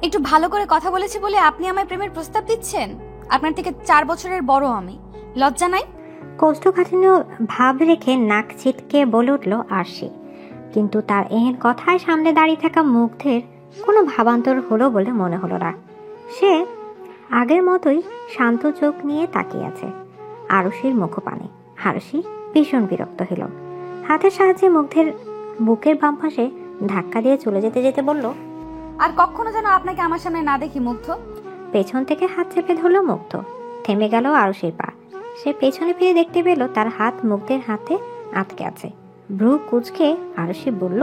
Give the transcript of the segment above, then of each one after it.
একটু ভালো করে কথা বলেছি বলে আপনি আমায় প্রেমের প্রস্তাব দিচ্ছেন? আপনার থেকে 4 বছরের বড় আমি, লজ্জা নাই? কোষ্ঠকাঠিন্য ভাব রেখে নাক ছিটকে বলে উঠল আরশি। কিন্তু তার এহেন কথায় সামনে দাঁড়িয়ে থাকা মুগ্ধের কোনো ভাবান্তর হলো বলে মনে হলো না। সে আগের মতোই শান্ত চোখ নিয়ে তাকিয়ে আছে আরশির মুখপানে। আরশি ভীষণ বিরক্ত হলো। হাতের সাহায্যে মুগ্ধের বুকের বাম পাশে ধাক্কা দিয়ে চলে যেতে যেতে বলল, আর কখনো যেন আপনাকে আমার সামনে না দেখি মুগ্ধ। পেছন থেকে হাত চেপে ধরল মুগ্ধ। থেমে গেল আরশির পা। সে পেছনে ফিরে দেখতে পেল তার হাত মুগ্ধের হাতে আটকে আছে। ভ্রু কুঁচকে আরশি বলল,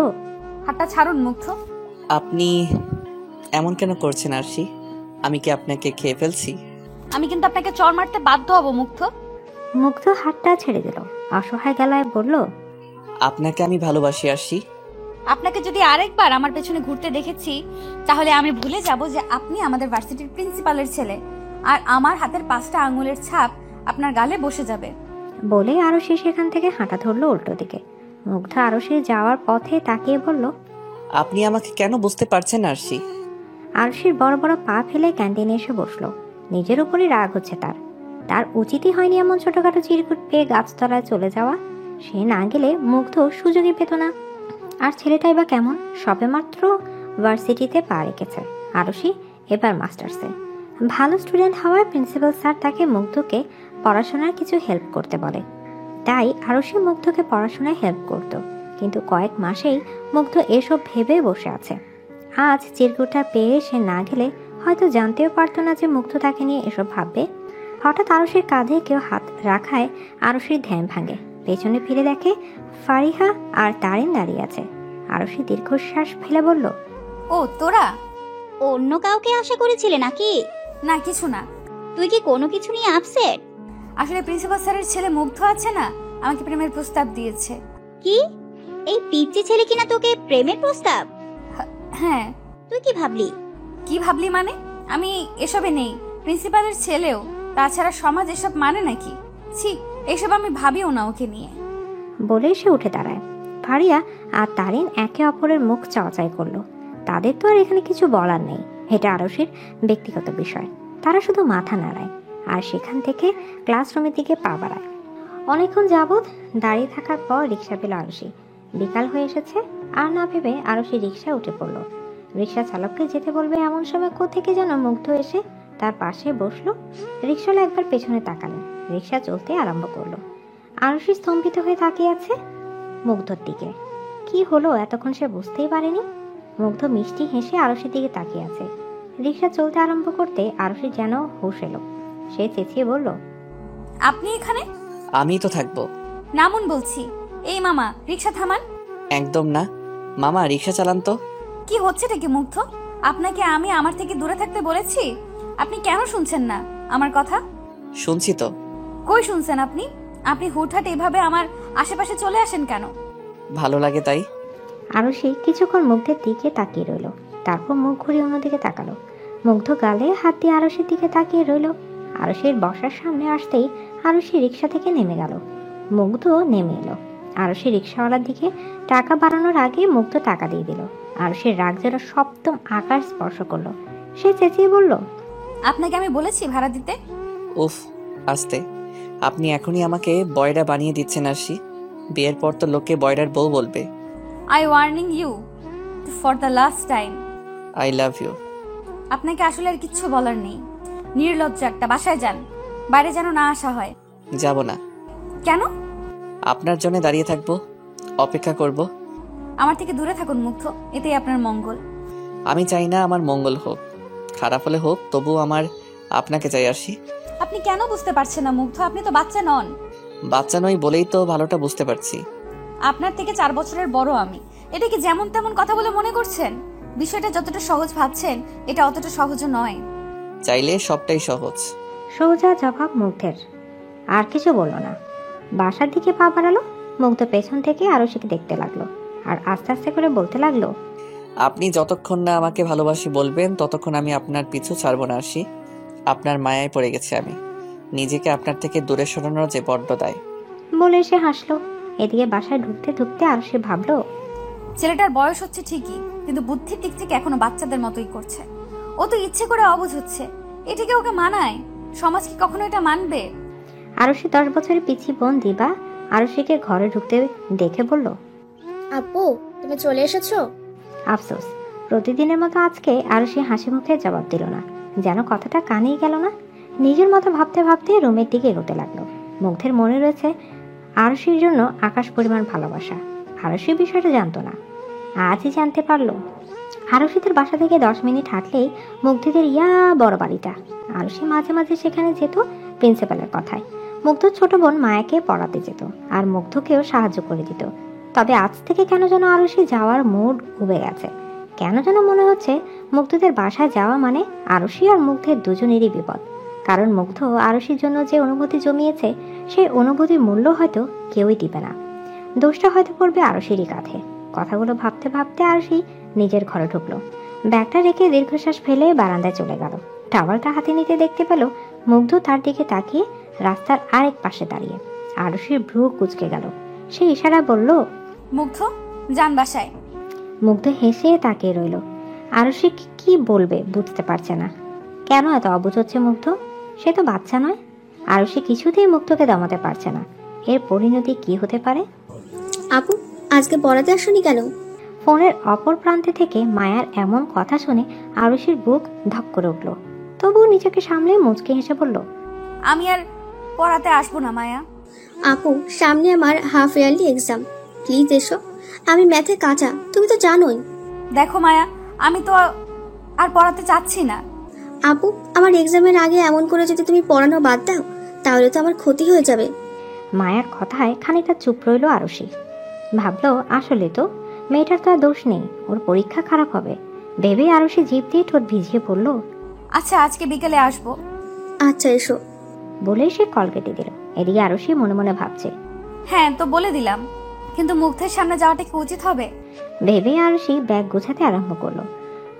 হাতটা ছাড়ুন মুগ্ধ। আপনি এমন কেন করছেন আরশি? আমি কি আপনাকে খেয়ে ফেলছি? আমি কিন্তু আপনাকে চড় মারতে বাধ্য হব মুগ্ধ। মুগ্ধ হাতটা ছেড়ে দিল। অসহায় গলায় বলল, আপনাকে আমি ভালোবাসি আরশি। আপনাকে যদি আরেকবার আমার পেছনে ঘুরতে দেখেছি তাহলে আমি ভুলে যাব যে আপনি আমাদের ভার্সিটির প্রিন্সিপালের ছেলে, আর আমার হাতের 5টা আঙুলের ছাপ আপনার গালে বসে যাবে। বলে আরশি সেখান থেকে হাঁটা ধরল উল্টো দিকে। মুগ্ধ আরশির যাওয়ার পথে তাকিয়ে বলল, আপনি আমাকে কেন বুঝতে পারছেন আরশি? আরশির বড় বড় পা ফেলে ক্যান্টিনে এসে বসলো। নিজের উপরই রাগ হচ্ছে তার উচিতই হয়নি এমন ছোটখাটো চিরকুট পেয়ে গাছতলায় চলে যাওয়া। সে না গেলে মুগ্ধ সুযোগই পেত না। আর ছেলেটাই বা কেমন, সবেমাত্র ভার্সিটিতে পা রেখেছে। আরশি এবার মাস্টার্সে। ভালো স্টুডেন্ট হওয়ায় প্রিন্সিপাল স্যার তাকে মুগ্ধকে পড়াশোনার কিছু হেল্প করতে বলে। তাই আরশি মুগ্ধকে পড়াশোনায় হেল্প করত। কিন্তু কয়েক মাসেই মুগ্ধ এসব ভেবে বসে আছে। আজ চিরকুটটা পেয়ে সে না গেলে হয়তো জানতেও পারতো না যে মুগ্ধ তাকে নিয়ে এসব ভাববে। হঠাৎ আরশির কাঁধে কেউ হাত রাখায় আরশির ধ্যান ভাঙে। পেছনে ফিরে দেখে ফারিহা আর তারিন দাঁড়িয়ে আছে। আরশি দীর্ঘশ্বাস ফেলে বলল, ও তোরা? অন্য কাউকে আশা করেছিলে নাকি? না কিছু না। তুই কি কোনো কিছু নিয়ে আপসেট? আসলে প্রিন্সিপাল স্যারের ছেলে মুগ্ধ আছে না, আমাকে প্রেমের প্রস্তাব দিয়েছে। কি? এই পিচ্চি ছেলে কিনা তোকে প্রেমের প্রস্তাব? হ্যাঁ। তুই কি ভাবলি? কি ভাবলি মানে? আমি এসবে নেই, প্রিন্সিপালের ছেলেও। তাছাড়া সমাজ এসব মানে নাকি? ছি, এসব আমি ভাবিও না ওকে নিয়ে। বলে সে উঠে দাঁড়ায়। ফারিয়া আর তারিন একে অপরের মুখ চাওয়াচাই করলো। তাদের তো আর এখানে কিছু বলার নেই, এটা আরশির ব্যক্তিগত বিষয়। তারা শুধু মাথা নাড়ায় আর সেখান থেকে ক্লাসরুমের দিকে পা বাড়ায়। অনেকক্ষণ যাবৎ দাঁড়িয়ে থাকার পর রিক্সা পেল আরশি। বিকাল হয়ে এসেছে। আর না ভেবে আরশি রিক্সা উঠে পড়ল। রিক্সা চালককে যেতে বলবে এমন সময় কোত্থেকে যেন মুগ্ধ এসে তার পাশে বসলো। রিক্সাওয়ালা একবার পেছনে তাকালেন। রিক্সা চলতে আরম্ভ করলো। আরশি স্তম্ভিত হয়ে তাকিয়ে আছে মুগ্ধর দিকে। কি হলো এতক্ষণ সে বুঝতেই পারেনি। মুগ্ধ মিষ্টি হেসে আরশির দিকে তাকিয়ে আছে। রিক্সা চলতে আরম্ভ করতে আরশি যেন হুঁশ এলো। সে চেঁচিয়ে বলল, আপনি এখানে? আমি তো থাকবো। নামুন বলছি। এই মামা, রিক্সা থামান। একদম না মামা, রিক্সা চালান তো। কি হচ্ছেটা কি মুগ্ধ? আপনাকে আমি আমার থেকে দূরে থাকতে বলেছি? আপনি কেন শুনছেন না আমার কথা? শুনছি তো। কই শুনছেন আপনি? আপনি হুটহাট এভাবে আমার আশেপাশে চলে আসেন কেন? ভালো লাগে তাই। আরশি কিছুক্ষণ মুগ্ধের দিকে তাকিয়ে রইল। তারপর মুখ ঘুরিয়ে অন্যদিকে তাকালো। মুগ্ধ গালে হাত দিয়ে আরশির দিকে তাকিয়ে রইল। আরশির বসার সামনে আসতেই আরশি রিক্সা থেকে নেমে গেল। মুগ্ধ নেমে এলো। আরশি রিক্সাওয়ালার দিকে টাকা বাড়ানোর আগে মুগ্ধ টাকা দিয়ে দিল। আরশির রাগ যেন সপ্তম আকাশ স্পর্শ করলো। সে চেঁচিয়ে বলল, আপনাকে আমি বলেছি ভাড়া দিতে? উফ, আস্তে। আপনি এখনই আমাকে বয়রা বানিয়ে দিচ্ছেন আরশি। বিয়ের পর তো লোকে বয়রার বউ বলবে। I warning you for the last time. I love you. আপনাকে আসলে আর কিচ্ছু বলার নেই। নির্লজ্জ একটা, বাসায় যান। বাইরে যেন না আসা হয়। যাব না। কেন? আপনার জন্য দাঁড়িয়ে থাকবো, অপেক্ষা করব। আমার থেকে দূরে থাকুন মুগ্ধ, এতেই আপনার মঙ্গল। আমি চাই না আমার মঙ্গল হোক, খারাপ হলে হোক, তবুও আমার আপনাকে চাই আরশি। আপনি কেন বুঝতে পারছেন না মুগ্ধ? আপনি তো বাচ্চা নন। বাচ্চা নই বলেই তো ভালোটা বুঝতে পারছি। আপনার থেকে 4 বছরের বড় আমি। এটা কি যেমন তেমন কথা বলে মনে করছেন? বিষয়টা যতটা সহজ ভাবছেন এটা অতটা সহজও নয়। চাইলে সবটাই সহজ। সোজা জবাব মুগ্ধের। আর কিছু বলল না। বাসার দিকে পা বাড়ালো। মুগ্ধ পেছন থেকে আরশিকে দেখতে লাগলো আর আস্তে আস্তে করে বলতে লাগলো, আপনি যতক্ষণ না আমাকে ভালোবাসি বলবেন ততক্ষণ আমি আপনার পিছু ছাড়বো না আরশি। আপনার মায়ায় পড়ে গেছে আমি। নিজেকে আপনার থেকে দূরে সরানোর যে বড্ড দায়। বলে সে হাসলো। এদিকে বাসায় ঢুকতে ঢুকতে আরশি ভাবলো, ছেলেটার বয়স হচ্ছে ঠিকই, কিন্তু বুদ্ধির দিক থেকে এখনো বাচ্চাদের মতোই করছে। ও তো ইচ্ছে করে অবুঝ হচ্ছে। এটাকে ওকে মানায়? সমাজ কি কখনো এটা মানবে? আরুষি 10 বছরের পিচ্ছি বোন দিবা আরুষিকে ঘরে ঢুকতে দেখে বলল, আপু, তুমি চলে এসেছো? আফসোস, প্রতিদিনের মতো আজকে আরুষি হাসি মুখে জবাব দিল না, যেন কথাটা কানেই গেল না। নিজের মতো ভাবতে ভাবতে রুমের দিকে এগোতে লাগলো। মুগ্ধের মনে রয়েছে আরুষির জন্য আকাশ পরিমাণ ভালোবাসা। আরুষি বিষয়টা জানতো না, আজই জানতে পারলো। আরুষিদের বাসা থেকে 10 মিনিট হাঁটলেই মুগ্ধদের ইয়া বড় বাড়িটা। আরুষি মাঝে মাঝে সেখানে যেত প্রিন্সিপালের কথায়। মুগ্ধ ছোট বোন মায়াকে পড়াতে যেত আর মুগ্ধকেও সাহায্য করে দিত। তবে আজ থেকে কেন যেন আরুষি যাওয়ার মুড উবে গেছে। কেন যেন মনে হচ্ছে মুগ্ধদের বাসায় যাওয়া মানে আরুষি আর মুগ্ধের দুজনেরই বিপদ। কারণ মুগ্ধ আরুষির জন্য যে অনুভূতি জমিয়েছে, সেই অনুভূতির মূল্য হয়তো কেউই দিবে না। দোষটা হয়তো পড়বে আরুষিরই কাঁধে। কথাগুলো ভাবতে ভাবতে আরুষি নিজের ঘরে ঢুকলো। ব্যাগটা রেখে দীর্ঘশ্বাস ফেলে বারান্দায় চলে গেল। টাওয়ালটা হাতে নিতে দেখতে পেল মুগ্ধ তার দিকে তাকিয়ে রাস্তার আরেক পাশে দাঁড়িয়ে। আরুষির ভ্রু কুঁচকে গেল। সে ইশারা বলল, মুগ্ধ, যান বাসায়। মুগ্ধ হেসে তাকিয়ে রইল। আরুষি কি বলবে বুঝতে পারছে না। কেন এত অবুঝ হচ্ছে মুগ্ধ? সে তো বাচ্চা নয়। আরুষি কিছুতেই মুগ্ধকে দমাতে পারছে না। এর পরিণতি কি হতে পারে? আপু, আজকে পড়াতে আসনি কেন? ফোনের অপর প্রান্তে থেকে মায়ার এমন কথা শুনে আরুষির বুক ধক করে উঠল। তবুও নিজেকে সামলে মুচকে হেসে বলল, আমি আর পড়াতে আসবো না মায়া। আপু, সামনে আমার হাফ ইয়ারলি এক্সাম, প্লিজ এসো। আমি ম্যাথে কাঁচা, তুমি তো জানোই। দেখো মায়া, আমি তো আর পড়াতে চাচ্ছি না। আপু, আমার এক্সামের আগে এমন করে যদি তুমি পড়ানো বাদ দাও, তাহলে তো আমার ক্ষতি হয়ে যাবে। মায়ার কথায় খানিকটা চুপ রইল আরুষি। ভাবলো আসলে তো মেয়েটার তো আর দোষ নেই, ওর পরীক্ষা খারাপ হবে ভেবে আরুষি জিভ দিয়ে ঠোঁট ভিজিয়ে পড়ল, আচ্ছা, আজকে বিকেলে আসবো। আচ্ছা, এসো। বলেই সে কল কেটে দিল। এদিকে আরুষি মনে মনে ভাবছে, হ্যাঁ তো বলে দিলাম, কিন্তু মুগ্ধের সামনে যাওয়াটা কি উচিত হবে? ভেবে আরুষি ব্যাগ গোছাতে আরম্ভ করলো।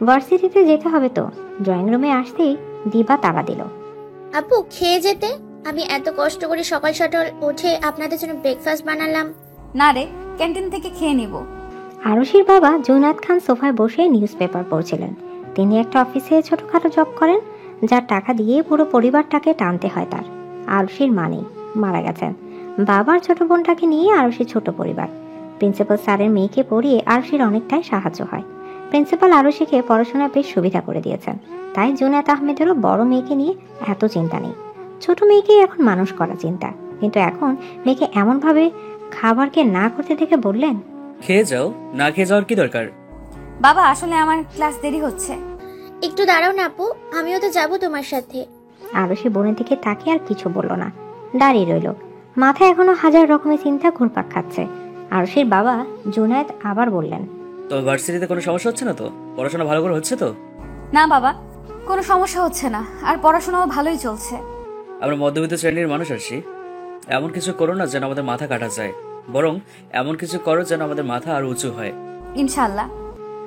ভার্সিটিতে যেতে হবে তো। ড্রয়িং রুমে আসতেই দিবা তাড়া দিল, আপু, খেয়ে যেতে। আমি এত কষ্ট করে সকাল সকাল উঠে আপনাদের জন্য ব্রেকফাস্ট বানালাম। না রে, ক্যান্টিন থেকে খেয়ে নিব। আরুষির বাবা জুনায়েদ খান সোফায় বসে নিউজ পেপার পড়ছিলেন। তিনি একটা অফিসে ছোটখাটো জব করেন, যার টাকা দিয়ে পুরো পরিবারটাকে টানতে হয় তার। আরুষির মা নেই, মারা গেছেন। বাবার ছোট বোনটাকে নিয়ে আরুষির ছোট পরিবার। প্রিন্সিপাল স্যারের মেয়েকে পড়িয়ে আরুষির অনেকটাই সাহায্য হয়। প্রিন্সিপাল আরুষিকে পড়াশোনায় বেশ সুবিধা করে দিয়েছেন, তাই জুনায়েদ আহমেদেরও বড় মেয়েকে নিয়ে এত চিন্তা নেই। ছোট মেয়েকেই এখন মানুষ করা চিন্তা। কিন্তু এখন মেয়েকে এমনভাবে খাবারকে না করতে দেখে বললেন, খেয়ে যাও, না খেয়ে যাওয়ার কি দরকার? বাবা, আসলে আমার ক্লাস দেরি হচ্ছে। একটু দাঁড়াও না আপু, আমিও তো যাবো তোমার সাথে। আরুষি বোনের দিকে তাকিয়ে আর কিছু বলল না, দাঁড়িয়ে রইল। মাথায় এখনো হাজার রকমের চিন্তা ঘুরপাক খাচ্ছে। আরুষির বাবা জুনায়েদ আবার বললেন, তো ভার্সিটিতে কোনো সমস্যা হচ্ছে না তো? পড়াশোনা ভালো করে হচ্ছে তো? না বাবা, কোনো সমস্যা হচ্ছে না, আর পড়াশোনাও ভালোই চলছে। আমরা মধ্যবিত্ত শ্রেণীর মানুষ আসি। এমন কিছু করো না যেন আমাদের মাথা কাটা যায়, বরং এমন কিছু করো যেন আমাদের মাথা আরো উঁচু হয়। ইনশাল্লাহ।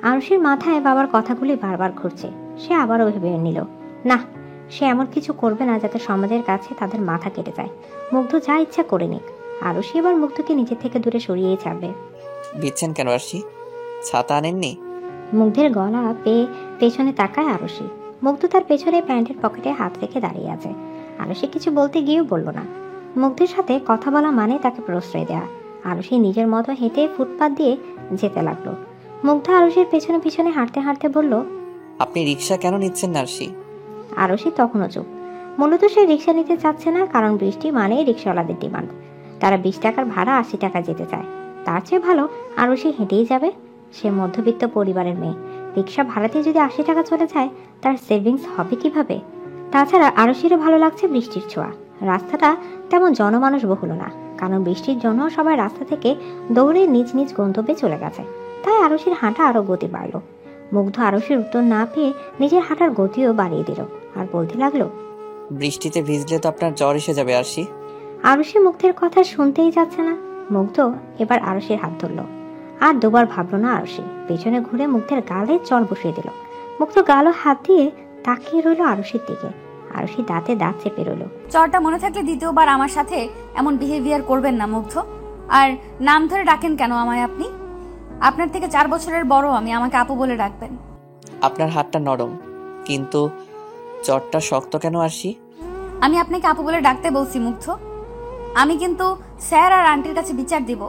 আরুষির মাথায় বাবার কথাগুলি বারবার ঘুরছে। সে আবারও ভেবে নিল, না, সে এমন কিছু করবে না যাতে সমাজের কাছে তাদের মাথা কেটে যায়। মুগ্ধ যা ইচ্ছা করে নিক, আরুষি এবার মুগ্ধকে নিজের থেকে দূরে সরিয়েই ছাড়বে। দিচ্ছেন কেন আরশি? ছাতা আনেননি? মুগ্ধের গলা পেয়ে পেছনে তাকায় আরুষি। মুগ্ধ তার পেছনে প্যান্টের পকেটে হাত রেখে দাঁড়িয়ে আছে। আরুষি কিছু বলতে গিয়েও বলল না। মুগ্ধের সাথে কথা বলা মানে তাকে প্রশ্রয় দেয়া। আরুষি নিজের মতো হেঁটে ফুটপাত দিয়ে যেতে লাগলো। মুগ্ধ আরুষির পেছনে পিছনে হাঁটতে হাঁটতে বলল, আপনি রিক্সা কেন নিচ্ছেন না আরশি? আরুষি তখনও চুপ। মূলত সে রিক্সা নিতে চাচ্ছে না, কারণ বৃষ্টি মানেই রিক্সাওয়ালাদের ডিমান্ড। তারা 20 টাকার ভাড়া 80 টাকা যেতে চায়। তার চেয়ে ভালো আরুষি হেঁটেই যাবে। সে মধ্যবিত্ত পরিবারের মেয়ে। রিক্সা ভাড়াতে যদি 80 টাকা চলে যায়, তার সেভিংস হবে কিভাবে? তাছাড়া আরুষিরও ভালো লাগছে বৃষ্টির ছোঁয়া। রাস্তাটা তেমন জনমানুষ বহুল না, কারণ বৃষ্টির জন্য সবাই রাস্তা থেকে দৌড়ে নিজ নিজ গন্তব্যে চলে গেছে। তাই আরুষির হাঁটা আরো গতি বাড়ল। মুগ্ধ আরুষির উত্তর না পেয়ে নিজের হাঁটার গতিও বাড়িয়ে দিল আর বলতে লাগলো, বৃষ্টিতে ভিজলে তো আপনার জ্বর এসে যাবে আরশি। আরুষি মুগ্ধের কথা শুনতেই যাচ্ছে না। মুগ্ধ এবার আরুষির হাত ধরল। আর দুবার ভাবলো না আরুষি। পেছনে ঘুরে মুগ্ধের গালে চড় বসিয়ে দিল। মুগ্ধ গালও হাত দিয়ে তাকিয়ে রইল আরুষির দিকে। আরুষি দাঁতে দাঁত চেপে রইল। চরটা মনে থাকলে দ্বিতীয়বার আমার সাথে এমন বিহেভিয়ার করবেন না মুগ্ধ। আর নাম ধরে ডাকেন কেন আমায় আপনি? আপনার থেকে 4 বছরের বড় আমি, আমাকে আপু বলে ডাকবেন। আপনার হাতটা নরম, কিন্তু চটটা শক্ত কেন আরশি? আমি আপনাকে আপু বলে ডাকতে বলছি মুগ্ধ। আমি কিন্তু স্যার আর আন্টির কাছে বিচার দিব।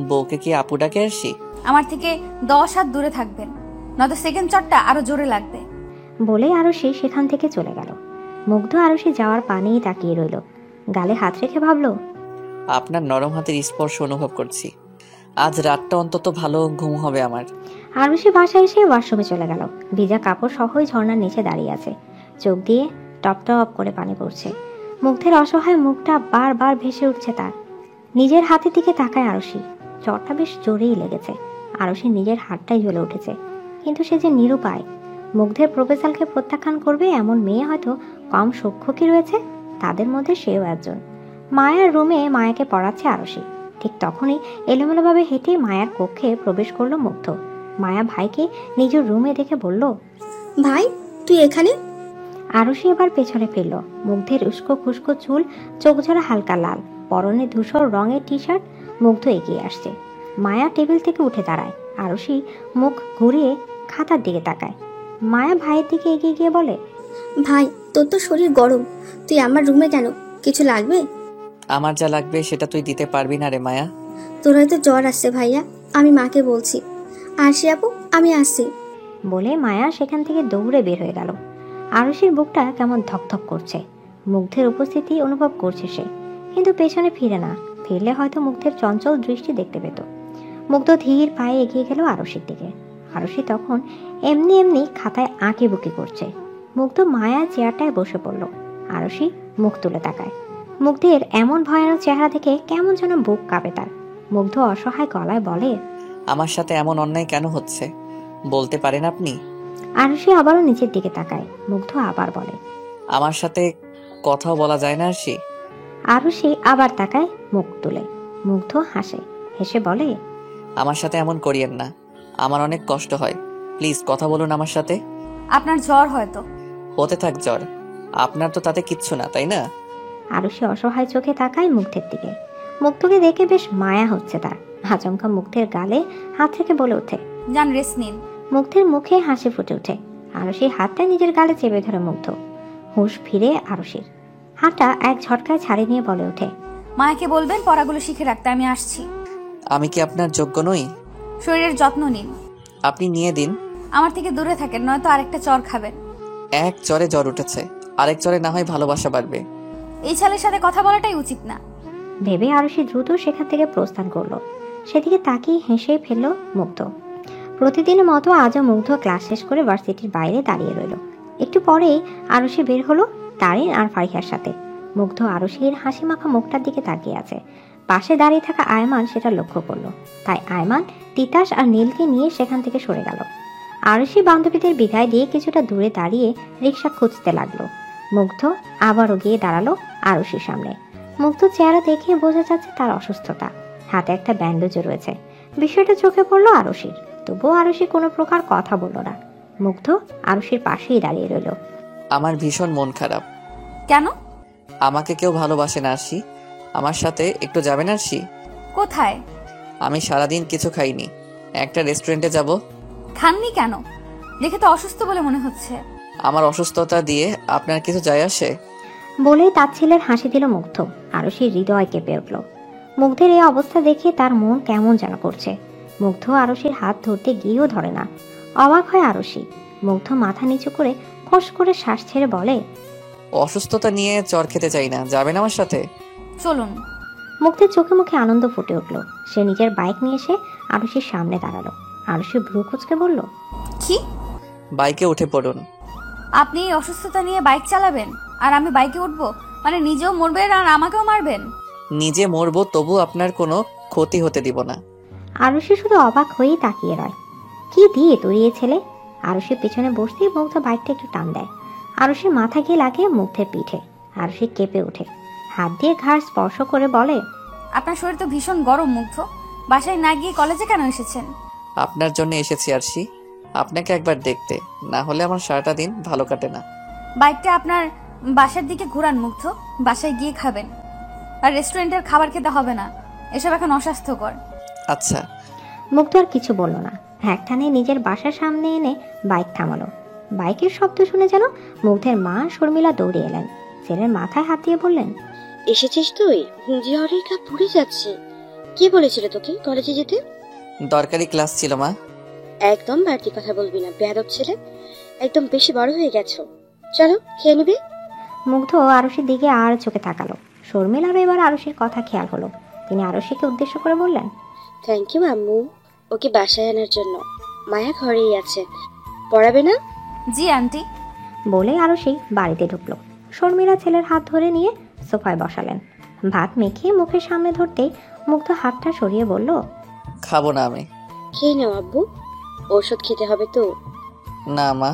বউকে কি আপু ডাকে আরশি? আমার থেকে 10 হাত দূরে থাকবেন, নয়তো সেকেন্ড চটটা আরো জোরে লাগবে। বলে আরশি সেখান থেকে চলে গেল। মুগ্ধ আরশি যাওয়ার পানেই তাকিয়ে রইল। গালে হাত রেখে ভাবল, আপনার নরম হাতের স্পর্শ অনুভব করছি। আজ রাতটা অন্তত ভালো ঘুম হবে আমার। আরুষি বাসায় এসে ওয়াশরুমে চলে গেল। ভিজা কাপড় সহই ঝর্ণার নিচে দাঁড়িয়ে আছে। চোখ দিয়ে টপ টপ করে পানি পড়ছে। মুগ্ধের অসহায় মুখটা বারবার ভেসে উঠছে তার। নিজের হাতের দিকে তাকায় আরুষি। চটটা বেশ জোরেই লেগেছে। আরুষি নিজের হাতটাই জ্বলে উঠেছে, কিন্তু সে যে নিরুপায়। মুগ্ধের প্রপোজালকে প্রত্যাখ্যান করবে এমন মেয়ে হয়তো কম সূক্ষ্ম কি রয়েছে, তাদের মধ্যে সেও একজন। মায়ার রুমে মায়াকে পড়াচ্ছে আরুষি। ঠিক তখনই এলোমেলোভাবে হেঁটে মায়ার কক্ষে প্রবেশ করলো মুগ্ধ। মায়া ভাইকে নিজের রুমে দেখে বলল, ভাই তুই এখানে? আরুষি এবার পেছনে ফিরল। মুগ্ধের উস্কো খুস্কো চুল, চোখ জোড়া হালকা লাল, পরনে ধূসর রঙের টি শার্ট। মুগ্ধ এগিয়ে আসছে। মায়া টেবিল থেকে উঠে দাঁড়ায়। আরুষি মুখ ঘুরিয়ে খাতার দিকে তাকায়। মায়া ভাইয়ের দিকে এগিয়ে গিয়ে বলে, ভাই তোর তো শরীর গরম, তুই আমার রুমে কেন? কিছু লাগবে? আমার যা লাগবে সেটা তুই দিতে পারবি না রে মায়া। তোর হয়তো জ্বর আসছে ভাইয়া, আমি মাকে বলছি। আরশি আপু আমি আসছি। বলে মায়া সেখান থেকে দৌড়ে বের হয়ে গেল। আরুষির বুকটা কেমন ধকধক করছে। মুগ্ধের উপস্থিতি অনুভব করছে সে, কিন্তু পেছনে ফিরে না। ফিরলে হয়তো মুগ্ধের চঞ্চল দৃষ্টি দেখতে পেত। মুগ্ধ ধীর পায়ে এগিয়ে গেল আরুষির দিকে। আরুষি তখন এমনি এমনি খাতায় আঁকি বুকি করছে। মুগ্ধ মায়া চেয়ারটায় বসে পড়ল। আরুষি মুখ তুলে তাকায়। মুগ্ধের এমন ভয়ানক চেহারা দেখে কেমন যেন বুক কাঁপে তার। মুগ্ধ অসহায় গলায় বলে, আমার সাথে এমন অন্যায় কেন হচ্ছে বলতে পারেন আপনি? আরুষি আবারও নিচের দিকে তাকায়। মুগ্ধ আবার বলে, আমার সাথে কথাও বলা যায় না আরশি? আরুষি আবার তাকায় মুখ তুলে। মুগ্ধ হাসে। হেসে বলে, আমার সাথে এমন করিয়েন না, আমার অনেক কষ্ট হয়। প্লিজ কথা বলুন আমার সাথে। আপনার জ্বর হয়তো। হতে থাক জ্বর, আপনার তো তাতে কিচ্ছু না, তাই না? আরুষি অসহায় চোখে তাকায় মুগ্ধের দিকে। মুগ্ধকে দেখে বেশ মায়া হচ্ছে তার। আচমকা মুগ্ধের গালে হাত থেকে বলে ওঠে, যান রেস্ট নিন। মুগ্ধের মুখে হাসি ফুটে ওঠে। আরুষি হাতটা নিজের গালে চেপে ধরে মুগ্ধ। হুঁশ ফিরে আরুষির। হাতটা এক ঝটকায় ছাড়িয়ে নিয়ে বলে ওঠে, মায়াকে বলবেন পড়াগুলো শিখে রাখতে, আমি আসছি। আমি কি আপনার যোগ্য নই? শরীরের যত্ন নিন। আপনি নিয়ে দিন। আমার থেকে দূরে থাকেন, নয়তো আরেকটা চর খাবেন। এক জ্বরে জ্বর উঠেছে, আরেক জ্বরে না হয় ভালোবাসা বাড়বে। এই ছেলের সাথে কথা বলাটাই উচিত না। ভেবে আরুষি দ্রুত সেখান থেকে প্রস্থান করলো। সেদিকে তাকিয়ে হেসে ফেলল মুগ্ধ। প্রতিদিনের মতো আজও মুগ্ধ ক্লাস শেষ করে ভার্সিটির বাইরে দাঁড়িয়ে রইল। একটু পরেই আরুষি বের হলো তারিন আর ফারিহার সাথে। মুগ্ধ আরুষির হাসি মাখা মুখটার দিকে তাকিয়ে আছে। পাশে দাঁড়িয়ে থাকা আয়মান সেটা লক্ষ্য করলো। তাই আয়মান তিতাস আর নীলকে নিয়ে সেখান থেকে সরে গেল। আরুষি বান্ধবীদের বিদায় দিয়ে কিছুটা দূরে দাঁড়িয়ে রিক্সা খুঁজতে লাগলো। মুগ্ধ আবারও গিয়ে দাঁড়ালো আরুষির সামনে। মুগ্ধ চেহারা দেখে বোঝা যাচ্ছে তার অসুস্থতা। হাতে একটা ব্যান্ডেজও রয়েছে। বিষয়টা চোখে পড়লো আরুষির। তবুও আরুষি কোনো প্রকার কথা বলল না। মুগ্ধ আরুষির পাশেই দাঁড়িয়ে রইল। আমার ভীষণ মন খারাপ। কেন? আমাকে কেউ ভালোবাসে না আরশি। আমার সাথে একটু যাবেন আরশি? কোথায়? আমি সারাদিন কিছু খাইনি, একটা রেস্টুরেন্টে যাব। খাননি কেন? দেখে তো অসুস্থ বলে মনে হচ্ছে। আমার অসুস্থতা দিয়ে আপনার কিছু যায় আসে? বলেই তাচ্ছিলের হাসি দিল মুগ্ধ। আরুষির হৃদয় কেঁপে উঠল। মুগ্ধের এই অবস্থা দেখে তার মন কেমন যেন করছে। মুগ্ধ আরুষির হাত ধরতে গিয়েও ধরে না। অবাক হয় আরুষি। মুগ্ধ মাথা নিচু করে ফস করে শ্বাস ছেড়ে বলে, অসুস্থতা নিয়ে চর খেতে চাই না, যাবেন আমার সাথে? চলুন। মুগ্ধের চোখে মুখে আনন্দ ফুটে উঠল। সে নিজের বাইক নিয়ে এসে আরুষির সামনে দাঁড়ালো। আরুষি ভ্রু কুঁচকে বলল, কি? বাইকে উঠে পড়ুন। আপনি এই অসুস্থতা নিয়ে বাইক চালাবেন আর আমি বাইকে উঠবো? মানে নিজেও মরবেন আর আমাকেও মারবেন? নিজে মরবো, তবু আপনার কোনো ক্ষতি হতে দিব না। আরুষি শুধু অবাক হয়েই তাকিয়ে রয়। কি দিয়ে তৈরি এ ছেলে? আরুষির পিছনে বসতেই মুগ্ধ বাইকটা একটু টান দেয়। আরুষির মাথা গিয়ে লাগে মুগ্ধের পিঠে। আরুষি কেঁপে ওঠে। হাত দিয়ে ঘাড় স্পর্শ করে বলে, আপনার শরীর তো ভীষণ গরম মুগ্ধ। বাসায় না গিয়ে কলেজে কেন এসেছেন? আপনার জন্য এসেছি আরশি, আপনাকে একবার দেখতে, না হলে আমার সারাটা দিন ভালো কাটে না। বাইকটা আপনার বাসার দিকে ঘুরান মুগ্ধ, বাসায় গিয়ে খাবেন। আর রেস্টুরেন্টের খাবার খেতে হবে না, এসব এখন অস্বাস্থ্যকর। আচ্ছা। মুগ্ধ আর কিছু বলল না। একটানে নিজের বাসার সামনে এনে বাইক থামালো। বাইকের শব্দ শুনে যেন মুগ্ধের মা শর্মিলা দৌড়ে এলেন। ছেলের মাথায় হাত দিয়ে বললেন, এসেছিস তুই? জ্বরে গা পুড়ে যাচ্ছে। কে বলেছিল তোকে কলেজে যেতে? দরকারি ক্লাস ছিল মা। একদম বাড়তি কথা বলবি না, বেয়াদব ছেলে। একদম বেশি বড় হয়ে গেছো। চলো খেয়ে নিবে। মুগ্ধ আরুষির দিকে আর চোখে তাকালো। শর্মিলারও এবার আরুষির কথা খেয়াল হলো। তিনি আরুষিকে উদ্দেশ্য করে বললেন, থ্যাংক ইউ আম্মু, ওকে বাসায় আনার জন্য। মায়া ঘরেই আছে, পড়াবে না? জি আন্টি। বলে আরুষি বাড়িতে ঢুকলো। শর্মিলা ছেলের হাত ধরে নিয়ে সোফায় বসালেন। ভাত মেখে মুখের সামনে ধরতেই মুগ্ধ হাতটা সরিয়ে বলল, খাবো না আমি। খেয়ে নাও আব্বু, ওষুধ খেতে হবে তো। না মা,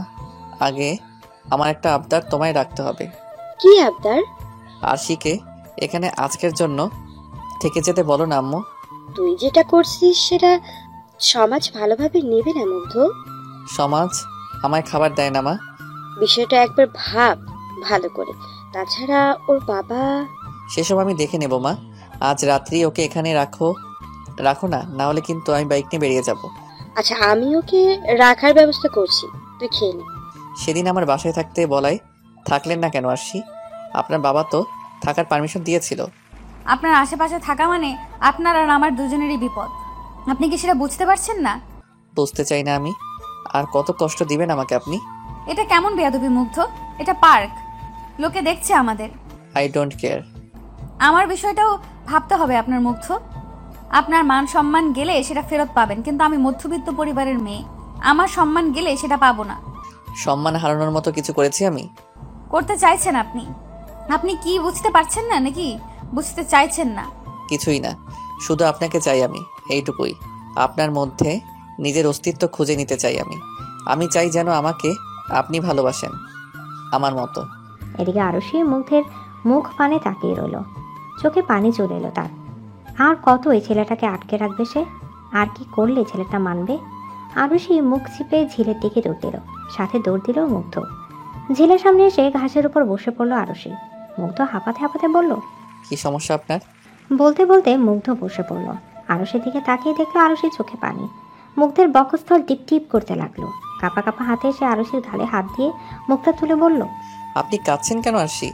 আগে আমার একটা আবদার তোমায় রাখতে হবে। কি আবদার? আরশিকে এখানে আজকের জন্য থেকে যেতে বলো না আম্মু। তুই যেটা করছিস সেটা সমাজ ভালোভাবে নেবে না মুগ্ধ। সমাজ আমায় খাবার দেয় না মা। বিষয়টা একবার ভাব ভালো করে। তাছাড়া ওর বাবা। সেসব আমি দেখে নেব মা। আজ রাত্রি ওকে এখানে রাখো না, না হলে কিন্তু আমি বাইক নিয়ে বেরিয়ে যাব। আচ্ছা, আমি ওকে রাখার ব্যবস্থা করছি, তুই খেয়ে নে। সেদিন আমার বাসায় থাকতে বলায় থাকলেন না কেন আরশি? আপনার বাবা তো থাকার পারমিশন দিয়েছিল। আপনার আশেপাশে থাকা মানে আপনার আর আমার দুজনেরই বিপদ। আপনি কি সেটা বুঝতে পারছেন না? বুঝতে চাই না আমি। আর কত কষ্ট দিবেন আমাকে আপনি? এটা কেমন বেয়াদবি মুগ্ধ? এটা পার্ক, লোকে দেখছে আমাদের। I don't care. আমার বিষয়টাও ভাবতে হবে আপনার মুগ্ধ। আপনার মান সম্মান গেলে সেটা ফেরত পাবেন, কিন্তু আমি মধ্যবিত্ত পরিবারের মেয়ে, আমার সম্মান গেলে সেটা পাবো না। সম্মান হারানোর মতো কিছু করেছি আমি? করতে চাইছেন আপনি? আপনি কি বুঝতে পারছেন না নাকি বুঝতে চাইছেন না? কিছুই না, শুধু আপনাকে চাই আমি, এইটুকুই। আপনার মধ্যে নিজের অস্তিত্ব খুঁজে নিতে চাই আমি চাই যেন আমাকে আপনি ভালোবাসেন আমার মতো। এদিকে আরুষি মুগ্ধের মুখ পানে তাকিয়ে রইল। চোখে পানি চলে এলো তার। আর কত এই ছেলেটাকে আটকে রাখবে সে? আর কি করলে ছেলেটা মানবে? আরুষি মুখ চিপে ঝিলের দিকে দৌড় দিল, সাথে দৌড় দিল মুগ্ধ। ঝিলের সামনে এসে ঘাসের উপর বসে পড়লো আরুষি। মুগ্ধ হাঁপাতে হাঁপাতে বলল, কি সমস্যা আপনার? বলতে বলতে মুগ্ধ বসে পড়ল। আরুষির দিকে তাকিয়ে দেখলো আরুষির চোখে পানি। মুগ্ধের বক্ষস্থল টিপ টিপ করতে লাগলো। কাঁপা কাঁপা হাতে এসে আরুষির ঘাড়ে হাত দিয়ে মুখটা তুলে বলল, আপনি কাঁদছেন কেন আরশি?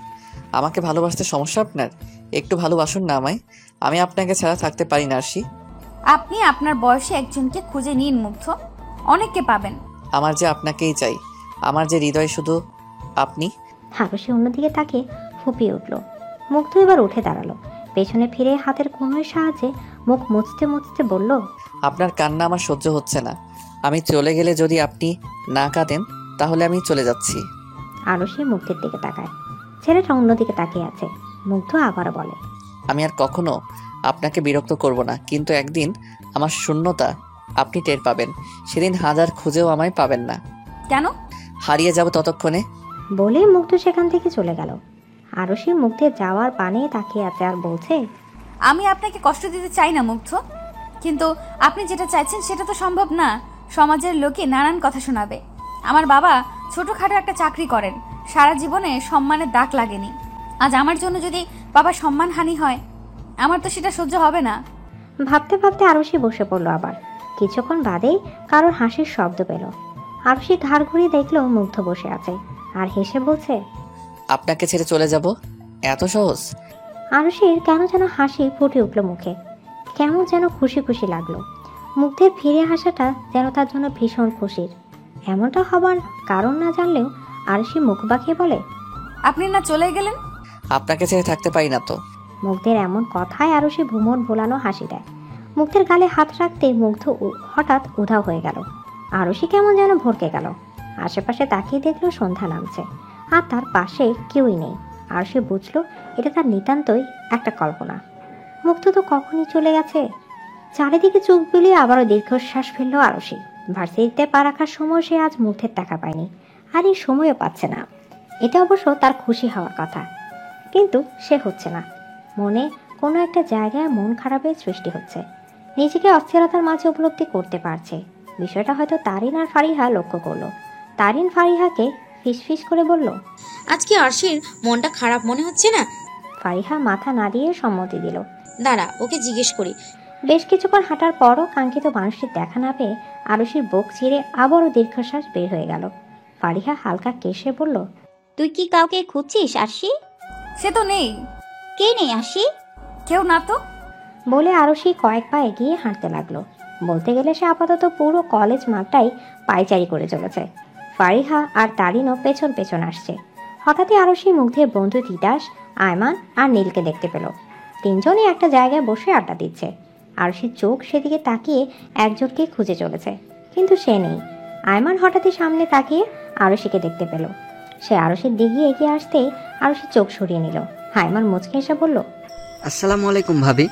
আমাকে ভালোবাসতে সমস্যা আপনার? একটু ভালোবাসুন না আমায়। আমি আপনাকে ছাড়া থাকতে পারি না আরশি। আপনি আপনার বয়সে একজনকে খুঁজে নিন মুগ্ধ, অনেককে পাবেন। আমার যে আপনাকেই চাই, আমার যে হৃদয় শুধু আপনি। আরুষি অন্যদিকে তাকিয়ে ফুপিয়ে উঠল। মুগ্ধ এবার উঠে দাঁড়ালো। পেছনে ফিরে হাতের কোনোর সাহায্যে মুখ মুছতে মুছতে বলল, আপনার কান্না আমার সহ্য হচ্ছে না। আমি চলে গেলে যদি আপনি না কাঁদেন তাহলে আমি চলে যাচ্ছি। আরুষি মুগ্ধের দিকে তাকায়। ছেলেটা অন্যদিকে তাকিয়ে আছে। মুগ্ধ আবারও বলে, আমি আর কখনো আপনাকে বিরক্ত করব না, কিন্তু একদিন আমার শূন্যতা আপনি টের পাবেন। সেদিন হাজার খুঁজেও আমায় পাবেন না। কেন? হারিয়ে যাব ততক্ষণে। বলে মুগ্ধ সেখান থেকে চলে গেল। আরুষি মুগ্ধের যাওয়ার পানে তাকিয়ে আছে আর বলছে, আমি আপনাকে কষ্ট দিতে চাই না মুগ্ধ, কিন্তু আপনি যেটা চাইছেন সেটা তো সম্ভব না। সমাজের লোকে নানান কথা শোনাবে। আমার বাবা ছোটখাটো একটা চাকরি করেন, সারা জীবনে সম্মানের দাগ লাগেনি। আজ আমার জন্য যদি বাবা সম্মানহানি হয়, আমার তো সেটা সহ্য হবে না। ভাবতে ভাবতে আরুষি বসে পড়ল আবার। কিছুক্ষণ বাদেই কারোর হাসির শব্দ পেল। আরুষি ঘাড় ঘুরিয়ে দেখলো মুগ্ধ বসে আছে আর হেসে বলছে, আপনাকে ছেড়ে চলে যাব? এত সহজ? আরুষির কেন যেন হাসি ফুটে উঠল মুখে। কেমন যেন খুশি খুশি লাগলো। মুগ্ধের ফিরে আসাটা যেন তার জন্য ভীষণ খুশির। এমনটা হবার কারণ না জানলেও আরুষি মুখ বাঁকিয়ে বলে, আপনি না চলে গেলেন? আপনাকে ছেড়ে থাকতে পারি না তো। মুগ্ধের এমন কথায় আরুষি ভ্রমণ ভোলানো হাসি দেয়। মুগ্ধের গালে হাত রাখতে মুগ্ধ হঠাৎ উধাও হয়ে গেল। আরুষি কেমন যেন ভরকে গেল। আশেপাশে তাকিয়ে দেখলো সন্ধ্যা নামছে আর তার পাশে কেউই নেই। আরুষি বুঝলো এটা তার নিতান্তই একটা কল্পনা। মুগ্ধ তো কখনই চলে গেছে। চারিদিকে চোখ বুলিয়ে আবারও দীর্ঘশ্বাস ফেললো আরুষি। ভার্সিটিতে পা রাখার সময় সে আজ মুগ্ধের টাকা পায়নি, আর এই সময়ও পাচ্ছে না। এটা অবশ্য তার খুশি হওয়ার কথা, কিন্তু সে হচ্ছে না। মনে কোনো একটা জায়গায় মন খারাপের সৃষ্টি হচ্ছে। নিজেকে অস্থিরতার মাঝে উপলব্ধি করতে পারছে। বিষয়টা হয়তো তারিন আর ফারিহা লক্ষ্য করলো। তারিন ফারিহাকে ফিসফিস করে বলল, আজকে আরশির মনটা খারাপ মনে হচ্ছে না? ফারিহা মাথা নাড়িয়ে সম্মতি দিল। দাঁড়া, ওকে জিজ্ঞেস করি। বেশ কিছুক্ষণ হাঁটার পরও কাঙ্ক্ষিত মানুষটির দেখা না পেয়ে আরুষির বুক চিরে আবারও দীর্ঘশ্বাস বের হয়ে গেল। ফারিহা হালকা কেশে বলল, তুই কি কাউকে খুঁজছিস আরশি? সে তো নেই। কে নেই আরশি? কেউ না তো। বলে আরশি কয়েক পা এগিয়ে হাঁটতে লাগলো। বলতে গেলে সে আপাতত পুরো কলেজ মাঠটাই পায়চারি করে চলেছে। ফারিহা আর তারিনও পেছন পেছন আসছে। হঠাৎই আরশি মুগ্ধের বন্ধু তিতাস, আয়মান আর নীলকে দেখতে পেল। তিনজনই একটা জায়গায় বসে আড্ডা দিচ্ছে। আরশির চোখ সেদিকে তাকিয়ে একজনকে খুঁজে চলেছে, কিন্তু সে নেই। আয়মান হঠাৎই সামনে তাকিয়ে আরশিকে দেখতে পেল। সে আরশির দিকে এগিয়ে আসতেই আরশি চোখ সরিয়ে নিল। আয়মান মুচকে এসে বলল, আসসালামু আলাইকুম ভাবি।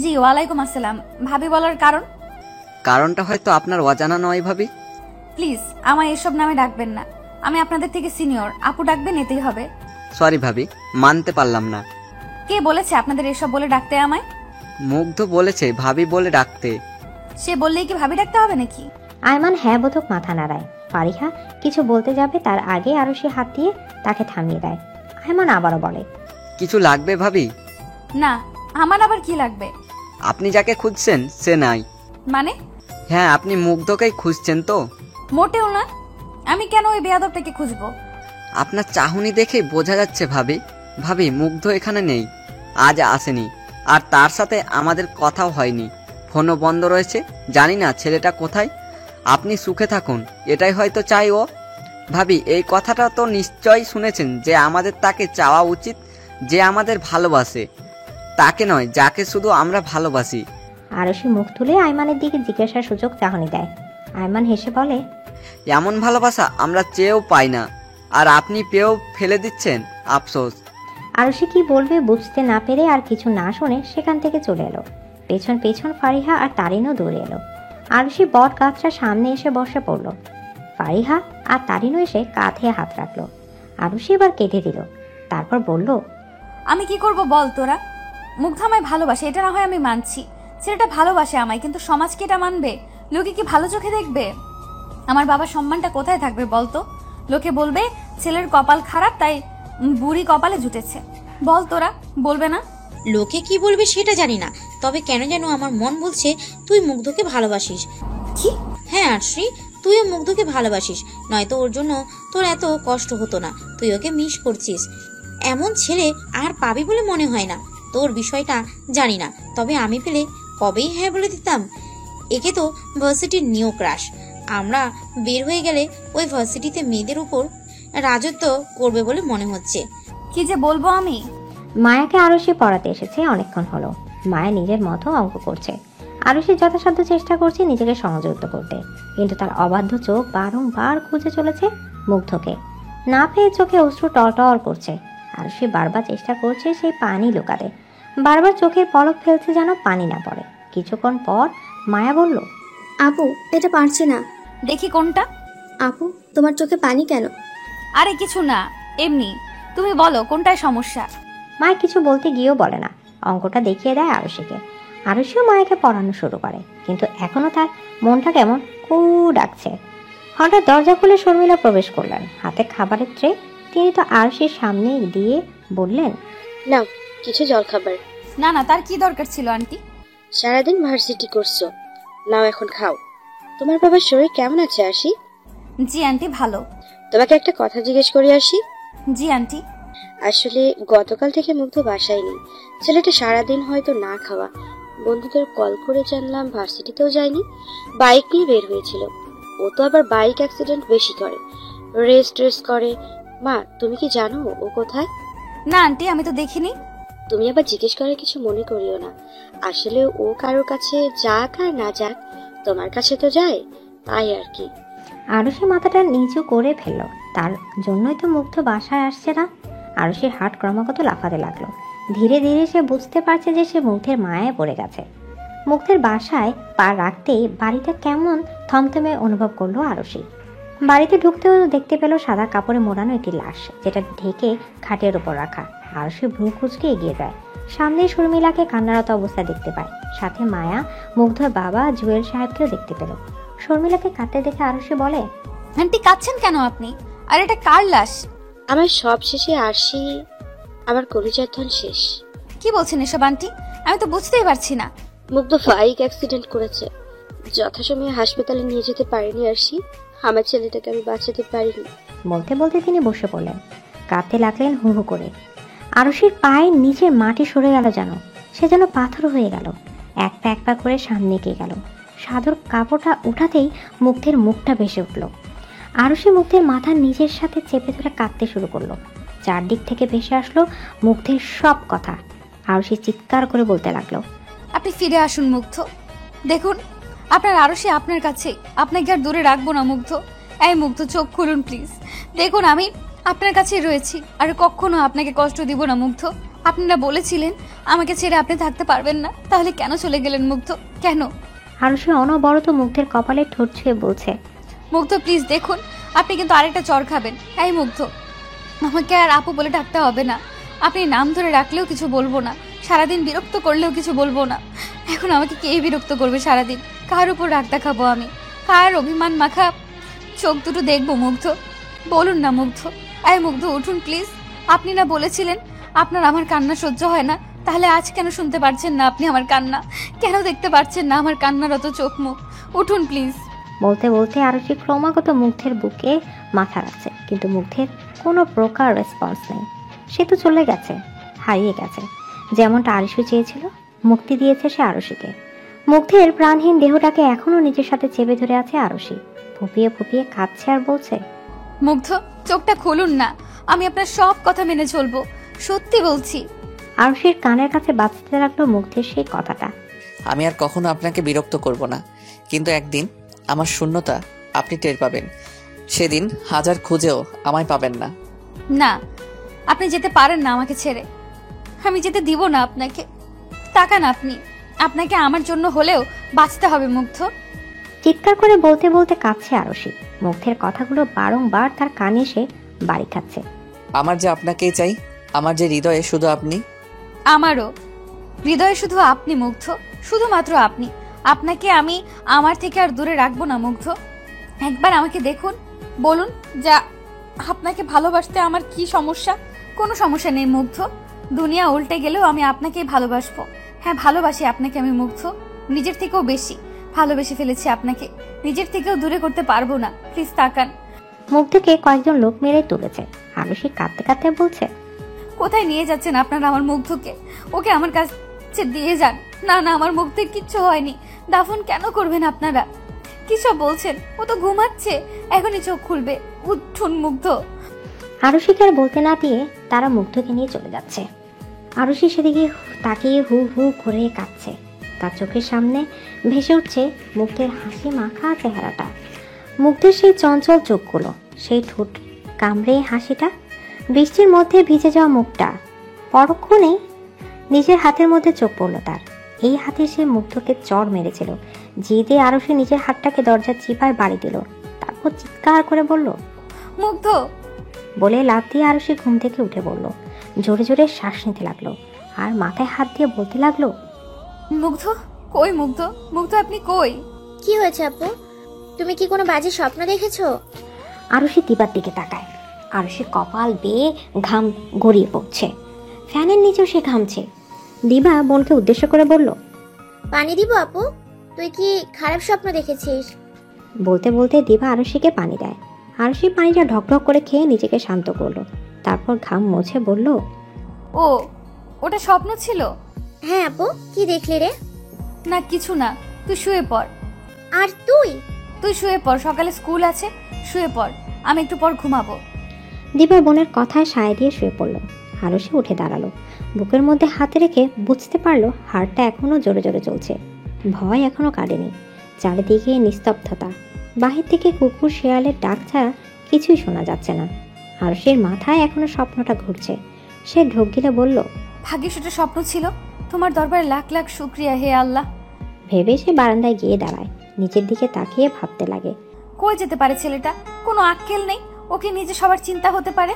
জি ওয়ালাইকুম আসসালাম। ভাবি বলার কারণ? কারণটা হয়তো আপনার অজানা নয় ভাবি। প্লিজ আমায় এসব নামে ডাকবেন না। আমি আপনাদের থেকে সিনিয়র, আপু ডাকবেন, এতেই হবে। সরি ভাবি, মানতে পারলাম না। কে বলেছে আপনাদের এসব বলে ডাকতে আমায়? মুগ্ধ বলেছে ভাবি বলে ডাকতে। সে বললেই কি ভাবি ডাকতে হবে নাকি? আয়মান হ্যাঁ বোধক মাথা নাড়ায়। ফারিহা কিছু বলতে যাবে, তার আগে আরশি হাত দিয়ে তাকে থামিয়ে দেয়। আয়মান আবারও বলে, কিছু লাগবে ভাবি? না, আমার আবার কি লাগবে? আপনি যাকে খুঁজছেন সে নাই। মানে? হ্যাঁ, আপনি মুগ্ধকেই খুঁজছেন তো? মোটেও না। আমি কেন ওই বেয়াদবটাকে খুঁজবো? আপনার চাহনি দেখেই বোঝা যাচ্ছে ভাবি। ভাবি, মুগ্ধ এখানে নেই, আজ আসেনি, আর তার সাথে আমাদের কথাও হয়নি। ফোনও বন্ধ রয়েছে। জানি না ছেলেটা কোথায়। আপনি সুখে থাকুন, এটাই হয়তো চাই ও। ভাবি, এই কথাটা তো নিশ্চয়ই শুনেছেন যে আমাদের তাকে চাওয়া উচিত যে আমাদের ভালোবাসে, তাকে নয় যাকে শুধু আমরা ভালোবাসি। আরশি মুখ তুলে আয়মানের দিকে জিজ্ঞাসার সুযোগ চাহনি দেয়। আয়মান হেসে বলে, এমন ভালোবাসা আমরা চেয়েও পাই না, আর আপনি পেয়েও ফেলে দিচ্ছেন, আফসোস। আরশি কি বলবে বুঝতে না পেরে আর কিছু না শুনে সেখান থেকে চলে এলো। পেছন পেছন ফারিহা আর তারিনও দৌড়ে এলো। আরশি বট গাছটার সামনে এসে বসে পড়ল। ফারিহা আর তারিনও এসে কাঁধে হাত রাখলো। আরশি এবার কেটে দিল, তারপর বলল, আমি কি করব বল তোরা? মুগ্ধ আমায় ভালোবাসে, এটা না হয় আমি মানছি। ছেলেটা ভালোবাসে আমায়, কিন্তু সমাজ কি এটা মানবে? লোকে কি ভালো চোখে দেখবে? আমার বাবার সম্মানটা কোথায় থাকবে বলতো? লোকে বলবে ছেলের কপাল খারাপ, তাই বুড়ি কপালে জুটেছে। বল তোরা, বলবে না? লোকে কি বলবে সেটা জানি না, তবে কেন যেন আমার মন বলছে তুই মুগ্ধকে ভালোবাসিস। কি? হ্যাঁ আরশি, তুইও মুগ্ধকে ভালোবাসিস, নয়তো ওর জন্য তোর এত কষ্ট হতো না। তুই ওকে মিস করছিস। এমন ছেলে আর পাবি বলে মনে হয় না। তোর বিষয়টা জানি না, তবে আমি পেলে কবেই হ্যাঁ বলে দিতাম। একে তো ভার্সিটির নিউ ক্রাশ। আমরা বের হয়ে গেলে ওই ভার্সিটিতে মেয়েদের উপর রাজত্ব করবে বলে মনে হচ্ছে। কি যে বলবো আমি। মায়াকে আরশি পড়াতে এসেছে অনেকক্ষণ হলো। মায়া নিজের মতো অঙ্ক করছে। আরশি যথাসাধ্য চেষ্টা করছে নিজেকে সংযুক্ত করতে, কিন্তু তার অবাধ্য চোখ বারংবার খুঁজে চলেছে মুগ্ধকে। না পেয়ে চোখে অশ্রু টলটল করছে। আরশি বারবার চেষ্টা করছে সেই পানি লুকাতে, বারবার চোখের পলক ফেলছে যেন পানি না পড়ে। কিছুক্ষণ পর মায়া বলল, আপু, এটা পারছি না। দেখি কোনটা। আপু, তোমার চোখে পানি কেন? আরে কিছু না, এমনি। তুমি বলো কোনটায় সমস্যা? মায়া কিছু বলতে গিয়েও বলে না, অঙ্কটা দেখিয়ে দেয় আরশিকে। আরশিও মায়াকে পড়ানো শুরু করে, কিন্তু এখনো তার মনটা কেমন কু ডাকছে। হঠাৎ দরজা খুলে শর্মিলা প্রবেশ করলেন, হাতে খাবারের ট্রে। তিনি তো আরশির সামনে দিয়ে বললেন, নাও কিছু জল খাবার। না না, তার কি দরকার ছিল আন্টি? সারাদিন ভার্সিটি করছো, নাও এখন খাও। তোমার বাবার শরীর কেমন আছে আরশি? জি আন্টি, ভালো। তোমাকে একটা কথা জিজ্ঞেস করি আরশি। জি আন্টি। আসলে গতকাল থেকে মুগ্ধ বাসায় নেই। ছেলেটা সারাদিন হয়তো না খাওয়া। বন্ধুদের কল করে জানলাম ভার্সিটিতেও যায়নি, বাইক নিয়ে বের হয়েছিল। ও তো আবার বাইক অ্যাক্সিডেন্ট বেশি করে, রেস করে। মা, তুমি কি জানো ও কোথায়? না আন্টি, আমি তো দেখিনি। তুমি আবার জিজ্ঞেস করে কিছু মনে করিও না। আসলে ও কারোর কাছে যাক আর না যাক, তোমার কাছে তো যায়, তাই আর কি। আরশি মাথাটা নিচু করে ফেলল। তার জন্যই তো মুগ্ধ বাসায় আসছে না। আরশির হাট ক্রমাগত লাফাতে লাগলো। ধীরে ধীরে সে বুঝতে পারছে যে সে মুগ্ধের মায়ায় পড়ে গেছে। মুগ্ধের বাসায় পা রাখতেই বাড়িটা কেমন থমথমে অনুভব করলো আরশি। বাড়িতে ঢুকতেও দেখতে পেল সাদা কাপড়ে মোড়ানো একটি লাশ, যেটা ঢেকে খাটের উপর রাখা। আরশি ভ্রু কুঁচকে এগিয়ে যায়। সামনে শর্মিলাকে কান্নারত অবস্থায় দেখতে পায়, সাথে মায়া, মুগ্ধর বাবা জুয়েল সাহেবকেও দেখতে পেল। শর্মিলাকে কাঁদতে দেখে আরশি বলে, আন্টি কাঁদছেন কেন আপনি? আর এটা কার লাশ? আমার সব শেষে আরশি, আমার কলিজার ধন শেষ। কি বলছেন এসব আন্টি? আমি তো বুঝতেই পারছি না। মুগ্ধ বাইক অ্যাক্সিডেন্ট করেছে, যথাসময়ে হাসপাতালে নিয়ে যেতে পারেনি আরশি। আমার ছেলেটাকে আমি বাঁচাতে পারিনি। বলতে বলতে তিনি বসে পড়লেন, কাঁদতে লাগলেন হু হু করে। আরুষির পায়ের নিচে মাটি সরে গেল, যেন সে যেন পাথর হয়ে গেল। এক পা করে সামনে এগিয়ে গেল। সাদর কাপড়টা উঠাতেই মুগ্ধের মুখটা ভেসে উঠল। আরুষি মুগ্ধের মাথার নিজের সাথে চেপে ধরে কাঁদতে শুরু করলো। চারদিক থেকে ভেসে আসলো মুগ্ধের সব কথা। আরুষি চিৎকার করে বলতে লাগলো, আপনি ফিরে আসুন মুগ্ধ। দেখুন আপনার আরশি আপনার কাছে, আপনাকে আর দূরে রাখবো না মুগ্ধ। এই মুগ্ধ, চোখ খুলুন প্লিজ। দেখুন আমি আপনার কাছেই রয়েছি, আর কখনো আপনাকে কষ্ট দিব না মুগ্ধ। আপনারা বলেছিলেন আমাকে ছেড়ে আপনি থাকতে পারবেন না, তাহলে কেন চলে গেলেন মুগ্ধ, কেন? আরুষি অনবরত মুগ্ধের কপালে ঠোঁট ছুঁয়ে বলছে, মুগ্ধ প্লিজ দেখুন, আপনি কিন্তু আরেকটা চর খাবেন। এই মুগ্ধ, আমাকে আর আপু বলে ডাকতে হবে না। আপনি নাম ধরে রাখলেও কিছু বলবো না, সারাদিন বিরক্ত করলেও কিছু বলবো না। এখন আমাকে কে বিরক্ত করবে সারাদিন? কার উপর রাগ দেখাবো আমি? কার অভিমান মাখা চোখ দুটো দেখবো মুগ্ধ? বলুন না মুগ্ধ। এই মুগ্ধ উঠুন প্লিজ। আপনি না বলেছিলেন আপনার আমার কান্না সহ্য হয় না, তাহলে আজ কেন শুনতে পারছেন না আপনি আমার কান্না? কেন দেখতে পারছেন না আমার কান্নারত চোখ মুখ? উঠুন প্লিজ। বলতে বলতে আরুষি ক্রমাগত মুগ্ধের বুকে মাথা রাখছে, কিন্তু মুগ্ধের কোনো প্রকার রেসপন্স নেই। সে তো চলে গেছে, হারিয়ে গেছে। যেমনটা আরুষি চেয়েছিল, মুক্তি দিয়েছে সে আরুষিকে। মুগ্ধের প্রাণহীন দেহটাকে এখনো নিজের সাথে চেপে ধরে আছে আরুষি। ফুপিয়ে ফুপিয়ে কাঁদছে আর বলছে, মুগ্ধ চোখটা খুলুন না, আমি আপনার সব কথা মেনে চলবো, সত্যি বলছি। আরুষির কানের কাছে বাজতে লাগলো মুগ্ধের সেই কথাটা। আমি আর কখনো আপনাকে বিরক্ত করব না, কিন্তু একদিন আমার শূন্যতা আপনি টের পাবেন। সেদিন হাজার খুঁজেও আমায় পাবেন না। না, আপনি যেতে পারেন না আমাকে ছেড়ে। আমি যেতে দিব না আপনাকে। তাকান আপনি, আপনাকে আমার জন্য হলেও বাঁচতে হবে মুগ্ধ। চিৎকার করে বলতে বলতে কাঁদছে আরুষি। মুগ্ধের কথাগুলো বারংবার তার কানে এসে বাড়ি খাচ্ছে। আমার যে আপনাকেই চাই, আমার যে হৃদয়ে শুধু আপনি। আমারও হৃদয়ে শুধু আপনি মুগ্ধ, শুধুমাত্র আপনি। আপনাকে আমি আমার থেকে আর দূরে রাখবো না মুগ্ধ। একবার আমাকে দেখুন, বলুন যা আপনাকে ভালোবাসতে আমার কি সমস্যা? কোনো সমস্যা নেই মুগ্ধ। দুনিয়া উল্টে গেলেও আমি আপনাকেই ভালোবাসবো। হ্যাঁ, ভালোবাসি আপনাকে আমি মুগ্ধ, নিজের থেকেও বেশি ভালোবেসে ফেলেছি আপনাকে। নিজের থেকেও দূরে করতে পারবো না। প্লিজ তাকান। মুগ্ধকে কয়েকজন লোক মেরে তুলেছে। আরুষি কাঁদতে কাঁদতে বলছে, কোথায় নিয়ে যাচ্ছেন আপনারা আমার মুগ্ধকে? ওকে আমার কাছে দিয়ে যান। না না, আমার মুগ্ধের কিচ্ছু হয়নি। দাফন কেন করবেন আপনারা? কি সব বলছেন? ও তো ঘুমাচ্ছে, এখনই চোখ খুলবে। উঠুন মুগ্ধ। আরুষিকে আর বলতে না দিয়ে তারা মুগ্ধকে নিয়ে চলে যাচ্ছে। আরুষি সেদিকে তাকিয়ে হু হু করে কাঁদছে। তার চোখের সামনে ভেসে উঠছে মুগ্ধের হাসি মাখা চেহারাটা, মুগ্ধের সেই চঞ্চল চোখগুলো, সেই ঠোঁট কামড়ে হাসিটা, বৃষ্টির মধ্যে ভিজে যাওয়া মুখটা। পরক্ষণে নিজের হাতের মধ্যে চোখ পড়ল তার। এই হাতে সে মুগ্ধকে চড় মেরেছিল। জিদে আরুষি নিজের হাতটাকে দরজার চিপায় বাড়ি দিল। তারপর চিৎকার করে বলল, মুগ্ধ। বলে লাফ দিয়ে আরুষি ঘুম থেকে উঠে পড়ল। জোরে জোরে শ্বাস নিতে লাগলো আর মাথায় হাত দিয়ে বলতে লাগলো, মুগ্ধ কই? মুগ্ধ, মুগ্ধ আপনি কই? কি হয়েছে আপু? তুমি কি কোনো বাজে স্বপ্ন দেখেছো? আরুষি দিবার দিকে তাকায়। আরুষির কপাল বেয়ে ঘাম গড়িয়ে পড়ছে। ফ্যানের নিচেও সে ঘামছে। দিবা বোনকে উদ্দেশ্য করে বলল, পানি দিব আপু? তুই কি খারাপ স্বপ্ন দেখেছিস? বলতে বলতে দিবা আরুষিকে পানি দেয়। আরুষি পানিটা ঢকঢক করে খেয়ে নিজেকে শান্ত করলো। তারপর ঘাম মুছে বলল, ও, ওটা স্বপ্ন ছিল? হ্যাঁ আপু, কি দেখলি রে? না কিছু না, তুই শুয়ে পড়। আর তুই? তুই শুয়ে পড়, সকালে স্কুল আছে, শুয়ে পড়। আমি একটু পর ঘুমাবো। দিবা বোনের কথায় সায় দিয়ে শুয়ে পড়ল। আরুষি উঠে দাঁড়ালো। বুকের মধ্যে হাতে রেখে বুঝতে পারলো হাড়টা এখনো জোরে জোরে চলছে। ভয় এখনো কাটেনি। চারিদিকে নিস্তব্ধতা। বাহির থেকে কুকুর শেয়ালের ডাক ছাড়া কিছুই শোনা যাচ্ছে না। আরুষির মাথায় এখনো স্বপ্নটা ঘুরছে। সে ঢোক গিলে বলল, ভাগ্যিস ওটা স্বপ্ন ছিল। তোমার দরবারে লাখ লাখ শুকরিয়া হে আল্লাহ। ভেবে সে বারান্দায় গিয়ে দাঁড়ায়। নিচের দিকে তাকিয়ে ভাবতে লাগে, কই যেতে পারে ছেলেটা? কোনো আক্কেল নেই, ওকে নিজে সবার চিন্তা হতে পারে।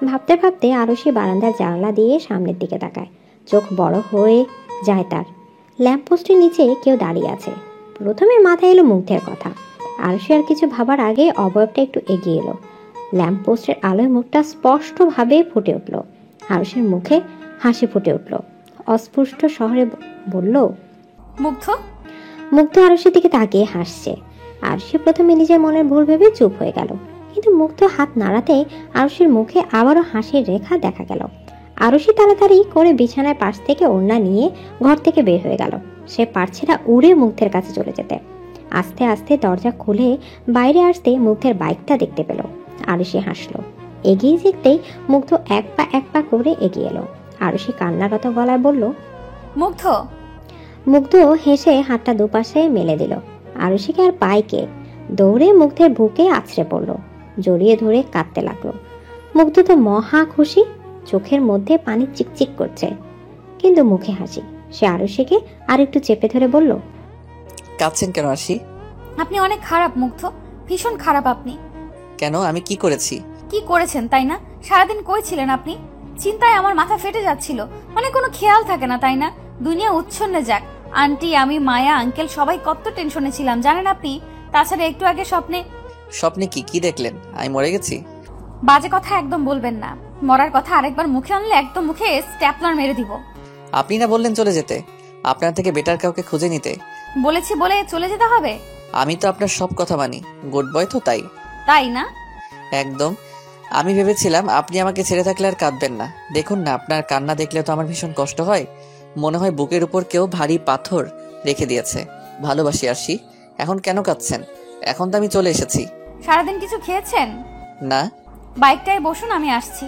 ভাবতে ভাবতে আরুষি বারান্দার জানলা দিয়ে সামনের দিকে তাকায়। চোখ বড় হয়ে যায় তার। ল্যাম্পপোস্টের নিচে কেউ দাঁড়িয়ে আছে। প্রথমে মাথায় এলো মুগ্ধের কথা। আরুষি আর কিছু ভাবার আগে অবয়বটা একটু এগিয়ে এলো। ল্যাম্পপোস্টের আলোয় মুখটা স্পষ্টভাবে ফুটে উঠল। আরুষির মুখে হাসি ফুটে উঠল। অস্পষ্ট শহরে বলল, মুগ্ধ। মুগ্ধ আরুষির দিকে তাকিয়ে হাসছে। আরুষি প্রথমে নিজের মনের ভুল ভেবে চুপ হয়ে গেল, কিন্তু মুগ্ধ হাত নাড়াতে আরুষির মুখে আবারও হাসির রেখা দেখা গেল। আরুষি তাড়াতাড়ি করে বিছানার পাশ থেকে ওড়না নিয়ে ঘর থেকে বের হয়ে গেল। সে পারছে না উড়ে মুগ্ধের কাছে চলে যেতে। আস্তে আস্তে দরজা খুলে বাইরে আসতে মুগ্ধের বাইকটা দেখতে পেল। আরুষি হাসলো। এগিয়ে যেতেই মুগ্ধ এক পা করে এগিয়ে এলো। আরুষি কান্নারত গলায় বলল, মুগ্ধ। মুগ্ধ হেসে হাতটা দুপাশে মেলে দিল। আরুষিকে আর বাইকে দৌড়ে মুগ্ধের বুকে আছড়ে পড়ল, জড়িয়ে ধরে কাঁদতে লাগলো। মুগ্ধ তো মহা খুশি, চোখের মধ্যে পানি চিকচিক করছে, কিন্তু মুখে হাসি। সে আরুষিকে আরেকটু চেপে ধরে বলল, কাঁদছেন কেন আরশি? আপনি অনেক খারাপ মুগ্ধ, ভীষণ খারাপ আপনি। কেন, আমি কি করেছি? কি করেছেন তাই না? সারাদিন কই ছিলেন আপনি? চিন্তায় আমার মাথা ফেটে যাচ্ছিল। মানে কোনো খেয়াল থাকে না তাই না? দুনিয়া উচ্ছন্নে যাক। আন্টি, আমি, মায়া, আঙ্কেল সবাই কত টেনশনে ছিলাম জানেন আপনি। তাছাড়া একটু আগে স্বপ্নে কি দেখলেন? আমি মরে গেছি? বাজে কথা একদম বলবেন না। মরার কথা আরেকবার মুখে আনলে একদম মুখে স্ট্যাপলার মেরে দিব। আপনি না বললেন চলে যেতে? আপনার থেকে বেটার কাউকে খুঁজে নিতে। বলেছি বলে চলে যেতে হবে? আমি তো আপনার সব কথা মানি, গুড বয় তো, তাই না? একদম। আমি ভেবেছিলাম আপনি আমাকে ছেড়ে থাকলে আর কাঁদবেন না। দেখুন না, আপনার কান্না দেখলে তো আমার ভীষণ কষ্ট হয়। মনে হয় বুকের উপর কেউ ভারী পাথর রেখে দিয়েছে। ভালোবাসি আরশি। এখন কেন কাঁদছেন? এখন তো আমি চলে এসেছি। সারাদিন কিছু খেয়েছেন? না। বাইকটায় বসুন, আমি আসছি।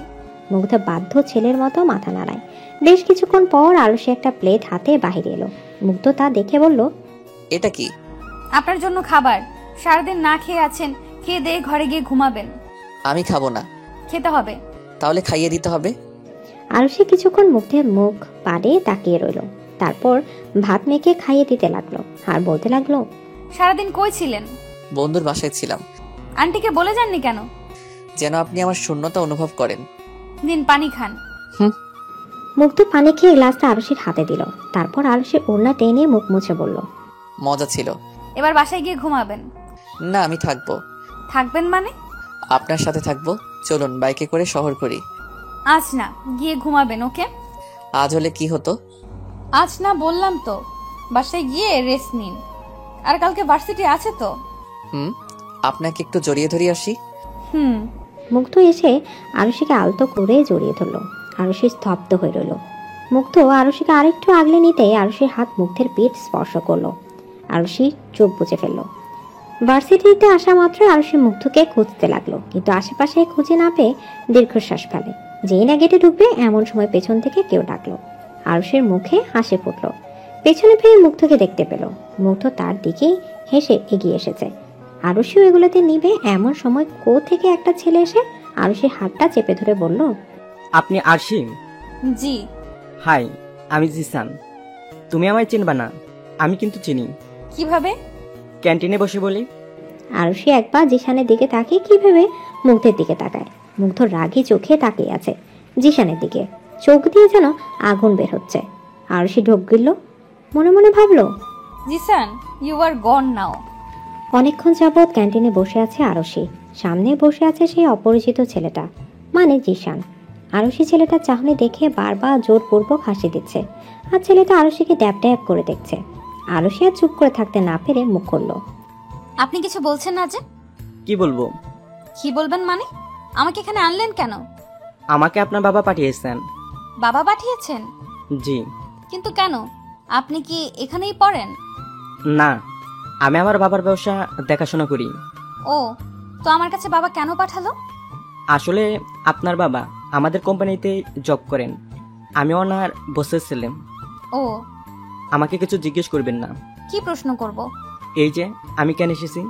মুগ্ধ বাধ্য ছেলের মতো মাথা নাড়ায়। বেশ কিছুক্ষণ পর আরুষি একটা প্লেট হাতে বাহিরে এলো। মুগ্ধ তা দেখে বলল, এটা কি? আপনার জন্য খাবার। সারাদিন না খেয়ে আছেন, খেয়ে দিয়ে ঘরে গিয়ে ঘুমাবেন। আমি খাবো না। খেতে হবে। তাহলে খাইয়ে দিতে হবে। আরুষি কিছুক্ষণ মুগ্ধের মুখ পাড়ে তাকিয়ে রইল, তারপর ভাত মেখে খাইয়ে দিতে লাগলো আর বলতে লাগলো, সারাদিন কই ছিলেন? বন্ধুর বাসায় ছিলাম। আন্টিকে বলে যাননি কেন? যেন আপনি আমার শূন্যতা অনুভব করেন। দিন, পানি খান। মুগ্ধ পানি খেয়ে গ্লাসটা আরুষির হাতে দিল। তারপর আরুষি ওড়না টেনে মুখ মুছে বলল, মজা ছিল। এবার বাসায় গিয়ে ঘুমাবেন। না, আমি থাকবো। থাকবেন মানে? আপনার সাথে থাকবো। চলুন বাইকে করে শহর করি। আজ না, গিয়ে ঘুমাবেন। ওকে? আজ হলে কি হতো? আজ না বললাম তো। বাসায় গিয়ে রেস্ট নিন। আর কালকে ভার্সিটি আছে তো। আপনাকে একটু জড়িয়ে ধরি আসি। মুগ্ধ এসে আরুষিকে আলতো করে জড়িয়ে ধরল। আরুষি স্তব্ধ হয়ে রইল। মুগ্ধ আরুষিকে আরেকটু আগলে নিতে আরুষির হাত মুগ্ধের পিঠ স্পর্শ করলো। আরুষি চোখ বুজে ফেলল। ভার্সিটিতে আসা মাত্র আরুষি মুগ্ধকে খুঁজতে লাগলো, কিন্তু আশেপাশে খুঁজে না পেয়ে দীর্ঘশ্বাস ফেলে। যেই না গেটে ঢুকবে এমন সময় পেছন থেকে কেউ ডাকলো। আরুষির মুখে হাসি ফুটল। পেছনে ফিরে মুগ্ধকে দেখতে পেল। মুগ্ধ তার দিকেই হেসে এগিয়ে এসেছে। আরুষিও এগুলোতে নিবে এমন সময় থেকে একটা ছেলে এসে আরুষির হাতটা চেপে ধরে বলল, আপনি আরশি? জি। হাই, আমি জিসান। তুমি আমায় চিনবা না, আমি কিন্তু চিনি। কিভাবে? ক্যান্টিনে বসে বলি। আরুষি একবার জিসানের দিকে তাকিয়ে কি ভেবে মুগ্ধের দিকে তাকায়। মুগ্ধ রাগী চোখে তাকিয়ে আছে জিসানের দিকে, চোখ দিয়ে যেন আগুন বের হচ্ছে। আরুষি ঢোক গিলল, মনে মনে ভাবলো, জিসান, ইউ আর গন নাও। অনেকক্ষণ যাবৎ ক্যান্টিনে বসে আছে আরুষি। সামনে বসে আছে সেই অপরিচিত ছেলেটা, মানে জিসান। আরুষি ছেলেটার চাহনি দেখে বারবার জোরপূর্বক হাসি দিচ্ছে, আর ছেলেটা আরুষিকে ড্যাব ড্যাব করে দেখছে। আরুষি আর চুপ করে থাকতে না পেরে মুখ করলো, আপনি কিছু বলছেন না যে? কি বলবো? কি বলবেন মানে? আমাকে এখানে আনলেন কেন? আমাকে আপনার বাবা পাঠিয়েছেন। বাবা পাঠিয়েছেন? জি। কিন্তু কেন? আপনি কি এখানেই পড়েন? না, আমি আমার বাবার ব্যবসা দেখাশোনা করি। ও, তো আমার কাছে বাবা কেন পাঠালো? আসলে আপনার বাবা আমাদের কোম্পানিতে জব করেন। আমি ওনার বসের ছেলে। ও, আমাকে কিছু জিজ্ঞেস করবেন না। কি প্রশ্ন করব? এই যে আমি কেন এসেছি।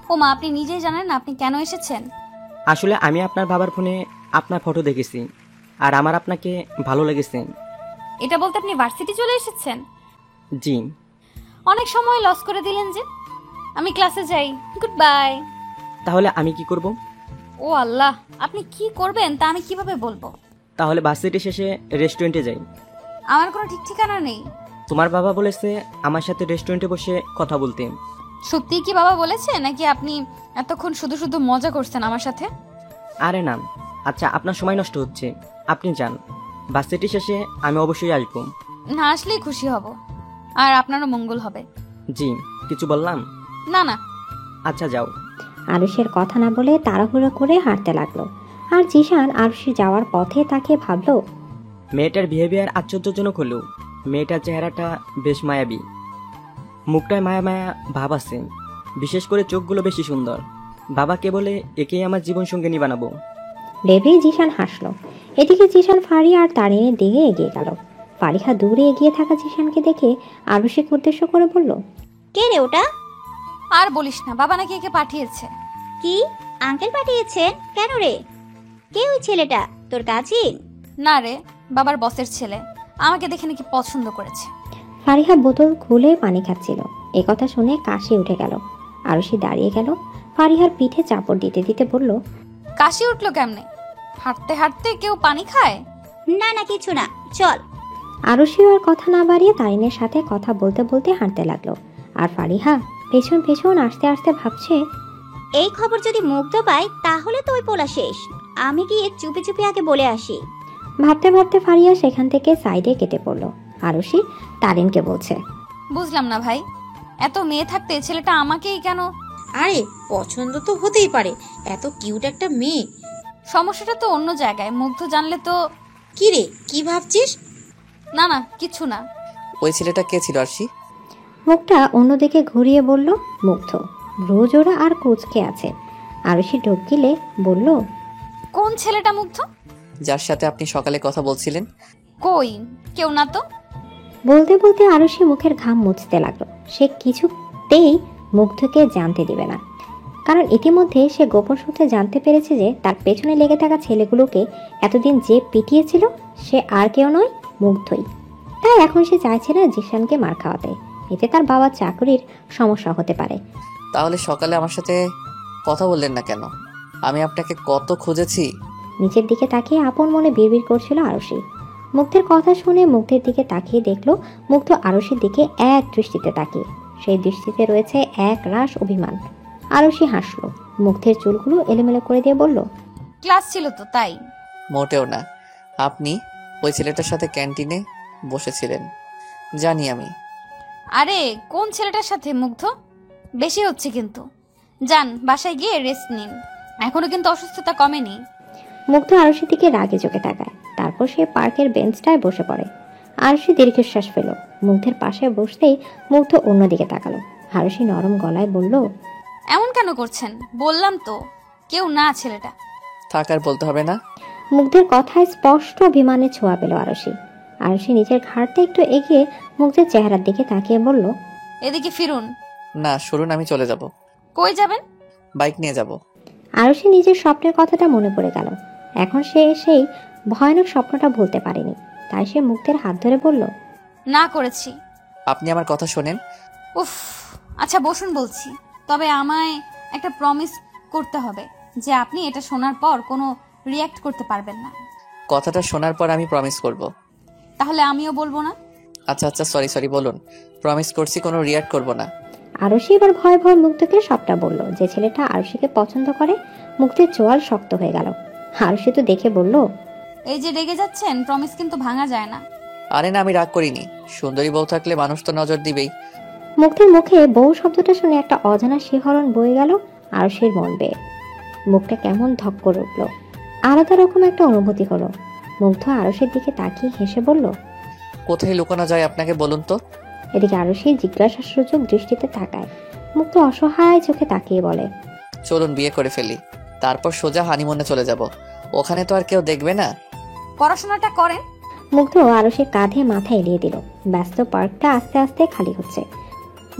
ও মা, আপনি নিজেই জানেন না আপনি কেন এসেছেন? আসলে আমি আপনার বাবার ফোনে আপনার ফটো দেখেছি, আর আমার আপনাকে ভালো লেগেছে। এটা বলতে আপনি ভার্সিটি চলে এসেছেন? জি। অনেক সময় লস করে দিলেন যে। আমি ক্লাসে যাই, গুড বাই। তাহলে আমি কি করব? ও আল্লাহ, আপনি কি করবেন তা আমি কিভাবে বলবো? তাহলে ভার্সিটি শেষে রেস্টুরেন্টে যাই। আমার কোনো ঠিক ঠিকানা নেই। তোমার বাবা বলেছে আমার সাথে রেস্টুরেন্টে বসে কথা বলতে। সত্যি কি বাবা বলেছে, নাকি আপনি এতক্ষণ শুধু শুধু মজা করছেন আমার সাথে? আরে না, আচ্ছা আপনার সময় নষ্ট হচ্ছে, আপনি যান। ভার্সিটি শেষে আমি অবশ্যই আসবো। না আসলেই খুশি হব, আর আপনারও মঙ্গল হবে। জি। কিছু বললাম? না না, আচ্ছা যাও। আরুষের কথা না বলে তাড়াহুড়ো করে হাঁটতে লাগলো। আর জিশান আরুষি যাওয়ার পথে তাকে ভাবলো, মেয়েটার বিহেভিয়ার আশ্চর্যজনক হলেও মেয়েটার চেহারাটা বেশ মায়াবী, মুখটায় মায়া মায়া ভাব আছে, বিশেষ করে চোখগুলো বেশি সুন্দর। বাবাকে বলে একেই আমার জীবন সঙ্গিনী বানাবো। ভেবেই জিশান হাসলো। এদিকে জিশান ফারিয়া আর তারিনের দিকে এগিয়ে গেল। ফারিহা দূরে এগিয়ে থাকা জিশানকে দেখে আরুষিকে উদ্দেশ্য করে বলল, কে রে ওটা? আর বলিস না, বাবা নাকি একে পাঠিয়েছে। কি আঙ্কেল পাঠিয়েছেন? কেন রে? কে ওই ছেলেটা? তোর কাজিন? না রে, বাবার বসের ছেলে, আমাকে দেখে নাকি পছন্দ করেছে। ফারিহা বোতল খুলে পানি খাচ্ছিল। এ কথা শুনে কাশি উঠে গেল। আরুষি দাঁড়িয়ে গেল, ফারিহার পিঠে চাপড় দিতে দিতে বলল, কাশি উঠলো কেমনে? হাঁটতে হাঁটতে কেউ পানি খায়? না না, কিছু না, চল। আরুষি আর কথা না বাড়িয়ে তারিনের সাথে কথা বলতে বলতে হাঁটতে লাগলো। আর ফারিহা পেছন পেছন আসতে আসতে ভাবছে, এই খবর যদি মুগ্ধ পায় তাহলে তো ওই পোলা শেষ। আমি গিয়ে চুপি চুপি আগে বলে আসি। ভাবতে ভাবতে ফারিয়া সেখান থেকে সাইডে কেটে পড়লো। আরুষি তারিনকে বলছে, বুঝলাম না ভাই, এত মেয়ে থাকতে ছেলেটা আমাকেই কেন? আরে পছন্দ তো হতেই পারে, এত কিউট একটা মেয়ে। সমস্যাটা তো অন্য জায়গায়, মুগ্ধ জানলে তো। কি রে, কি ভাবছিস? না না, কিছু না। ওই ছেলেটা কে ছিল আরশি? মুখটা অন্যদিকে ঘুরিয়ে বলল মুগ্ধ। ভ্রুজোড়া আর কুচকে আছে। আরুষি ঢোক গিলে বলল, কোন ছেলেটা মুগ্ধ? যার সাথে আপনি সকালে কথা বলছিলেন। কই, কেউ না তো। বলতে বলতে আরুষি মুখের ঘাম মুছতে লাগলো। সে কিছুতেই মুগ্ধকে জানতে দিবে না, কারণ ইতিমধ্যে সে গোপন সূত্রে জানতে পেরেছে যে তার পেছনে লেগে থাকা ছেলেগুলোকে এতদিন যে পিটিয়েছিল সে আর কেউ নয়, মুগ্ধই। তাই এখন সে চাইছে না জিশানকে মার খাওয়াতে, এতে তার বাবার চাকরির সমস্যা হতে পারে। তাহলে সকালে আমার সাথে কথা বললেন না কেন? আমি আপনাকে কত খুঁজেছি। নিচের দিকে তাকিয়ে আপন মনে বিড়বিড় করছিল আরুষি। মুগ্ধের কথা শুনে মুগ্ধের দিকে তাকিয়ে দেখলো মুগ্ধ আরুষির দিকে এক দৃষ্টিতে তাকিয়ে। সেই দৃষ্টিতে রয়েছে এক রাশ অভিমান। আরুষি হাসলো, মুগ্ধের চুলগুলো এলোমেলো করে দিয়ে বলল, ক্লাস ছিল তো তাই। মোটেও না, আপনি ওই ছেলেটার সাথে ক্যান্টিনে বসেছিলেন জানি আমি। আরে কোন ছেলেটার সাথে মুগ্ধ? বেশি হচ্ছে কিন্তু। যান বাসায় গিয়ে রেস্ট নিন, এখনো কিন্তু অসুস্থতা কমেনি। মুগ্ধ আরুষির দিকে রাগে চোখে তাকায়। তারপর সে পার্কের বেঞ্চটায় বসে পড়ে। আরুষি দীর্ঘশ্বাস ফেল। মুগ্ধের পাশে বসতেই মুগ্ধ অন্যদিকে তাকালো। আরুষি নরম গলায় বলল, এমন কেন করছেন? বললাম তো কেউ না ছেলেটা। থাকার বলতে হবে না। মুগ্ধের কথায় স্পষ্ট অভিমানে ছোঁয়া পেল আরুষি। আরুষি নিজের ঘাড়টা একটু এগিয়ে মুগ্ধের চেহারার দিকে তাকিয়ে বলল, এদিকে ফিরুন। না শুনুন, আমি চলে যাব। কই যাবেন? বাইক নিয়ে যাব। আরুষি নিজের স্বপ্নের কথাটা মনে পড়ে গেল। এখন সে সেই ভয়ানক স্বপ্নটা ভুলতে পারেনি। তাই সে মুগ্ধের হাত ধরে বলল, না করেছি। আপনি আমার কথা শোনেন। উফ, আচ্ছা বসুন বলছি। তবে আমায় একটা প্রমিস করতে হবে যে আপনি এটা শোনার পর কোনো রিয়্যাক্ট করতে পারবেন না। কথাটা শোনার পর আমি প্রমিস করব। তাহলে আমিও বলবো না। আচ্ছা আচ্ছা, সরি বলুন। প্রমিস করছি কোনো রিয়্যাক্ট করব না। আরুষি এবার ভয় ভয় মুগ্ধকে সবটা বলল। যে ছেলেটা আরুষিকে পছন্দ করে। মুগ্ধের চোয়াল শক্ত হয়ে গেল। আরুষি তো দেখে বলল, এই যে রেগে যাচ্ছেন, প্রমিস কিন্তু ভাঙা যায় না। আরে না, আমি রাগ করিনি। সুন্দরী বউ থাকলে মানুষ তো নজর দিবেই। মুগ্ধের মুখে বউ শব্দটা শুনে একটা অজানা শিহরণ বয়ে গেল আরুষির মন বেয়ে। মুখটা কেমন ধক করে উঠল। আলাদা রকম একটা অনুভূতি হলো। মুগ্ধ আরুষির দিকে তাকিয়ে হেসে বলল, কোথায় লুকানো যায় আপনাকে বলুন তো? এদিকে আরুষি জিজ্ঞাসাসূচক দৃষ্টিতে তাকায়। মুগ্ধ অসহায় চোখে তাকিয়ে বলে, চলুন বিয়ে করে ফেলি, তারপর সোজা হানিমুনে চলে যাব। ওখানে তো আর কেউ দেখবে না। পড়াশোনাটা করেন। মুগ্ধ আরুষির কাঁধে মাথা এলিয়ে দিল। ব্যস্ত পার্কটা আস্তে আস্তে খালি হচ্ছে।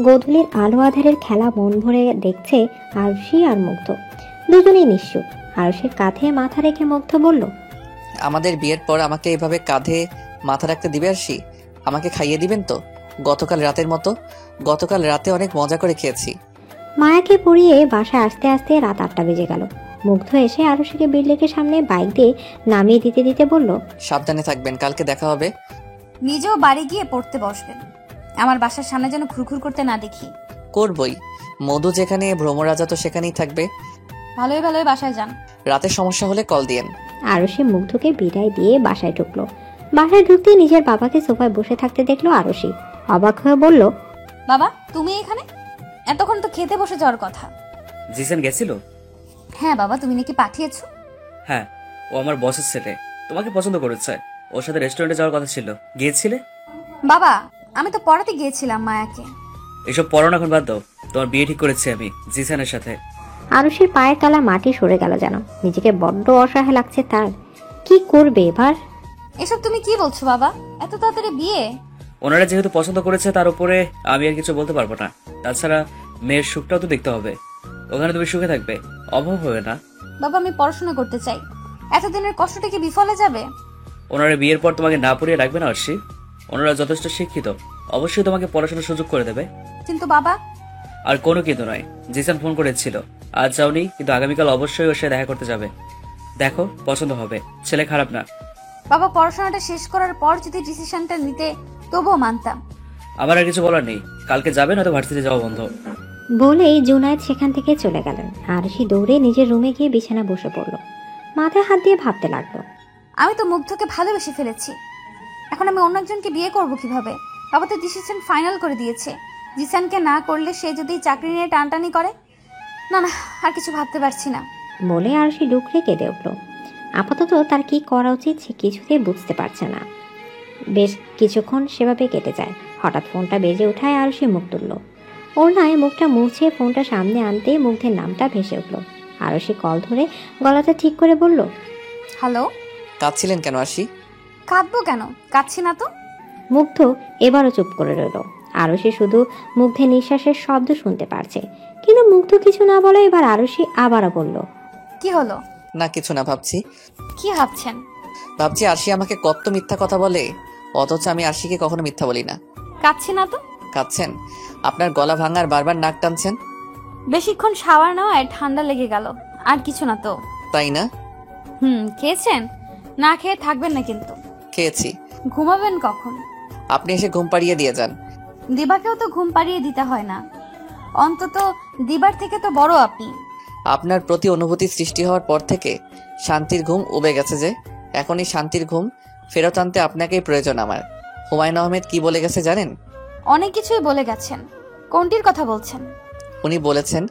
গোধূলির আলো আধারের খেলা মন ভরে দেখছে আরুষি আর মুগ্ধ। দুজনেই নিশ্চুপ। আরুষির কাঁধে মাথা রেখে মুগ্ধ বলল, আমাদের বিয়ের পর আমাকে এভাবে কাঁধে মাথা রাখতে দিবে আরশি? আমাকে খাইয়ে দিবেন তো? গতকাল রাতের মতো? গতকাল রাতে অনেক মজা করে খেয়েছি। মায়াকে পড়িয়ে বাসায় আসতে আসতে রাত 8টা বেজে গেল। মুগ্ধ এসে আরুষিকে বিল্ডিংয়ের সামনে বাইক দিয়ে নামিয়ে দিতে দিতে বলল, সাবধানে থাকবেন, কালকে দেখা হবে। নিজেও বাড়ি গিয়ে পড়তে বসবেন। আমার বাসার সামনে যেন ঘুরঘুর করতে না দেখি। করবই। মধু যেখানে, ভ্রমরাজা তো সেখানেই থাকবে। ভালোই ভালোই বাসায় যান। রাতের সমস্যা হলে কল দিয়েন। আরুষি মুগ্ধকে বিদায় দিয়ে বাসায় ঢুকলো। বাসায় ঢুকতেই নিজের বাবাকে সোফায় বসে থাকতে দেখলো আরুষি। অবাক হয়ে বলল, বাবা তুমি এখানে? এতক্ষণ তো খেতে বসে যাওয়ার কথা। জিসান গেছিল? হ্যাঁ বাবা, তুমি নাকি পাঠিয়েছো? হ্যাঁ, ও আমার বসের ছেলে, তোমাকে পছন্দ করেছে। ওর সাথে রেস্টুরেন্টে যাওয়ার কথা ছিল, গিয়েছিলে? বাবা, আমি তো পড়াতে গিয়েছিলাম মায়াকে। এসব পড়ানো এখন বাদ দাও, তোমার বিয়ে ঠিক করেছি আমি জিসানের সাথে। আরুষির পায়ের তলা মাটি সরে গেল যেন। নিজেকে বড্ড অসহায় লাগছে তার। কি করবে এবার? এসব তুমি কি বলছো বাবা? এত তাড়াতাড়ি বিয়ে? ওনারা যেহেতু পছন্দ করেছে তার উপরে আমি আর কিছু বলতে পারবো না। তাছাড়া মেয়ের সুখটাও তো দেখতে হবে, ওখানে তুমি সুখে থাকবে, অভাব হবে না। বাবা, আমি পড়াশোনা করতে চাই। এতদিনের কষ্টটা কি বিফলে যাবে? ওনারা বিয়ের পর তোমাকে না পড়িয়ে রাখবে না আরশি। ওনারা যথেষ্ট শিক্ষিত, অবশ্যই তোমাকে পড়াশোনার সুযোগ করে দেবে। কিন্তু বাবা। আর কোনো কিন্তু নয়। জিসান ফোন করেছিল, আজ যাওনি, কিন্তু আগামীকাল অবশ্যই ওর সাথে দেখা করতে যাবে। দেখো, পছন্দ হবে, ছেলে খারাপ না। বাবা, পড়াশোনাটা শেষ করার পর যদি ডিসিশনটা নিতে তবুও মানতাম। আমার আর কিছু বলার নেই, কালকে যাবে নয়তো ভার্সিটিতে যাওয়া বন্ধ। বলেই জুনায়েদ সেখান থেকে চলে গেলেন। আরুষি দৌড়ে নিজের রুমে গিয়ে বিছানা বসে পড়ল। মাথায় হাত দিয়ে ভাবতে লাগলো, আমি তো মুগ্ধকে ভালোবেসে ফেলেছি, এখন আমি অন্য একজনকে বিয়ে করব কিভাবে? বাবা তো ডিসিশন ফাইনাল করে দিয়েছে। জিসানকে না করলে সে যদি চাকরি নিয়ে টানটানি করে, না না, আর কিছু ভাবতে পারছি না। বলে আরুষি ডুকরে কেঁদে উঠল। আপাতত তার কি করা উচিত সে কিছুতেই বুঝতে পারছে না। বেশ কিছুক্ষণ সেভাবে কেটে যায়। হঠাৎ ফোনটা বেজে ওঠায় আরুষি মুখ তুলল। ওর নাই মুখটা মুছে ফোনটা সামনে আনতেই মুগ্ধের নামটা ভেসে উঠল। আরুষি কল ধরে গলাটা ঠিক করে বলল, হ্যালো। কাঁদছিলেন কেন আরশি? কাঁদবো কেন? কাঁদছি না তো। মুগ্ধ এবারও চুপ করে রইল। আরুষি শুধু মুগ্ধের নিঃশ্বাসের শব্দ শুনতে পারছে, কিন্তু মুগ্ধ কিছু না বলে এবার আরুষি আবারও বলল, কি হলো? না কিছু না, ভাবছি। কি ভাবছেন? ভাবছি আরশি আমাকে কত মিথ্যা কথা বলে, অথচ আমি আরশিকে কখনো মিথ্যা বলি না। কাঁদছি না তো। কাঁদছেন? আপনার গলা ভাঙার বারবার নাক টানছেন। বেশিক্ষণ শাওয়ার নেওয়ায় ঠান্ডা লেগে গেল, আর কিছু না তো। তাই না? খেয়েছেন? না খেয়ে থাকবেন না কিন্তু। খেয়েছি। ঘুমাবেন কখন? আপনি এসে ঘুম পাড়িয়ে দিয়ে যান। দিবাকেও তো ঘুম পাড়িয়ে দিতে হয় না, অন্তত দিবার থেকে তো বড় আপনি। আপনার প্রতি অনুভূতি সৃষ্টি হওয়ার পর থেকে শান্তির ঘুম উবে গেছে যে, এখন এই শান্তির ঘুম ফেরত আনতে আপনাকেই প্রয়োজন আমার। হুমায়ুন আহমেদ কি বলে গেছে জানেন? অনেক কিছুই বলে গেছেন, কোনটির কথা বলছেন? উনি বলেছেন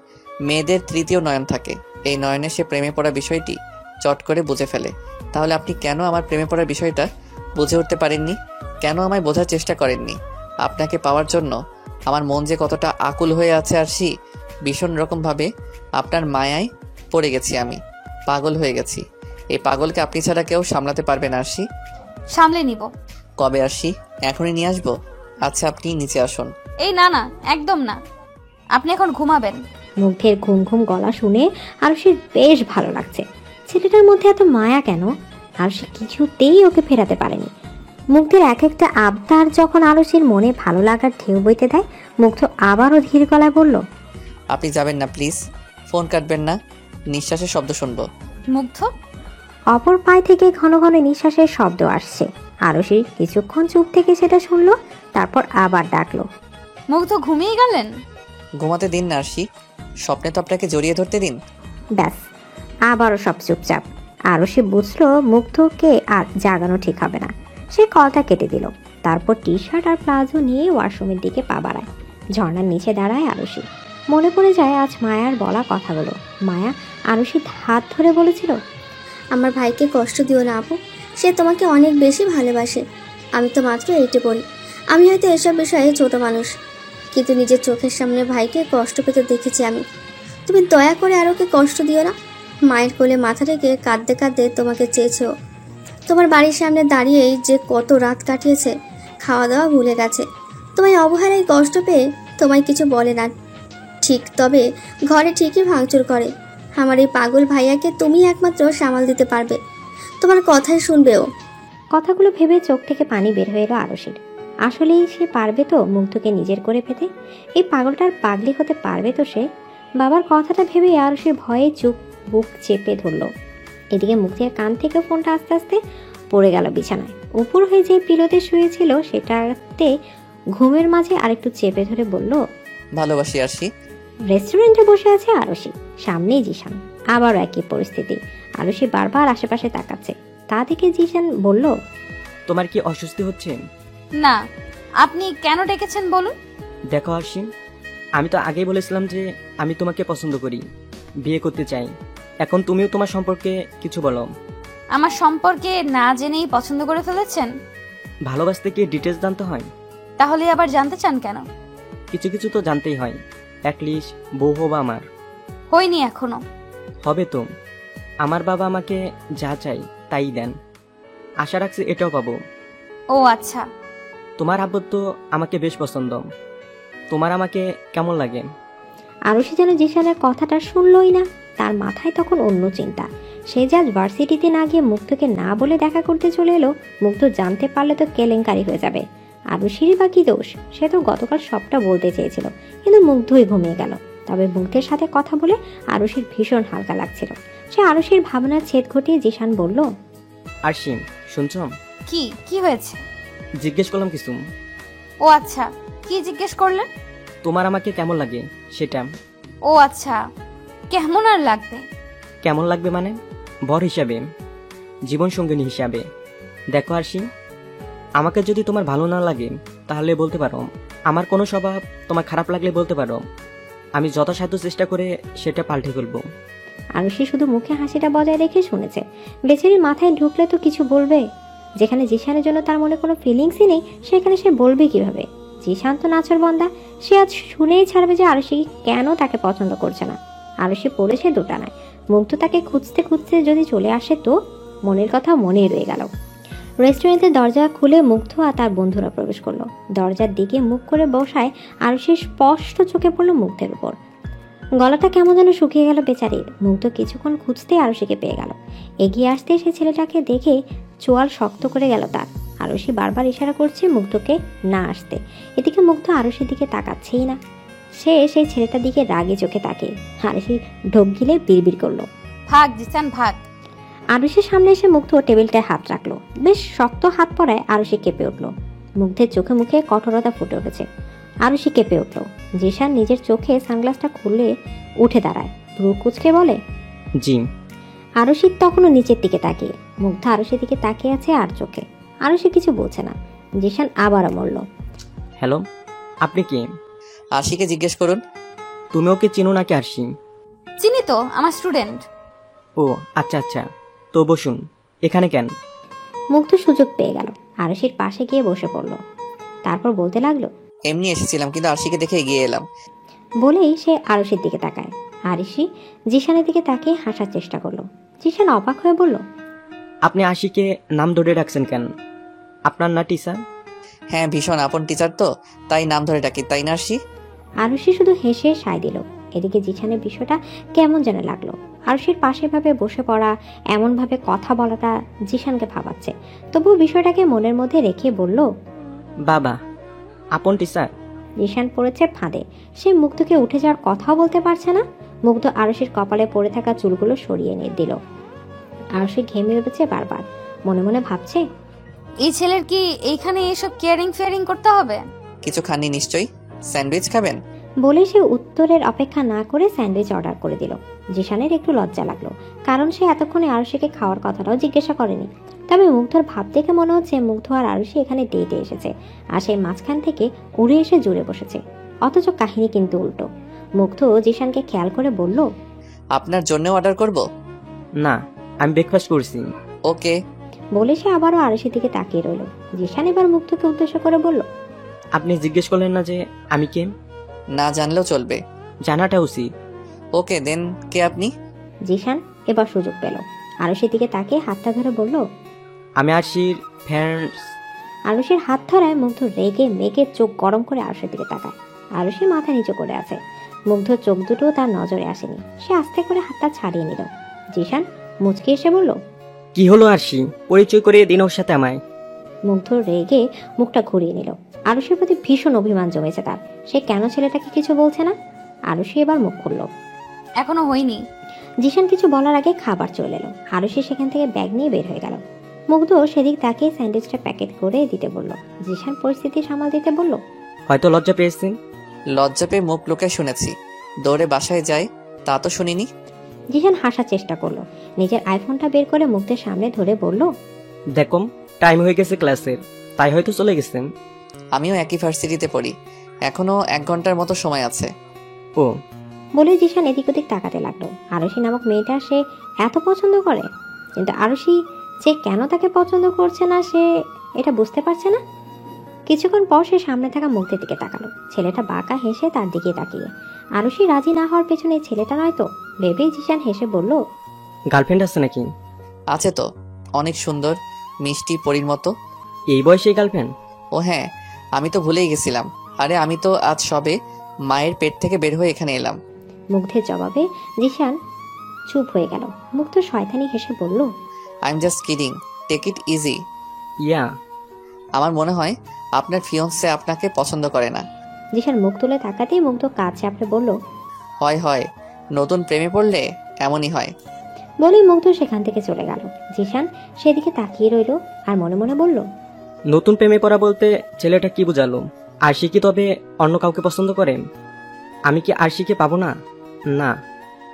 মেয়েদের তৃতীয় নয়ন থাকে, এই নয়নে সে প্রেমে পড়া বিষয়টি চট করে বুঝে ফেলে। তাহলে আপনি কেন আমার প্রেমে পড়ার বিষয়টা বুঝে উঠতে পারেননি? কেন আমায় বোঝার চেষ্টা করেননি? আপনাকে পাওয়ার জন্য আমার মন যে কতটা আকুল হয়ে আছে আরশি, ভীষণ রকমভাবে আপনার মায়ায় পড়ে গেছি আমি, পাগল হয়ে গেছি। এই পাগলকে আপনি ছাড়া কেউ সামলাতে পারবে না আরশি। সামলে নিব। কবে আরশি? এখনই নিয়ে আসবো? আচ্ছা আপনি নিচে আসুন। এই না না, একদম না, আপনি এখন ঘুমাবেন। মুগ্ধের ঘুম ঘুম গলা শুনে আরুষির বেশ ভালো লাগছে। ছেলেটার মধ্যে এত মায়া কেন? আরুষি কিছুতেই ওকে ফেরাতে পারেনি। মুগ্ধের এক একটা আবদার যখন আরুষির মনে ভালো লাগার ঢেউ বইতে দেয়, মুগ্ধ আবারও ধীর গলায় বলল, আপনি যাবেন না প্লিজ, ফোন কাটবেন না, নিঃশ্বাসের শব্দ শুনবো। মুগ্ধ। অপর পায়ে থেকে ঘন ঘন নিঃশ্বাসের শব্দ আসছে। আরুষি কিছুক্ষণ চুপ থেকে সেটা শুনলো, তারপর আবার ডাকলো, মুগ্ধ ঘুমিয়ে গেলেন? ঘুমাতে দিন না আরশি, স্বপ্নে তো আপনাকে জড়িয়ে ধরতে দিন। ব্যাস, আবারও সব চুপচাপ। আরুষি বুঝলো মুগ্ধকে আর জাগানো ঠিক হবে না। সে কলটা কেটে দিল। তারপর টি শার্ট আর প্লাজো নিয়ে ওয়াশরুমের দিকে পা বাড়ায়। ঝর্ণার নিচে দাঁড়ায় আরুষি। মনে পড়ে যায় আজ মায়ার বলা কথাগুলো। মায়া আরুষির হাত ধরে বলেছিল, আমার ভাইকে কষ্ট দিও না আপু, সে তোমাকে অনেক বেশি ভালোবাসে। আমি তো মাত্র 8-এ পড়ি। আমি হয়তো এসব বিষয়ে ছোট মানুষ, কিন্তু নিজের চোখের সামনে ভাইকে কষ্ট পেতে দেখেছি আমি। তুমি দয়া করে আর ওকে কষ্ট দিও না। মায়ের কোলে মাথা রেখে কাঁদতে কাঁদতে তোমাকে চেয়েছে ও। তোমার বাড়ির সামনে দাঁড়িয়েই যে কত রাত কাটিয়েছে, খাওয়া দাওয়া ভুলে গেছে। তোমায় অবহেলায় কষ্ট পেয়ে তোমায় কিছু বলে না ঠিক, তবে ঘরে ঠিকই ভাঙচুর করে। আমার এই পাগল ভাইয়াকে তুমি একমাত্র সামাল দিতে পারবে, তোমার কথাই শুনবে ও। কথাগুলো ভেবে চোখ থেকে পানি বের হয়ে এলো আরুষির। আসলেই সে পারবে তো মুগ্ধকে নিজের করে পেতে? এই পাগলটার পাগলি হতে পারবে তো সে? বাবার কথাটা ভেবে আরুষির ভয়ে চুপ বুক চেপে ধরল। এদিকে মুগ্ধের কান থেকে ফোনটা আস্তে আস্তে পড়ে গেল বিছানায়। উপর হয়ে যে পিলোতে শুয়েছিল সেটাতে ঘুমের মাঝে আরেকটু চেপে ধরে বলল, ভালোবাসি আরশি। রেস্টুরেন্টে বসে আছে আরুষি, সামনেই জিশান। আবারও একই পরিস্থিতি। আরুষি বারবার আশেপাশে তাকাচ্ছে। তা দেখে জিশান বলল, তোমার কি অস্বস্তি হচ্ছে? না, আপনি কেন ডেকেছেন বলুন। দেখো আরশি, আমি তো আগেই বলেছিলাম যে আমি তোমাকে পছন্দ করি। বিয়ে করতে চাই। এখন তুমিও তোমার সম্পর্কে কিছু বলো। আমার সম্পর্কে না জেনেই পছন্দ করে ফেলেছেন? ভালোবাসতে কি ডিটেলস জানতে হয়? তাহলে আবার জানতে চান কেন? কিছু কিছু তো জানতেই হয়, অ্যাটলিস্ট বউ হবা আমার। হয়নি এখনো। হবে তো। আমার বাবা আমাকে যা চাই তাই দেন, আশা রাখছি এটাও পাবো। ও আচ্ছা। তোমার আব্বু তো আমাকে বেশ পছন্দ, তোমার আমাকে কেমন লাগে? আরুষি যেন জিশানের কথাটা শুনলই না। তার মাথায় তখন অন্য চিন্তা। সে যে আজ ভার্সিটিতে না গিয়ে মুগ্ধকে না বলে দেখা করতে চলে এলো, মুগ্ধ জানতে পারলে তো কেলেঙ্কারি হয়ে যাবে। আরুষিরই বা কি দোষ? সে তো গতকাল সবটা বলতে চেয়েছিল, কিন্তু মুগ্ধই ঘুমিয়ে গেল। তবে মুগ্ধের সাথে কথা বলে আরুষির ভীষণ হালকা লাগছিল। সে আরুষির ভাবনার ছেদ ঘটিয়ে জিশান বলল, আরশি শুনছ? কি কি হয়েছে? জিজ্ঞেস করলাম কিছু। ও আচ্ছা, কি জিজ্ঞেস করলেন? তোমার আমাকে কেমন লাগে সেটা। ও আচ্ছা, কেমন আর লাগবে? কেমন লাগবে মানে? বর হিসাবে, জীবন সঙ্গিনী হিসাবে। দেখো আরশি, আমাকে যদি তোমার ভালো না লাগে তাহলে বলতে পারো। আমার কোনো স্বভাব তোমার খারাপ লাগলে বলতে পারো, আমি যথাসাধ্য চেষ্টা করে সেটা পাল্টে ফেলবো। আরুষি শুধু মুখে হাসিটা বজায় রেখে শুনেছে। বেচারির মাথায় ঢুকলে তো কিছু বলবে। যেখানে জিশানের জন্য তার মনে কোনো ফিলিংসই নেই, সেখানে সে বলবে কিভাবে? জিশান তো নাচর বন্দা, সে আজ শুনেই ছাড়বে যে আরুষি কেন তাকে পছন্দ করছে না। আরুষি পড়েছে দুটানায়, মুগ্ধ তাকে খুঁজতে খুঁজতে যদি চলে আসে তো মনের কথা মনেই রয়ে গেল। রেস্টুরেন্টের দরজা খুলে মুগ্ধ আর তার বন্ধুরা প্রবেশ করলো। দরজার দিকে মুখ করে বসায় আরুষির স্পষ্ট চোখে পড়লো মুগ্ধের উপর। গলাটা কেমন যেন শুকিয়ে গেল বেচারির। মুগ্ধ কিছুক্ষণ খুঁজতে আরুষিকে পেয়ে গেল। এগিয়ে আসতে সে ছেলেটাকে দেখে চোয়াল শক্ত করে গেল তার। আরুষি বারবার ইশারা করছে মুগ্ধকে না আসতে, এদিকে মুগ্ধ আরুষির দিকে তাকাচ্ছেই না। সে সেই ছেলেটার দিকে রাগে চোখে তাকে। আরুষি ঢোক গিলে বিড়বিড় করলো, ভাগ জিসান ভাগ। আরুষির সামনে এসে মুগ্ধ টেবিলটায় হাত রাখলো। বেশ শক্ত হাত পড়ায় আরুষি কেঁপে উঠল। মুগ্ধের চোখে মুখে কঠোরতা ফুটে উঠেছে। আরুষি কেঁপে উঠল। জিশান নিজের চোখে সানগ্লাসটা খুলে উঠে দাঁড়ায়, ভ্রু কুঁচকে বলে, জি। আরুষি তখনও নিচের দিকে তাকিয়ে। মুগ্ধ আরুষির দিকে তাকিয়ে আছে আর চোখে। আরুষি কিছু বলছে না। জিশান আবারও বলল, হ্যালো, আপনি কি? আশিকে জিজ্ঞেস করুন। তুমি ওকে চিনো নাকি আরশি? চিনি তো, আমার স্টুডেন্ট। ও আচ্ছা আচ্ছা, তো বসুন। এখানে কেন? মুগ্ধ সুযোগ পেয়ে গেল, আরুষির পাশে গিয়ে বসে পড়ল। তারপর বলতে লাগলো, এমনি এসেছিলাম, কিন্তু আশিকে দেখে এগিয়ে এলাম। বলেই সে আরুষির দিকে তাকায়। আরুষি জিশানের দিকে তাকিয়ে হাসার চেষ্টা করলো। জিশান অবাক হয়ে বলল, আপনি আশিকে নাম ধরে ডাকছেন কেন? আপনার না টিচার? হ্যাঁ, ভীষণ আপন টিচার তো, তাই নাম ধরে ডাকি, তাই না আরশি? আরুষি শুধু হেসে সায় দিল। এদিকে জিশানের বিষয়টা কেমন যেন লাগলো। আরুষির পাশে ভাবে বসে পড়া, এমন ভাবে কথা বলাটা জিশানকে ভাবাচ্ছে। তবুও বিষয়টাকে মনের মধ্যে রেখে বলল, বাবা, আপন টিচার? জিশান পড়েছে ফাঁদে। সে মুগ্ধকে উঠে যাওয়ার কথাও বলতে পারছে না। মুগ্ধ আরুষির কপালে পড়ে থাকা চুলগুলো সরিয়ে নিয়ে দিল। আরুষি ঘেমে উঠেছে বারবার, মনে মনে ভাবছে, এই ছেলের কি এইখানে এসব কেয়ারিং ফেয়ারিং করতে হবে? কিছু খাননি নিশ্চয়ই, স্যান্ডউইচ খাবেন? বলে সে উত্তরের অপেক্ষা না করে স্যান্ডউইচ অর্ডার করে দিল। জিশানের একটু লজ্জা লাগলো, কারণ সে এতক্ষণে আরুষিকে খাওয়ার কথাটাও জিজ্ঞাসা করেনি। তবে মুগ্ধর ভাব দেখে মনে হচ্ছে মুগ্ধ আর আরুষি এখানে ডেটে এসেছে, আর সেই মাঝখান থেকে উড়ে এসে জুড়ে বসেছে। অথচ কাহিনী কিন্তু উল্টো। মুগ্ধ জিশানকে খেয়াল করে বলল, আপনার জন্যও অর্ডার করব? না, আমি ব্রেকফাস্ট করছি। ওকে। বলে সে আবারও আরুষির দিকে তাকিয়ে রইল। জিশান এবার মুগ্ধকে উদ্দেশ্য করে বলল, আপনি জিজ্ঞেস করলেন না যে আমি কে? না জানলেও চলবে। জানাটা উচিত। ওকে দেন, কে আপনি? জিশান এবার সুযোগ পেল। আরুষির দিকে তাকিয়ে হাতটা ধরে বলল, আমি আরশির ফ্রেন্ডস। আরুষির হাত ধরায় মুগ্ধ রেগে মেঘের চোখ গরম করে আরুষির দিকে তাকায়। আরুষি মাথা নিচু করে আছে। মুগ্ধ চোখ দুটো তার নজরে আসেনি। সে আস্তে করে হাতটা ছাড়িয়ে নিল। জিশান মুচকি এসে বলল, কি হলো আরশি, পরিচয় করিয়ে দিন ওর সাথে আমায়। মুগ্ধ রেগে মুখটা ঘুরিয়ে নিল। আরুষির প্রতি ভীষণ অভিমান জমেছে তার। সে কেন ছেলেটাকে কিছু বলছে না? আরুষি এবার মুখ খুলল। এখনো হয়নি। জিশান কিছু বলার আগে খাবার চলে এলো। আরুষি সেখান থেকে ব্যাগ নিয়ে বের হয়ে গেল। মুগ্ধ সেদিক তাকিয়ে স্যান্ডউইচটা প্যাকেট করে দিতে বলল। জিশান পরিস্থিতি সামাল দিতে বলল, হয়তো লজ্জা পেয়েছেন। লজ্জা পেয়ে মুখ লুকে শুনেছি, দৌড়ে বাসায় যায় তা তো শুনিনি। জিশান হাসার চেষ্টা করলো। নিজের আইফোনটা বের করে মুগ্ধের সামনে ধরে বলল, দেখো, টাইম হয়ে গেছে ক্লাসের, তাই হয়তো চলে গেছেন। আমিও একই ভার্সিটিতে পড়ি, এখনো 1 ঘন্টার মতো সময় আছে। ও বলে জিশান এদিক ওদিক তাকাতে লাগলো। আরুষি নামক মেয়েটা সে এত পছন্দ করে, কিন্তু আরুষি যে কেন তাকে পছন্দ করছে না সে এটা বুঝতে পারছে না। কিছুক্ষণ পর সে সামনে থাকা মুগ্ধের দিকে তাকালো। ছেলেটা বাঁকা হেসে তার দিকে তাকিয়ে। আরুষি রাজি না হওয়ার পেছনে ছেলেটা নয়তো ভেবেই জিশান হেসে বলল, গার্লফ্রেন্ড আছে নাকি? আছে তো, অনেক সুন্দর, মিষ্টি, পরীর মতো। এই বয়সে গার্লফ্রেন্ড? ও হ্যাঁ, আমি তো ভুলেই গেছিলাম। আরে আমি তো আজ সবে মায়ের পেট থেকে বের হয়ে এখানে এলাম। মুগ্ধের জবাবে জিশান চুপ হয়ে গেল। মুগ্ধ শয়তানি হেসে বলল, I am just kidding, take it easy. Yeah. আমার মনে হয় আপনার ফিয়ন্সে আপনাকে পছন্দ করে না। জিশান মুখ তুলে তাকাতেই মুগ্ধ কাজ চাপড়ে বলল, হয় হয়, নতুন প্রেমে পড়লে এমনই হয়। বলেই মুগ্ধ সেখান থেকে চলে গেল। জিশান সেদিকে তাকিয়ে রইল আর মনে মনে বলল, নতুন প্রেমে পড়া বলতে ছেলেটা কি বোঝালো? আরশি কি তবে অন্য কাউকে পছন্দ করে? আমি কি আরশিকে পাবো না? না,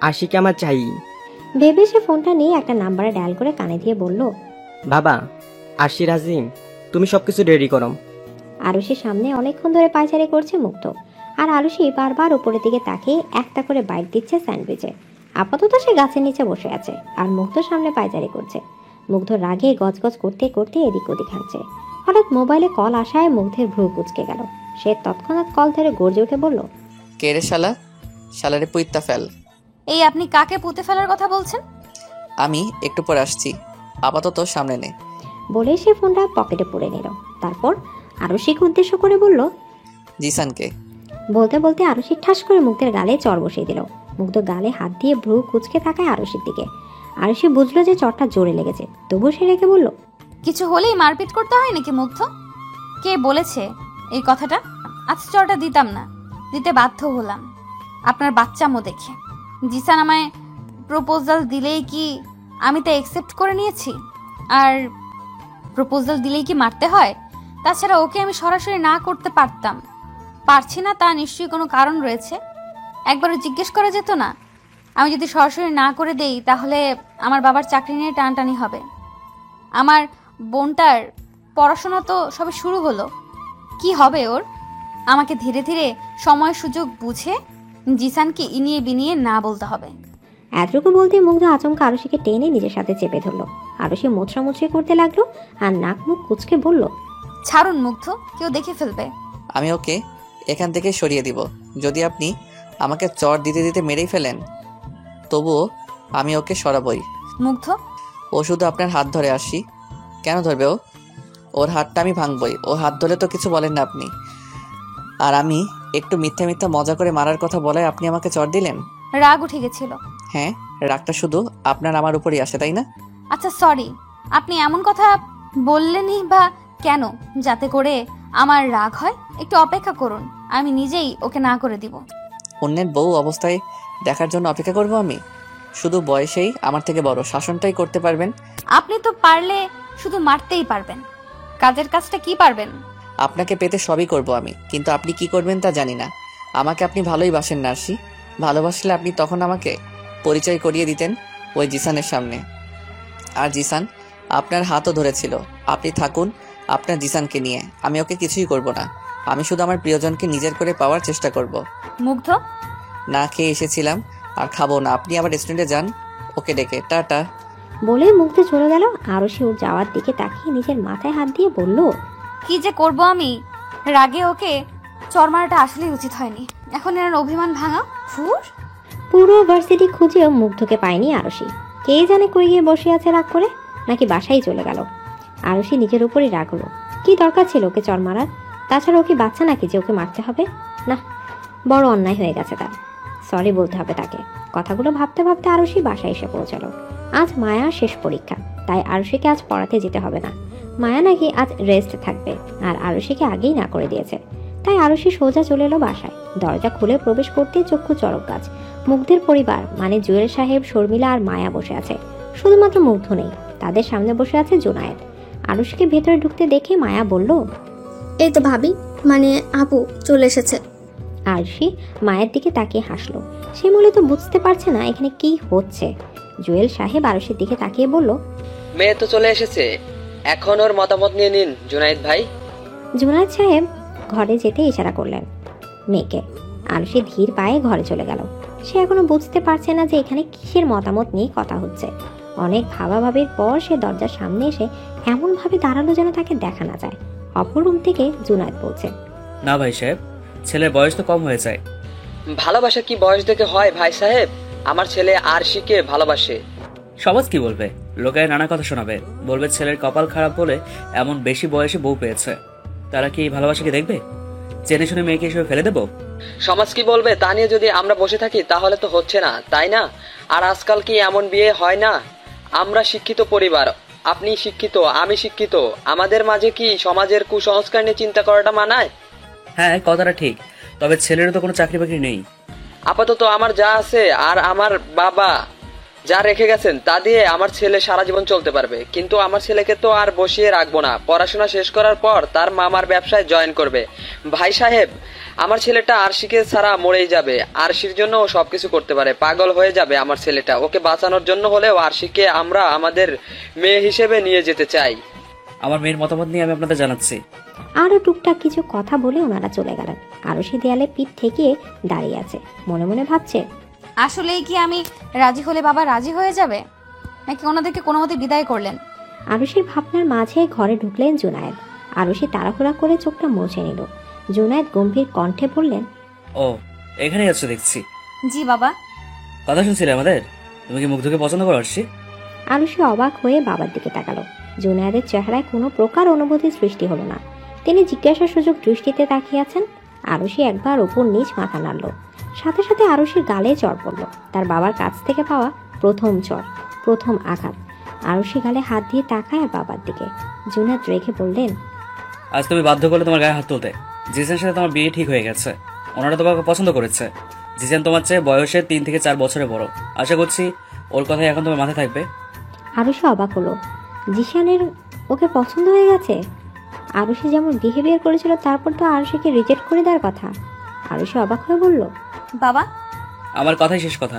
আরশিকে আমার চাই। ভেবে সে ফোনটা নিয়ে একটা নাম্বারে ডায়াল করে কানে দিয়ে বলল, বাবা, আরশি রাজি, তুমি সবকিছু রেডি করো। আরুষির সামনে অনেকক্ষণ ধরে পায়চারি করছে মুগ্ধ, আর আরুষি বারবার উপরের দিকে তাকিয়ে একটা করে বাইট দিচ্ছে স্যান্ডউইচে। আপাতত সে গাছের নিচে বসে আছে আর মুগ্ধ সামনে পায়চারি করছে। মুগ্ধ রাগে গজগজ করতে করতে এদিক ওদিক হাঁটছে। হঠাৎ মোবাইলে কল আসায় মুগ্ধের ভ্রু কুঁচকে গেল। সে তৎক্ষণাৎ কল ধরে গর্জে উঠে বলল, কে রে শালা? শালারে পুইত্তা ফেল। এই আপনি কাকে পুঁতে ফেলার কথা বলছেন? আমি একটু পরে আসছি, আপাতত সামনে নে। বলে সে ফোনটা পকেটে পুরে নিল। তারপর আরুষিকে উদ্দেশ্য করে বলল, জিসানকে। বলতে বলতে আরুষি ঠাস করে মুগ্ধের গালে চড় বসিয়ে দিল। মুগ্ধ গালে হাত দিয়ে ভ্রু কুঁচকে তাকায় আরুষির দিকে। আরুষি বুঝলো যে চড়টা জোরে লেগেছে, তবু সে রেখে বলল, কিছু হলেই মারপিট করতে হয় নাকি মুগ্ধ? কে বলেছে এই কথাটা? আজ চড়টা দিতাম না, দিতে বাধ্য হলাম আপনার বাচ্চামো দেখে। জিসান আমায় প্রপোজাল দিলেই কি আমি তা অ্যাকসেপ্ট করে নিয়েছি? আর প্রপোজাল দিলেই কি মারতে হয়? তাছাড়া ওকে আমি সরাসরি না করতে পারতাম, পারছি না তা নিশ্চয়ই কোনো কারণ রয়েছে। একবারও জিজ্ঞেস করা যেত না? আমি যদি সরাসরি না করে দেই তাহলে আমার বাবার চাকরি নিয়ে টানটানি হবে। আমার বোনটার পড়াশোনা তো সবে শুরু হলো, কি হবে ওর? আমাকে ধীরে ধীরে সময় সুযোগ বুঝে জিসানকে ইনিয়ে বিনিয়ে না বলতে হবে। এতটুকু বলতে মুগ্ধ আচমকা আরুষিকে টেনে নিজের সাথে চেপে ধরলো। আরুষি মোছড়ামুছড়ি করতে লাগলো আর নাক মুখ কুচকে বলল, ছাড়ুন মুগ্ধ, কেউ দেখে ফেলবে। আমি ওকে এখান থেকে সরিয়ে দিব। যদি আপনি আমাকে চড় দিতে দিতে মেরেই ফেলেন তবুও আমি ওকে সরাবই। মুগ্ধ, ও শুধু আপনার হাত ধরে আসি। কেন ধরবে ও? ওর হাতটা আমি ভাঙবই। ও হাত ধরে তো কিছু বলেন না আপনি। আর আমি একটু মিথ্যা মিথ্যা মজা করে মারার কথা বলায় আপনি আমাকে চড় দিলেন। রাগ উঠে গেছিল। হ্যাঁ, রাগটা শুধু আপনার আমার উপরই আসে, তাই না? আচ্ছা সরি, আপনি এমন কথা বললেনই বা কেন যাতে করে আমার রাগ হয়? একটু অপেক্ষা করুন, আমি নিজেই ওকে না করে দিব। অন্যের বউ অবস্থায় দেখার জন্য অপেক্ষা করব আমি? শুধু বয়সেই আমার থেকে বড়, শাসনটাই করতে পারবেন। আপনি তো পারলে শুধু মারতেই পারবেন, কাজের কাজটা কি পারবেন? আপনাকে পেতে সবই করব আমি, কিন্তু আপনি কি করবেন তা জানি না। আমাকে আপনি ভালোই বাসেন না আরশি। ভালোবাসলে আপনি তখন আমাকে পরিচয় করিয়ে দিতেন ওই জিসানের সামনে। আর জিসান আপনার হাতও ধরেছিল। আপনি থাকুন আপনার জিসানকে নিয়ে, আমি ওকে কিছুই করব না। আমি শুধু আমার প্রিয়জনকে নিজের করে পাওয়ার চেষ্টা করব। মুগ্ধ, না খেয়ে এসেছিলাম আর খাবো না। আপনি আবার রেস্টুরেন্টে যান ওকে ডেকে। টাটা। বলে মুগ্ধ চলে গেল। আরুষি ওর যাওয়ার দিকে তাকিয়ে নিজের মাথায় হাত দিয়ে বলল, কি যে করব আমি? রাগে ওকে চরমারাটা আসলেই উচিত হয়নি। এখন এর অভিমান ভাঙা ফুর। পুরো ভার্সিটি খুঁজেও মুগ্ধকে পায়নি আরুষি। কে জানে কই গিয়ে বসে আছে রাগ করে, নাকি বাসায় চলে গেল। আরুষি নিজের উপরই রাগ হলো। কি দরকার ছিল ওকে চর মারার? তাছাড়া ওকে বাচ্চা নাকি যে ওকে মারতে হবে? না, বড় অন্যায় হয়ে গেছে তার। সরি বলতে হবে তাকে। কথাগুলো ভাবতে ভাবতে আরুষি বাসায় এসে পৌঁছালো। আজ মায়ার শেষ পরীক্ষা, তাই আরুষিকে আজ পড়াতে যেতে হবে না। মায়া নাকি আজ রেস্ট থাকবে, আর আরুষিকে আগেই না করে দিয়েছে। তাই আরুষি সোজা চলে এলো বাসায়। দরজা খুলে প্রবেশ করতে চক্ষু চড়ক গাছ। মুগ্ধের পরিবার মানে জুয়েল সাহেব, শর্মিলা আর মায়া বসে আছে। শুধুমাত্র মুগ্ধ নেই, তাদের সামনে বসে আছে জুনায়েদ। আরুষিকে ভেতরে ঢুকতে দেখে মায়া বলল, এই তো ভাবি, মানে আপু চলে এসেছে। আরুষি মায়ের দিকে তাকিয়ে হাসলো। সে মূলত বুঝতে পারছে না এখানে কি হচ্ছে। জুয়েল সাহেব আরুষির দিকে তাকিয়ে বলল, মেয়ে তো চলে এসেছে, এখন ওর মতামত নিয়ে নিন জুনায়েদ ভাই। জুনায়েদ সাহেব ঘরে যেতে ইশারা করলেন মেয়েকে। আরুষি ধীর পায়ে ঘরে চলে গেল। সে এখনো বুঝতে পারছে না যে এখানে কিসের মতামত নিয়ে কথা হচ্ছে। অনেক ভাবাভাবির পর সে দরজার সামনে এসে এমনভাবে দাঁড়ালো যেন তাকে দেখা না যায়। অপর রুম থেকে জুনায়েদ বলছে, না ভাই সাহেব, ছেলের বয়স তো কম হয়ে যায়। ভালোবাসা কি বয়স দেখে হয় ভাই সাহেব? আমার ছেলে আরশিকে ভালোবাসে। সমাজ কি বলবে? লোকের নানা কথা শোনাবে, বলবে ছেলের কপাল খারাপ বলে এমন বেশি বয়সে বউ পেয়েছে। তারা কি এই ভালোবাসাকে দেখবে? জেনে শুনে মেয়েকে হিসেবে ফেলে দেবো? সমাজ কি বলবে তা নিয়ে যদি আমরা বসে থাকি তাহলে তো হচ্ছে না, তাই না? আর আজকাল কি এমন বিয়ে হয় না? আমরা শিক্ষিত পরিবার, আপনি শিক্ষিত, আমি শিক্ষিত, আমাদের মাঝে কি সমাজের কুসংস্কার নিয়ে চিন্তা করাটা মানায়? হ্যাঁ, কথাটা ঠিক, তবে ছেলেরও তো কোনো চাকরি বাকরি নেই। আপাতত আমার যা আছে আর আমার বাবা যা রেখে গেছেন তা দিয়ে আমার ছেলে সারা জীবন চলতে পারবে। কিন্তু আমার ছেলেকে তো আর বসিয়ে রাখবো না। পড়াশোনা শেষ করার পর তার মামার ব্যবসায় জয়েন করবে। ভাই সাহেব, আমার ছেলেটা আরশিকে ছাড়া মরেই যাবে। আরশির জন্য ও সবকিছু করতে পারে, পাগল হয়ে যাবে আমার ছেলেটা। ওকে বাঁচানোর জন্য হলেও আরশিকে আমরা আমাদের মেয়ে হিসেবে নিয়ে যেতে চাই। আমার মেয়ের মতামত নিয়ে আমি আপনাদের জানাচ্ছি। আরও টুকটাক কিছু কথা বলে ওনারা চলে গেলেন। আরশি দেয়ালে পিঠ ঠেকিয়ে দাঁড়িয়ে আছে, মনে মনে ভাবছে, আসলেই কি আমি রাজি হলে বাবা রাজি হয়ে যাবে, নাকি ওনাদেরকে কোনো মতে বিদায় করলেন? আরশির ভাবনার মাঝে ঘরে ঢুকলেন জুনায়েদ। আরশি তাড়াহুড়া করে চোখটা মুছে নিল। জুনায়েদ গম্ভীর কণ্ঠে বললেন, ও, এখানেই আছো দেখছি। জি বাবা। কথা শুনছিলে আমাদের? তুমি কি মুগ্ধকে পছন্দ করো আরশি? আরশি অবাক হয়ে বাবার দিকে তাকালো। জুনায়েদের চেহারায় কোনো প্রকার অনুভূতি সৃষ্টি হলো না। তিনি জিজ্ঞাসার সুযোগ দৃষ্টিতে তাকিয়ে আছেন। আরশি একবার উপর নিচ মাথা নাড়ল। সাথে সাথে আরশির গালে চড় পড়ল, তার বাবার কাছ থেকে পাওয়া প্রথম চড়, প্রথম আঘাত। আরশি গালে হাত দিয়ে তাকায় আর বাবার দিকে। জুনায়েদ রেখে বললেন, আজ তুমি বাধ্য করলে তোমার গায়ে হাত তুলতে। জিসানের সাথে তোমার বিয়ে ঠিক হয়ে গেছে, ওনারা তোমাকে পছন্দ করেছে। জিসান তোমার চেয়ে বয়সে 3 থেকে 4 বছরের বড়। আশা করছি ওর কথাই এখন তোমার মাথায় থাকবে। আরশি অবাক হলো, জিশানের ওকে পছন্দ হয়ে গেছে? আরশি যেমন বিহেভিয়ার করেছিল তারপর তো আরশিকে রিজেক্ট করে দেওয়ার কথা। আরশি অবাক হয়ে বলল, বাবা, আমার কথাই শেষ কথা।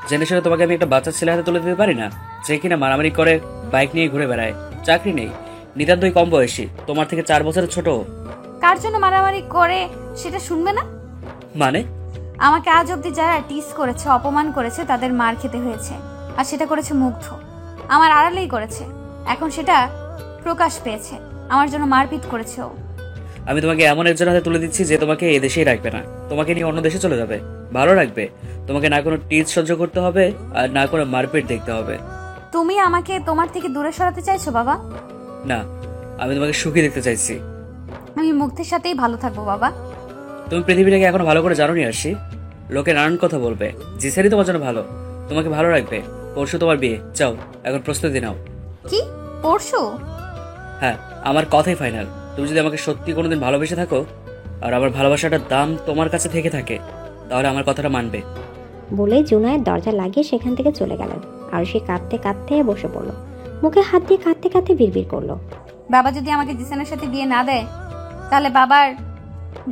জেনে শুনে তোমাকে আমি একটা বাচ্চা ছেলে হাতে তুলে দিতে পারি না, যে কিনা মারামারি করে বাইক নিয়ে ঘুরে বেড়ায়, চাকরি নেই, নিতান্তই কম বয়সী, তোমার থেকে 4 বছরের ছোট। কার জন্য মারামারি করে সেটা শুনবে না? মানে? আমাকে আজ অব্দি যারা টিস করেছে, অপমান করেছে, তাদের মার খেতে হয়েছে। আর সেটা করেছে মুগ্ধ, আমার আড়ালেই করেছে। এখন সেটা প্রকাশ পেয়েছে, আমার জন্য মারপিট করেছে ও। আমি তোমাকে এমন একজন হাতে তুলে দিচ্ছি যে তোমাকে এদেশেই রাখবে না, তোমাকে নিয়ে অন্য দেশে চলে যাবে, ভালো রাখবে। তোমাকে না কোনো টিচ সহ্য করতে হবে আর না কোনো মারপিট দেখতে হবে। তুমি আমাকে তোমার থেকে দূরে সরাতে চাইছো বাবা? না, আমি তোমাকে সুখী দেখতে চাইছি। আমি মুগ্ধের সাথেই ভালো থাকবো বাবা। তুমি পৃথিবীটাকে এখনো ভালো করে জানো নি আরশি। লোকে নানান কথা বলবে, জিসারি তোমার জন্য ভালো, তোমাকে ভালো রাখবে। পরশু তোমার বিয়ে, যাও এখন প্রস্তুতি নাও। কি পরশু? হ্যাঁ, আমার কথাই ফাইনাল। তুমি যদি আমাকে সত্যি কোনোদিন ভালোবেসে থাকো আর আমার ভালোবাসাটার দাম তোমার কাছে থেকে থাকে, তাহলে আমার কথাটা মানবে। বলে জুনায়েদ দরজা লাগিয়ে সেখান থেকে চলে গেলেন। আরশি কাঁদতে কাঁদতে বসে পড়ল, মুখে হাত দিয়ে কাঁদতে কাঁদতে বিড়বিড় করলো, বাবা যদি আমাকে জিসানের সাথে বিয়ে না দেয়, তাহলে বাবার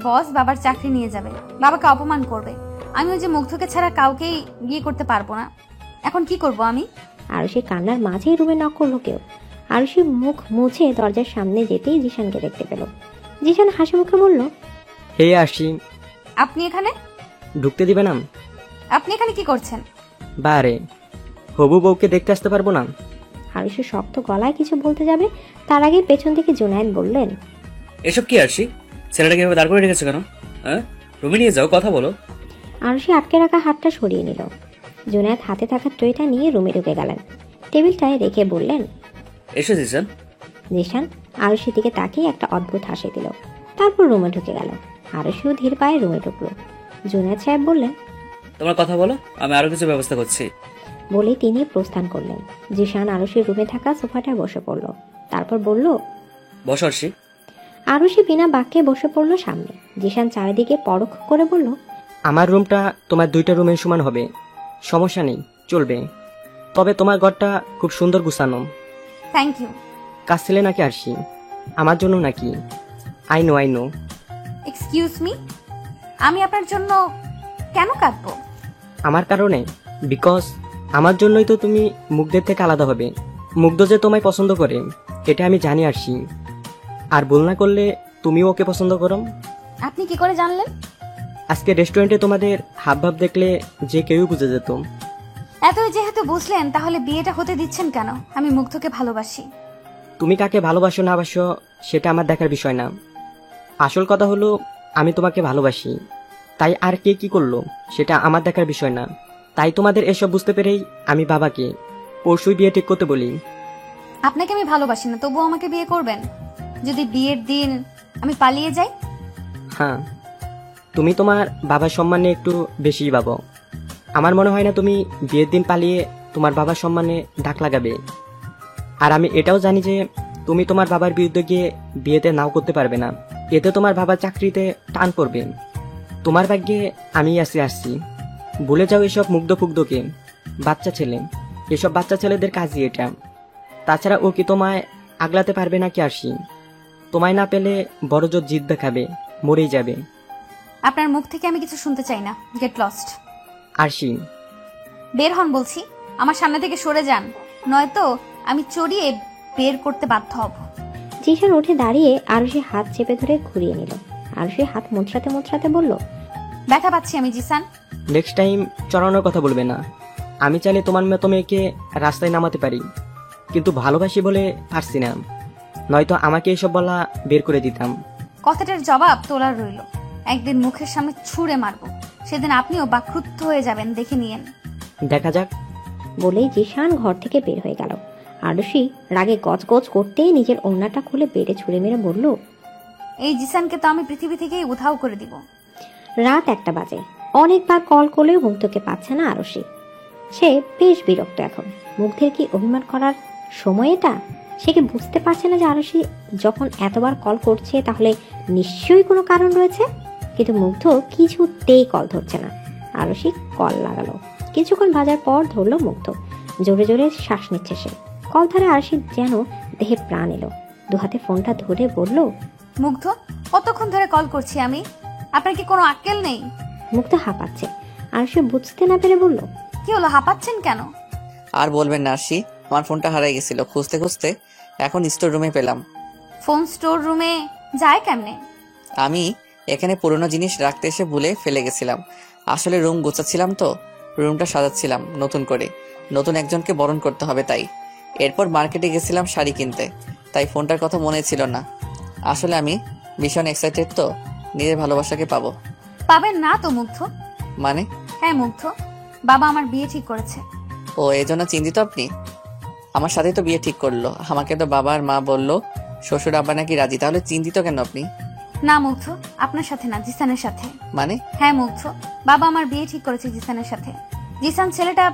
বস বাবার চাকরি নিয়ে যাবে, বাবাকে অপমান করবে। আমি ওই যে মুগ্ধকে ছাড়া কাউকেই বিয়ে করতে পারবো না। এখন কি করব আমি? আরশি কান্নার মাঝেই রুমে নক করলো কেউ। আরশি মুখ মুছে দরজার সামনে যেতেই জিশানকে দেখতে পেল। জিশান হাসি মুখে বলল, হে আরশি, আপনি এখানে? ঢুকতে দিবে না? আপনি এখানে কি করছেন? বারে, হবু বউকে দেখতে আসতে পারবো না? আরশি শক্ত গলায় কিছু বলতে যাবে, তার আগে পেছন থেকে জুনায়েদ বললেন, এসব কি আরশি? ছেলেটাকে এভাবে দাঁড় করে রেখেছো কেন? হ্যাঁ, রুমে নিয়ে যাও, কথা বলো। আরশি আটকে রাখা হাতটা সরিয়ে নিল। জুনায়েদ হাতে থাকা ট্রেটা নিয়ে রুমে ঢুকে গেলেন, টেবিলটায় রেখে বললেন, এসো জিসান। জিশান আরশির দিকে তাকিয়ে একটা অদ্ভুত হাসি দিল, তারপর রুমে ঢুকে গেল। আরশিও ধীর পায়ে রুমে ঢুকলো। জুনায়েদ সাহেব বললেন, তোমার কথা বলো, আমি আরো কিছু ব্যবস্থা করছি। বলে তিনি প্রস্থান করলেন। জিশান আরশির রুমে থাকা সোফাটায় বসে পড়ল, তারপর বলল, বসো আরশি। আরশি বিনা বাক্যে বসে পড়ল সামনে। জিশান চারিদিকে পরখ করে বলল, আমার রুমটা তোমার 2টা রুমের সমান হবে, সমস্যা নেই, চলবে। তবে তোমার ঘরটা খুব সুন্দর গুছানো। Thank you. কাজ ছেলে নাকি আরশি? আমার জন্য নাকি? I know. এক্সকিউজ মি, আমি আপনার জন্য কেন কাঁদবো? আমার কারণে? বিকজ আমার জন্যই তো তুমি মুগ্ধের থেকে আলাদা হবে। মুগ্ধ যে তোমায় পছন্দ করে এটা আমি জানি আরশি। আর ভুল না করলে তুমিও ওকে পছন্দ করো। আপনি কি করে জানলেন? আজকে রেস্টুরেন্টে তোমাদের হাবভাব দেখলে যে কেউ বুঝে যেত। এতই যেহেতু বুঝলেন তাহলে বিয়েটা হতে দিচ্ছেন কেন? আমি মুগ্ধকে ভালোবাসি। তুমি কাকে ভালোবাসো না বাসো সেটা আমার দেখার বিষয় না। আসল কথা হলো আমি তোমাকে ভালোবাসি, তাই আর কে কি করলো সেটা আমার দেখার বিষয় না। তাই তোমাদের এসব বুঝতে পেরেই আমি বাবাকে পরশুই বিয়ে ঠিক করতে বলি। আপনাকে আমি ভালোবাসি না, তবুও আমাকে বিয়ে করবেন? যদি বিয়ের দিন আমি পালিয়ে যাই? হ্যাঁ, তুমি তোমার বাবার সম্মানে একটু বেশিই ভাবো। আমার মনে হয় না তুমি বিয়ের দিন পালিয়ে তোমার বাবার সম্মানে ঢাক লাগাবে। আর আমি এটাও জানি যে তুমি তোমার বাবার বিরুদ্ধে গিয়ে বিয়েতে নাও করতে পারবে না। এতে তোমার বাবার চাকরিতে টান পড়বে। তোমার ভাগ্যে আমি আসছি। ভুলে যাও এসব মুগ্ধ ফুগ্ধকে, বাচ্চা ছেলে। এসব বাচ্চা ছেলেদের কাজই এটা। তাছাড়া ও কি তোমায় আগলাতে পারবে নাকি আরশি? তোমায় না পেলে বড় জোর জিদ দেখাবে, মরেই যাবে। আপনার মুখ থেকে আমি কিছু শুনতে চাই না। Get lost. আরশি, বের হন বলছি। আমার সামনে থেকে সরে যান, নয়তো আমি চড়িয়ে বের করতে বাধ্য হব। জিশান উঠে দাঁড়িয়ে আরুষি হাত চেপে ধরে ঘুরিয়ে নিল। আরুষি হাত মুচড়াতে মুচড়াতে বলল, ব্যথা পাচ্ছি আমি জিসান। নেক্সট টাইম চড়ানোর কথা বলবে না। আমি চাইলে তোমার মতো মেয়েকে রাস্তায় নামাতে পারি, কিন্তু ভালোবাসি বলে পারছি না। নয়তো আমাকে এসব বলা বের করে দিতাম। কথাটার জবাব তোলার রইল। একদিন মুখের সামনে ছুঁড়ে মারবো, সেদিন আপনিও বাক্রুদ্ধ হয়ে যাবেন, দেখে নিয়েন। দেখা যাক। বলেই জিশান ঘর থেকে বের হয়ে গেল। আরুষি রাগে গজগজ করতেই নিজের ওড়নাটা খুলে বেড়ে ছুঁড়ে মেরে বলল, এই জিসানকে তো আমি পৃথিবী থেকেই উধাও করে দিব। রাত 1টা বাজে। অনেকবার কল করলেও মুগ্ধকে পাচ্ছে না আরুষি। সে বেশ বিরক্ত এখন। মুগ্ধের কি অভিমান করার সময় এটা? সে কি বুঝতে পারছে না যে আরুষি যখন এতবার কল করছে তাহলে নিশ্চয়ই কোনো কারণ রয়েছে? কিন্তু মুগ্ধ কিছুতেই কল ধরছে না। আরুষি কল লাগালো। কিছুক্ষণ বাজার পর ধরলো মুগ্ধ। জোরে জোরে শ্বাস নিচ্ছে সে। কল ধরে আরুষি যেন দেহে প্রাণ এলো। দুহাতে ফোনটা ধরে বলল, মুগ্ধ, কতক্ষণ ধরে কল করছি আমি, আপনার কি কোনো আক্কেল নেই? মুগ্ধ হাঁপাচ্ছে। আরুষি বুঝতে না পেরে বলল, কি হলো, হাঁপাচ্ছেন কেন? আর বলবেন না আরশি, আমার ফোনটা হারাই গেছিল, খুঁজতে খুঁজতে এখন স্টোর রুমে পেলাম। ফোন স্টোর রুমে যায় কেমনে? আমি এখানে পুরনো জিনিস রাখতে এসে ভুলে ফেলে গেছিলাম। আসলে রুম গোছাচ্ছিলাম তো, রুমটা সাজাচ্ছিলাম নতুন করে। নতুন একজনকে বরণ করতে হবে তাই। এরপর মার্কেটে গেছিলাম শাড়ি কিনতে, তাই ফোনটার কথা মনে ছিল না। আসলে আমি ভীষণ এক্সাইটেড তো, নিজের ভালোবাসাকে পাবো। পাবেন না তো মুগ্ধ। মানে? হ্যাঁ মুগ্ধ, বাবা আমার বিয়ে ঠিক করেছে। ও এই জন্য চিন্তিত আপনি? আমার সাথে তো বিয়ে ঠিক করলো, আমাকে তো বাবা আর মা বললো শ্বশুর আব্বা নাকি রাজি, তাহলে চিন্তিত কেন আপনি? না মুগ্ধ, আপনার সাথে না, জিসানের সাথে। মানে? হ্যাঁ মুগ্ধ, বাবা আমার বিয়ে ঠিক করেছে জিসানের সাথে। জিসান ছেলেটা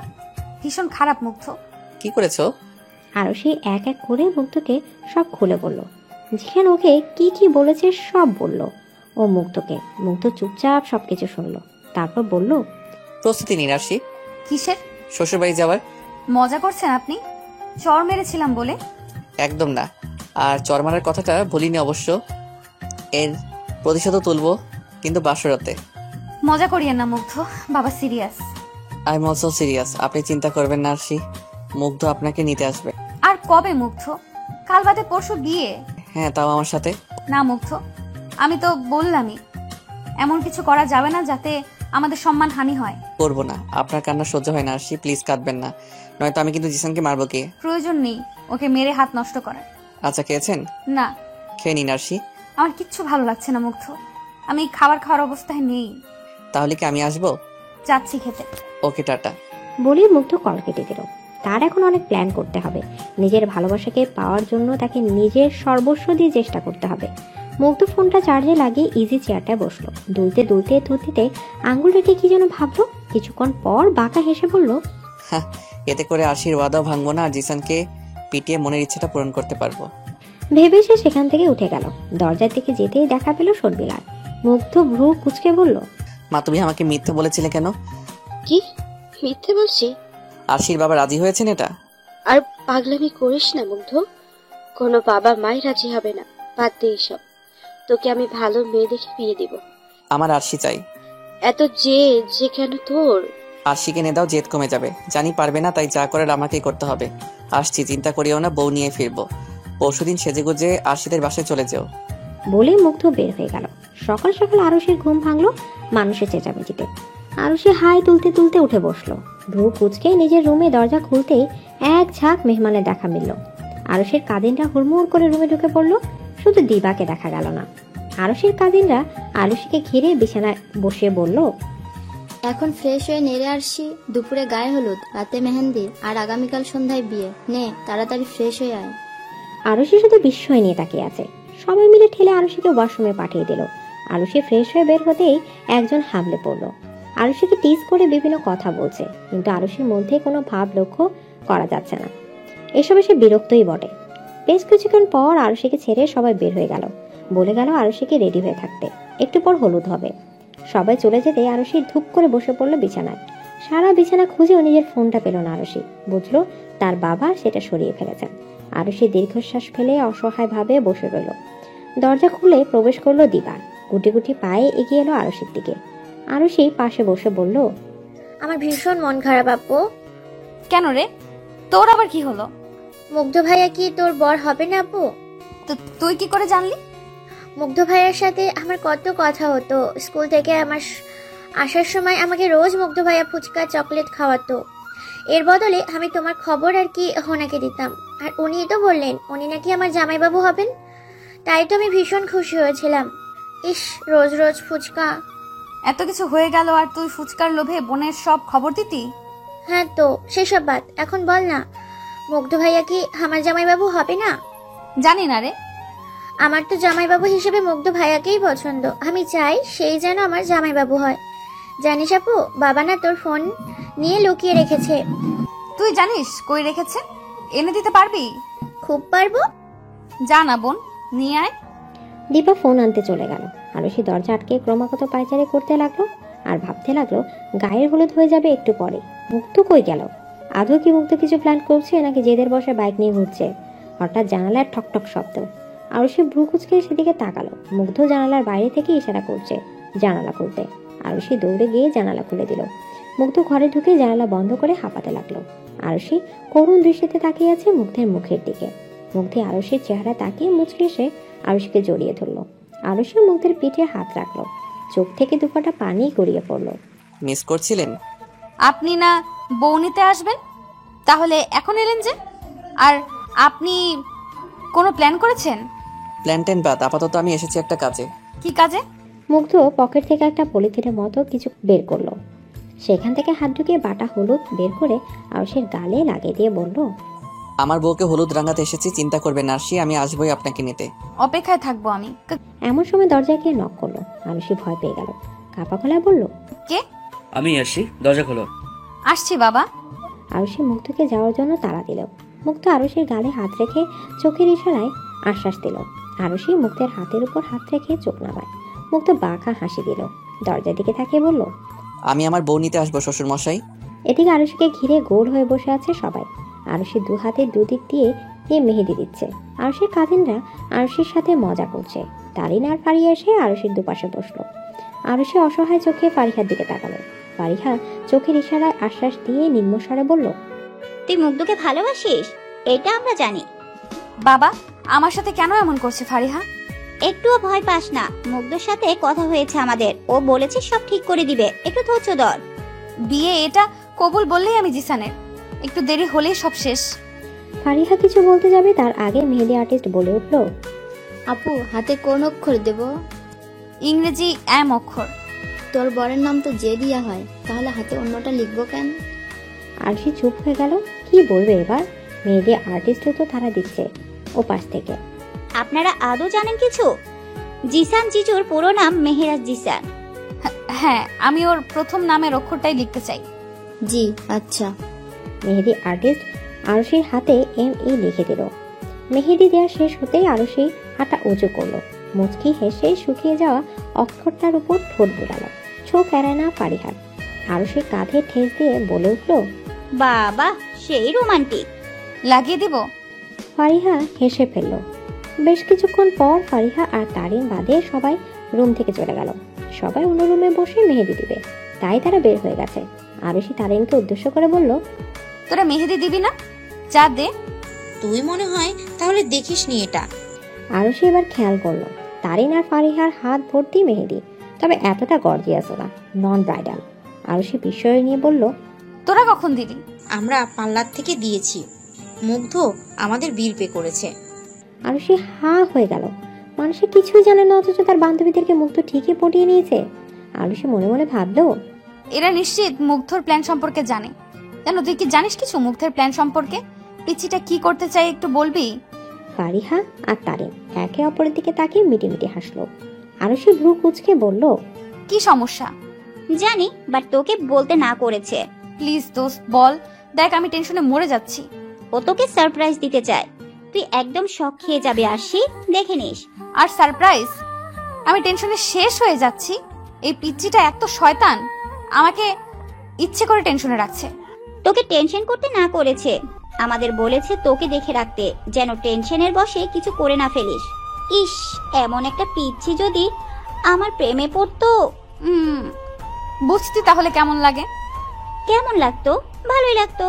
ভীষণ খারাপ মুগ্ধ। কি করেছো? আরুষি এক এক করে মুগ্ধকে সব খুলে বলল। জিশান ওকে কি কি বলেছে সব বলল ও মুগ্ধকে। মুগ্ধ চুপচাপ সবকিছু শুনলো। তারপর বলল, প্রস্তুতি নিন আরশি। কিসের? শ্বশুরবাড়ি যাওয়ার। মজা করছেন আপনি? চর মেরেছিলাম বলে? একদম না, আর চর মারার কথাটা ভুলিনি অবশ্য। এর প্রতিশোধও তুলবো, কিন্তু বাসরাতে। মজা করিয়েন না মুগ্ধ, বাবা serious. I am also serious. আপনি চিন্তা করবেন না আরশি, মুগ্ধ আপনাকে নিতে আসবে। আর কবে মুগ্ধ? কাল বাদে পরশু বিয়ে। হ্যাঁ, তাও আমার সাথে। না মুগ্ধ, আমি তো বললামই এমন কিছু করা যাবে না যাতে আমাদের সম্মান হানি হয়। করবো না, আপনার কান্না সহ্য হয় না আরশি, প্লিজ কাঁদবেন না, নয়তো আমি কিন্তু জিসানকে মারবো। কে? প্রয়োজন নেই ওকে মেরে হাত নষ্ট করার। আচ্ছা, খেয়েছেন? না। খেয়ে নিন আরশি। আমার কিচ্ছু ভালো লাগছে না মুগ্ধ, আমি খাবার খাওয়ার অবস্থায় নেই। তাহলে কি আমি আসবো? যাচ্ছি খেতে। ওকে, টাটা। বলে মুগ্ধ কল কেটে দিল। তার এখন অনেক প্ল্যান করতে হবে। নিজের ভালোবাসাকে পাওয়ার জন্য তাকে নিজের সর্বস্ব দিয়ে চেষ্টা করতে হবে। মুগ্ধ ফোনটা চার্জে লাগিয়ে ইজি চেয়ারটায় বসলো। দুলতে দুলতে ধুতিতে আঙ্গুল রেখে কি যেন ভাবলো। কিছুক্ষণ পর বাঁকা হেসে বলল, হ্যাঁ, এতে করে আরশির ওয়াদাও ভাঙবো না, আর জিসানকে পিটিয়ে মনের ইচ্ছাটা পূরণ করতে পারবো। ভেবে সে সেখান থেকে উঠে গেল। দরজার দিকে যেতেই দেখা পেল শর্মিলার। মুগ্ধ ভ্রু কুঁচকে বলল, মা, তুমি আমাকে মিথ্যে বলেছিলে কেন? কি মিথ্যে বলছি? আরশির বাবা রাজি হয়েছেন এটা? আর পাগলামি করিস না মুগ্ধ, কোনো বাবা মাই রাজি হবে না। বাদ দে এসব, তোকে আমি ভালো মেয়ে দেখে বিয়ে দিব। আমার আরশি চাই। এত যে কেন তোর? আরশিকে এনে দাও, জেদ কমে যাবে। জানি পারবে না, তাই যা করার আমাকেই করতে হবে। আসছি, চিন্তা করিও না, বউ নিয়ে ফিরবো। পরশুদিন সেজেগুজে আরশিদের বাসায় চলে যেও। বলে মুগ্ধ বের হয়ে গেল। সকাল সকাল আরুষির ঘুম ভাঙলো। মানুষের চেঁচামেচিতে। আরুষি হাই তুলতে তুলতে উঠে বসলো। ভ্রু কুচকে নিজের রুমে দরজা খুলতেই এক ঝাঁক মেহমানের দেখা মিলল। আরুষির কাজিনরা হুড়মুড় করে রুমে ঢুকে পড়লো, শুধু দিবাকে দেখা গেল না। আরুষির কাজিনরা আরুষিকে ঘিরে বিছানায় বসিয়ে বলল, এখন ফ্রেশ হয়ে নেড়ে আসছি, দুপুরে গায়ে হলুদ, রাতে মেহেন্দি, আর আগামীকাল সন্ধ্যায় বিয়ে। নে তাড়াতাড়ি ফ্রেশ হয়ে আয়। আরুষি শুধু বিস্ময় নিয়ে তাকিয়ে আছে। সবাই মিলে ঠেলে আরুষিকে ওয়াশরুমে পাঠিয়ে দিল। আরুষি ফ্রেশ হয়ে বের হতেই একজন হামলে পড়ল। আরুষিকে টিজ করে বিভিন্ন কথা বলছে, কিন্তু আরুষির মধ্যে কোনো ভাব লক্ষ্য করা যাচ্ছে না। এসবে সে বিরক্তই বটে। বেশ কিছুক্ষণ পর আরুষিকে ছেড়ে সবাই বের হয়ে গেল। বলে গেল আরুষিকে রেডি হয়ে থাকতে, একটু পর হলুদ হবে। সবাই চলে যেতে আরুষি ধুপ করে বসে পড়লো বিছানায়। সারা বিছানা খুঁজেও নিজের ফোনটা পেল না আরুষি। বুঝলো তার বাবা সেটা সরিয়ে ফেলেছেন। আরুষি দীর্ঘশ্বাস ফেলে অসহায়ভাবে বসে রইল। দরজা খুলে প্রবেশ করলো দিবা। গুটি গুটি পায়ে এগিয়ে এলো আরুষির দিকে। আরুষি পাশে বসে বলল, আমার ভীষণ মন খারাপ আপু। কেন রে, তোর আবার কি হলো? মুগ্ধ ভাইয়া কি তোর বর হবে না আপু? তো তুই কি করে জানলি? মুগ্ধ ভাইয়ার সাথে আমার কত কথা হতো। স্কুল থেকে আমার আসার সময় আমাকে রোজ মুগ্ধ ভাইয়া ফুচকা চকলেট খাওয়াতো। এর বদলে আমি তোমার খবর আর কি হোনাকে দিতাম। আর উনিই তো বললেন উনি নাকি আমার জামাইবাবু হবেন। তাই তো আমি ভীষণ খুশি হয়েছিলাম। ইস, রোজ রোজ ফুচকা। এত কিছু হয়ে গেল আর তুই ফুচকার লোভে বোনের সব খবর দিতি? হ্যাঁ তো সেসব বাদ, এখন বল না, মুগ্ধ ভাইয়া কি আমার জামাইবাবু হবে না? জানি না রে। আমার তো জামাইবাবু হিসেবে মুগ্ধ ভাইয়াকেই পছন্দ। আমি চাই সেই যেন আমার জামাইবাবু হয়। জানিস আপু, বাবা না তোর ফোন নিয়ে লুকিয়ে রেখেছে। তুই জানিস কই রেখেছে? এনে দিতে পারবি? খুব পারবো। যা না বোন, নিয়ে আয়। দীপা ফোন আনতে চলে গেল। আরুষি দরজা আটকে ক্রমাগত পায়চারি করতে লাগলো আর ভাবতে লাগলো গায়ের হলুদ হয়ে যাবে একটু পরে। মুক্ত কই গেল? আদৌ কি মুক্ত কিছু প্ল্যান করছে নাকি জেদের বসে বাইক নিয়ে ঘুরছে? হঠাৎ জানালার ঠকঠক শব্দ। আরুষি ভ্রু কুচকে সেদিকে তাকালো। মুগ্ধ জানালার বাইরে থেকে ইশারা করছে জানালা খুলতে। আরুষি দৌড়ে গিয়ে জানালা খুলে দিল। মুগ্ধ ঘরে ঢুকে জানালা বন্ধ করে হাঁপাতে লাগলো। আরুষি করুণ দৃষ্টিতে তাকিয়ে আছে মুগ্ধের মুখের দিকে। মুগ্ধে আরুষির চেহারা তাকিয়ে মুচকে এসে আরুষিকে জড়িয়ে ধরলো। আরুষি মুগ্ধের পিঠে হাত রাখলো। চোখ থেকে দুপাটা পানি গড়িয়ে পড়লো। মিস করছিলেন? আপনি না বউ নিতে আসবেন, তাহলে এখন এলেন যে? আর আপনি কোনো প্ল্যান করেছেন? প্ল্যান টেন বাদ, আপাতত আমি এসেছি একটা কাজে। কি কাজে? মুগ্ধ পকেট থেকে একটা পলিথিনের মতো কিছু বের করলো। সেখান থেকে হাত ঢুকিয়ে বাটা হলুদ বের করে আরুষির গালে লাগিয়ে দিয়ে বলল, আমার বউকে হলুদ রাঙাতে এসেছি, চিন্তা করবেন না আরশি, আমি আসবই আপনাকে নিতে। অপেক্ষায় থাকবো আমি। এমন সময় দরজায় গিয়ে নক করলো। আরুষি ভয় পেয়ে গেল। কাপা গলায় বলল, কে? আমি আসি, দরজা খোলো। আসছি বাবা। আরুষি মুগ্ধকে যাওয়ার জন্য তাড়া দিল। মুগ্ধ আরুষির গালে হাত রেখে চোখের ইশারায় আশ্বাস দিল। আরুষি মুগ্ধের হাতের উপর হাত রেখে চোখ নামায়। মুগ্ধ বাঁকা হাসি দিল। দরজার দিকে তাকিয়ে বলল, আমি আমার বউ নিতে আসবো শ্বশুর মশাই। এদিকে আরুষিকে ঘিরে গোল হয়ে বসে আছে সবাই। আরুষি দু হাতে দুদিক দিয়ে মেহেদি দিচ্ছে। আরুষির কাজিনরা আরুষির সাথে মজা করছে। তারিন আর ফারিয়া এসে আরুষির দুপাশে বসলো। আরুষি অসহায় চোখে ফারিহার দিকে তাকালো। ফারিহা চোখের ইশারায় আশ্বাস দিয়ে নিম্নস্বরে বলল, তুই মুগ্ধকে ভালোবাসিস, এটা আমরা জানি। বাবা আমার সাথে কেন এমন করছে ফারিহা? একটুও ভয় পাস না, মুগ্ধর সাথে কথা হয়েছে আমাদের, ও বলেছে সব ঠিক করে দিবে, একটু ধৈর্য ধর। বিয়ে এটা কবুল বললেই আমি জিসানের, একটু দেরি হলেই সব শেষ। ফারিহা কিছু বলতে যাবে তার আগে মেহেদি আর্টিস্ট বলে উঠল, আপু হাতে কোন অক্ষর দেব? ইংরেজি এম অক্ষর। তোর বরের নাম তো জে দিয়া হয়, তাহলে হাতে অন্যটা লিখবো কেন? আরশি চুপ হয়ে গেল। কি বলবে এবার? মেহেদি আর্টিস্টও তো তারা দিচ্ছে ও পাশ থেকে। আপনারা আদৌ জানেন কিছু? জিসান জিজুর পুরো নাম মেহেরাজ জিসান। হ্যাঁ, আমি ওর প্রথম নামের অক্ষরটাই লিখতে চাই। জি আচ্ছা। মেহেদি আর্টিস্ট আরশির হাতে ME লিখে দিল। মেহেদি দেওয়া শেষ হতেই আরশি হাঁটা উঁচু করলো। মুচকি হেসে শুকিয়ে যাওয়া অক্ষরটার উপর ঠোঁট বুলালো। চোখ এড়ায় না ফারিহার। আরশির কাঁধে ঠেস দিয়ে বলে উঠল, বাবা সেই রোমান্টিক। লাগিয়ে দিব? ফারিহা হেসে ফেলল। বেশ কিছুক্ষণ পর ফারিহা আর তারিন বাদে সবাই রুম থেকে চলে গেল। সবাই অন্য রুমে বসে মেহেদি দিবে, তাই তারা বের হয়ে গেছে। আরশি তারিনকে উদ্দেশ্য করে বলল, তোরা মেহেদি দিবি না? যা দে। তুই মনে হয় তাহলে দেখিস নি এটা। আরশি এবার খেয়াল করলো তারিন আর ফারিহার হাত ভর্তি মেহেদি। তবে এতটা গর্জিয়াসও না, নন ব্রাইডাল। আরুষি বিস্ময় নিয়ে বলল, তোরা কখন দিলি? আমরা পার্লার থেকে দিয়েছি, মুগ্ধ আমাদের বিল পে করেছে। আরুষি হা হয়ে গেল। মানুষে কিছুই জানে না, অথচ তার বান্ধবীদেরকে মুগ্ধ ঠিকই পটিয়ে নিয়েছে। আরুষি মনে মনে ভাবলো, এরা নিশ্চিত মুগ্ধর প্ল্যান সম্পর্কে জানে। জানো, তুই কি জানিস কিছু মুগ্ধের প্ল্যান সম্পর্কে? পিচিটা কি করতে চাই একটু বলবি? ফারিহা আর তারিন একে অপরের দিকে তাকিয়ে মিটিমিটি হাসলো। আরুষি ভ্রু কুঁচকে বলল, কি সমস্যা? জানি, বাট তোকে বলতে না করেছে। প্লিজ দোস্ত বল, দেখ আমি টেনশনে মরে যাচ্ছি। ও তোকে সারপ্রাইজ দিতে চায়, তুই একদম শক খেয়ে যাবে আরশি, দেখে নিস। আর সারপ্রাইজ? আমি টেনশনে শেষ হয়ে যাচ্ছি। এই পিচ্চিটা এত শয়তান, আমাকে ইচ্ছে করে টেনশনে রাখছে। তোকে টেনশন করতে না করেছে, আমাদের বলেছে তোকে দেখে রাখতে, যেন টেনশনের বশে কিছু করে না ফেলিস। ইস, এমন একটা পিচ্ছি যদি আমার প্রেমে পড়তো। বুঝতি তাহলে কেমন লাগে? কেমন লাগতো? ভালোই লাগতো,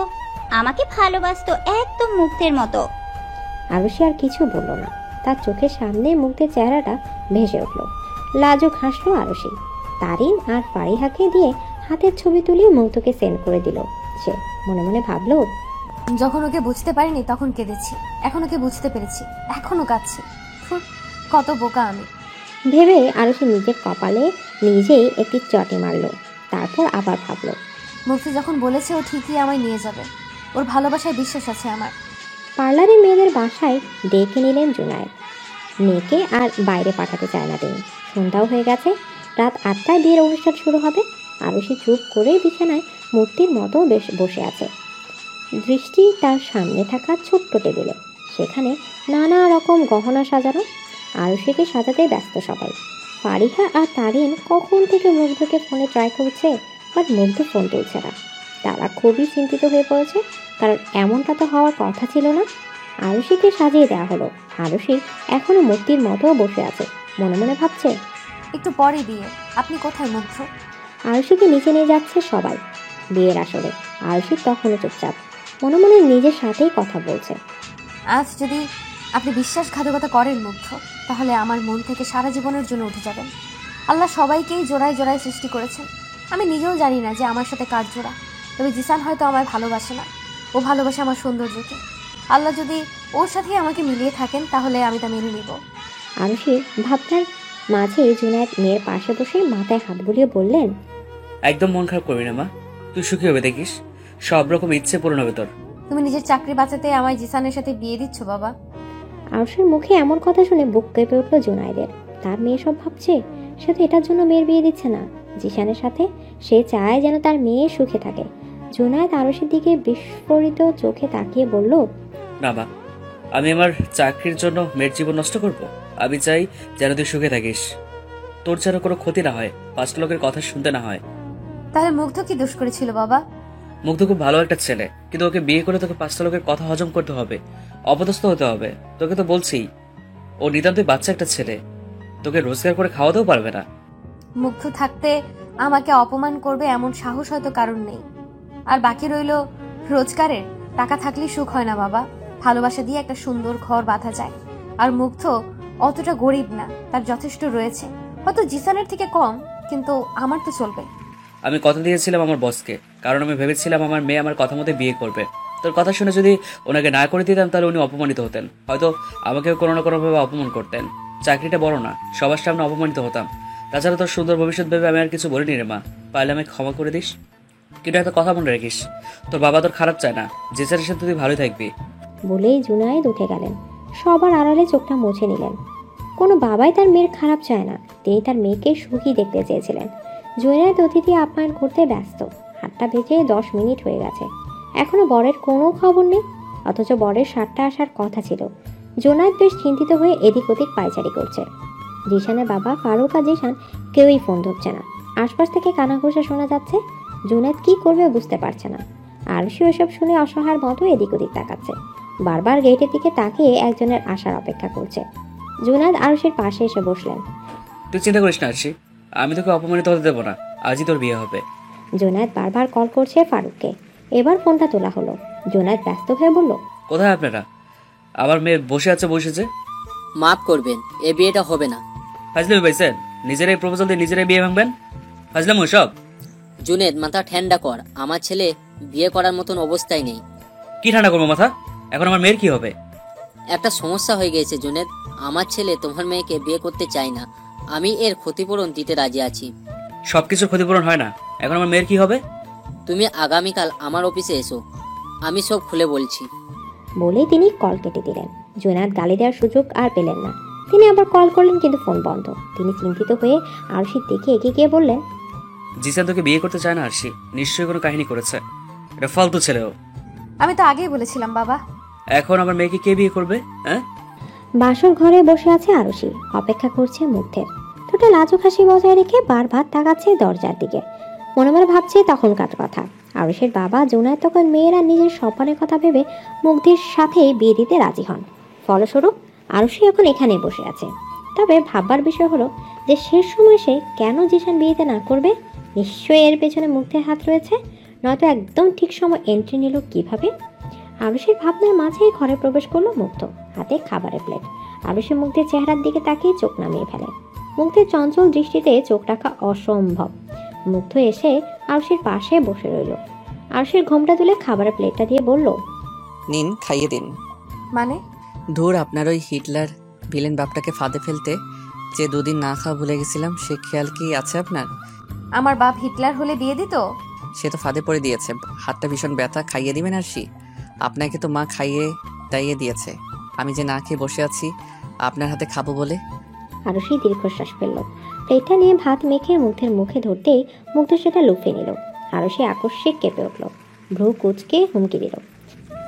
আমাকে ভালোবাসতো একদম মুগ্ধের মতো। আরুষি আর কিছু বলল না, তার চোখের সামনে মুগ্ধের চেহারাটা ভেসে উঠল। লাজুক হাসলো আরুষি। তারিন আর ফারিহাকে দিয়ে হাতের ছবি তুলে মুগ্ধকে সেন্ড করে দিল। সে মনে মনে ভাবলো, যখন ওকে বুঝতে পারিনি তখন কেঁদেছি, এখন ওকে বুঝতে পেরেছি, এখনো কাঁদছি। কত বোকা আমি ভেবে আরুষি নিজের কপালে নিজেই একটি চটি মারল। তারপর আবার ভাবলো, মুক্তি যখন বলেছে ও ঠিকই আমায় নিয়ে যাবে, ওর ভালোবাসায় বিশ্বাস আছে আমার। পার্লারে মেয়েদের বাসায় ডেকে নিলেন জুনায়েদ। মেয়েকে আর বাইরে পাঠাতে চায় না তিনি। সন্ধ্যাও হয়ে গেছে, রাত 8টায় বিয়ের অনুষ্ঠান শুরু হবে। আরুষি চুপ করে বিছানায় মূর্তির মতো বেশ বসে আছে, দৃষ্টি তার সামনে থাকা ছোট্ট টেবিলে। সেখানে নানা রকম গহনা সাজানো। আরুষিকে সাজাতে ব্যস্ত সবাই। ফারিহা আর তারিন কখন থেকে মুগ্ধকে ফোনে ট্রাই করছে, বাট মুগ্ধ ফোন তুলছে না। তারা খুবই চিন্তিত হয়ে পড়েছে, কারণ এমনটা তো হওয়ার কথা ছিল না। আরুষিকে সাজিয়ে দেওয়া হলো। আরুষি এখনো মূর্তির মতো বসে আছে, মনে মনে ভাবছে, একটু পরে বিয়ে, আপনি কোথায় মুগ্ধ? আরুষিকে নিচে নিয়ে যাচ্ছে সবাই বিয়ের আসরে। আরুষি তখনও চুপচাপ, মনে মনে নিজের সাথেই কথা বলছে। আজ যদি আপনি বিশ্বাসঘাতকতা করেন মুগ্ধ, তাহলে আমার মন থেকে সারা জীবনের জন্য উঠে যাবেন। আল্লাহ সবাইকেই জোড়ায় জোড়ায় সৃষ্টি করেছেন। আমি নিজেও জানি না যে আমার সাথে কার জোড়া, তবে জিসান হয়তো আমায় ভালোবাসে না, ও ভালোবাসে আমার সৌন্দর্যকে। আল্লাহ যদি ওর সাথেই আমাকে মিলিয়ে থাকেন তাহলে আমি তা মেনে নিব। আরুষির ভাবনার মাঝে জুনায়েদ মেয়ের পাশে বসে মাথায় হাত বুলিয়ে বললেন, একদম মন খারাপ করবি না মা, তুই সুখী হবে দেখিস, সব রকম ইচ্ছে পূরণ হবে তোর। তুমি নিজের চাকরি বাঁচাতে আমায় জিসানের সাথে বিয়ে দিচ্ছ বাবা? আরুষির মুখে এমন কথা শুনে বুক কেঁপে উঠল জুনায়েদের। তার মেয়ে সব ভাবছে, সে তো এটার জন্য মেয়ের বিয়ে দিচ্ছে না জিসানের সাথে। সে চায় যেন তার মেয়ে সুখে থাকে। জুনায়েদ আরুষির দিকে বিস্ফোরিত চোখে তাকিয়ে বলল, না মা, আমি আমার চাকরির জন্য মেয়ের জীবন নষ্ট করব? আমি চাই যেন তুই সুখে থাকিস, তোর যেন কোনো ক্ষতি না হয়, 5টা লোকের কথা শুনতে না হয়। তাহলে মুগ্ধ কি দোষ করেছিল বাবা? মুগ্ধ খুব ভালো একটা ছেলে, কিন্তু ওকে বিয়ে করে তোকে 5টা লোকের কথা হজম করতে হবে, অপদস্থ হতে হবে। তোকে তো বলছি, ও নিতান্তই বাচ্চা একটা ছেলে, তোকে রোজগার করে খাওয়াতেও পারবে না। মুগ্ধ থাকতে আমাকে অপমান করবে এমন সাহস হয়তো কারণ নেই। আর বাকি রইল রোজগারের। টাকা থাকলে সুখ হয় না বাবা, ভালোবাসা দিয়ে একটা সুন্দর ঘর বাঁধা যায়। আর মুগ্ধ অতটা গরিব না, তার যথেষ্ট রয়েছে, হয়তো জিসানের থেকে কম, কিন্তু আমার তো চলবে। আমি কথা দিয়েছিলাম আমার বসকে, কারণ আমি ভেবেছিলাম আমার মেয়ে আমার কথা মতো বিয়ে করবে। তোর কথা শুনে যদি ওনাকে না করে দিতাম তাহলে উনি অপমানিত হতেন, হয়তো আমাকেও কোনো না কোনোভাবে অপমান করতেন। চাকরিটা বড় না, সবার সামনে অপমানিত হতাম। তাছাড়া তোর সুন্দর ভবিষ্যৎ ভেবে আমি আর কিছু বলিনি রে মা, পারলে আমাকে ক্ষমা করে দিস। কিন্তু একটা কথা মনে রাখিস, তোর বাবা তোর খারাপ চায় না, যে চার সাথে তুই ভালোই থাকবি। বলেই জুনায়েদ উঠে গেলেন। সবার আড়ালে চোখটা মুছে নিলেন। কোনো বাবাই তার মেয়ের খারাপ চায় না, তিনি তার মেয়েকে সুখী দেখতে চেয়েছিলেন। জুনায়েদ অতিথি আপ্যায়ন করতে ব্যস্ত। 8টা বেজে 10 মিনিট হয়ে গেছে, এখনো বরের কোনো খবর নেই, অথচ বরের 7টা আসার কথা ছিল। জুনায়েদ বেশ চিন্তিত হয়ে এদিক ওদিক পায়চারি করছে। জিসানের বাবা ফারুক আর জিসান কেউই ফোন ধরছে না। আশপাশ থেকে কানাঘুষা শোনা যাচ্ছে। জুনায়েদ কি করবে বুঝতে পারছে না। আরুষি ওসব শুনে অসহায়ের মতো এদিক ওদিক তাকাচ্ছে, বারবার গেটের দিকে তাকিয়ে একজনের আসার অপেক্ষা করছে। জুনায়েদ আরুষির পাশে এসে বসলেন। তুই চিন্তা করিস না আরশি, আমি তোকে অপমানিত হতে দেবো না, আজই তোর বিয়ে হবে। জুনায়েদ বারবার কল করছে ফারুককে। এবার ফোনটা তোলা হলো। জুনায়েদ ব্যস্ত হয়ে বলল, কোথায় আপনারা? আমার মেয়ে বসে আছে, বসেছে। মাফ করবেন, এ বিয়েটা হবে না। ফাজলামি পাইছেন? নিজেরাই প্রপোজাল দিয়ে নিজেরাই বিয়ে ভাঙবেন? বুঝলাম ওসব। জুনেদ, মাথা ঠান্ডা কর। আমার ছেলে বিয়ে করার মতন অবস্থায় নেই। কি ঠান্ডা করবো মাথা? এখন আমার মেয়ের কি হবে? একটা সমস্যা হয়ে গেছে জুনেদ। আমার ছেলে তোমার মেয়েকে বিয়ে করতে চায় না। আমি এর ক্ষতিপূরণ দিতে রাজি আছি। সবকিছুর ক্ষতিপূরণ হয় না। এখন আমার মেয়ের কি হবে? তুমি আগামীকাল আমার অফিসে এসো, আমি সব খুলে বলছি। বলে তিনি কল কেটে দিলেন। জুনায়েদ গালি দেওয়ার সুযোগ আর পেলেন না। তিনি আবার কল করলেন, কিন্তু ফোন বন্ধ। তিনি চিন্তিত হয়ে আরশির দিকে এগিয়ে গিয়ে বললেন, জিসান তোকে বিয়ে করতে চায় না আরশি, নিশ্চয়ই কোনো কাহিনী করেছে। এটা ফালতু ছেলেও। আমি তো আগেই বলেছিলাম বাবা। এখন আমার মেয়েকে কে বিয়ে করবে? হ্যাঁ, বাসর ঘরে বসে আছে আরশি, অপেক্ষা করছে মুগ্ধের। ঠোঁটে লাজুক হাসি বজায় রেখে বারবার তাকাচ্ছে দরজার দিকে। মনে মনে ভাবছে তখনকার কথা। আরশের বাবা জুনায়েদ তখন মেয়েরা নিজের স্বপ্নের কথা ভেবে মুগ্ধের সাথে বিয়ে দিতে রাজি হন। ফলস্বরূপ আরশি এখন এখানে বসে আছে। তবে ভাববার বিষয় হলো যে শেষ সময় সে কেন জিসান বিয়েতে না করবে? নিশ্চয়ই এর পেছনে মুগ্ধের হাত রয়েছে, নয়তো একদম ঠিক সময় এন্ট্রি নিল কিভাবে? আরুষের ভাবনার মাঝেই ঘরে প্রবেশ করলো মুগ্ধ, হাতে খাবারের প্লেট। আরুষি মুগ্ধের চেহারার দিকে তাকিয়ে চোখ নামিয়ে ফেলে। মুগ্ধের চঞ্চল দৃষ্টিতে চোখ রাখা অসম্ভব। মুগ্ধ এসে আরুষির পাশে বসে রইল। আরুষির ঘোমটা তুলে খাবারের প্লেটটা দিয়ে বলল, নিন, খাইয়ে দিন। মানে? ধুর, আপনার ওই হিটলার ভিলেন বাপটাকে ফাঁদে ফেলতে যে দুদিন না খাওয়া ভুলে গেছিলাম, সে খেয়াল কি আছে আপনার? আমার বাপ হিটলার হলে বিয়ে দিত? সে তো ফাঁদে পড়ে দিয়েছে। হাতটা ভীষণ ব্যথা, খাইয়ে দিবেন আরশি? আপনাকে তো মা খাইয়ে দাইয়ে দিয়েছে। আমি যে না খেয়ে বসে আছি আপনার হাতে খাবো বলে। আরুষি দীর্ঘশ্বাস ফেলল। প্লেটটা নিয়ে ভাত মেখে মুগ্ধের মুখে ধরতেই মুগ্ধ সেটা লুফে নিল। আরুষি আকস্মিক কেঁপে উঠল, ভ্রু কুচকে হুমকি দিল,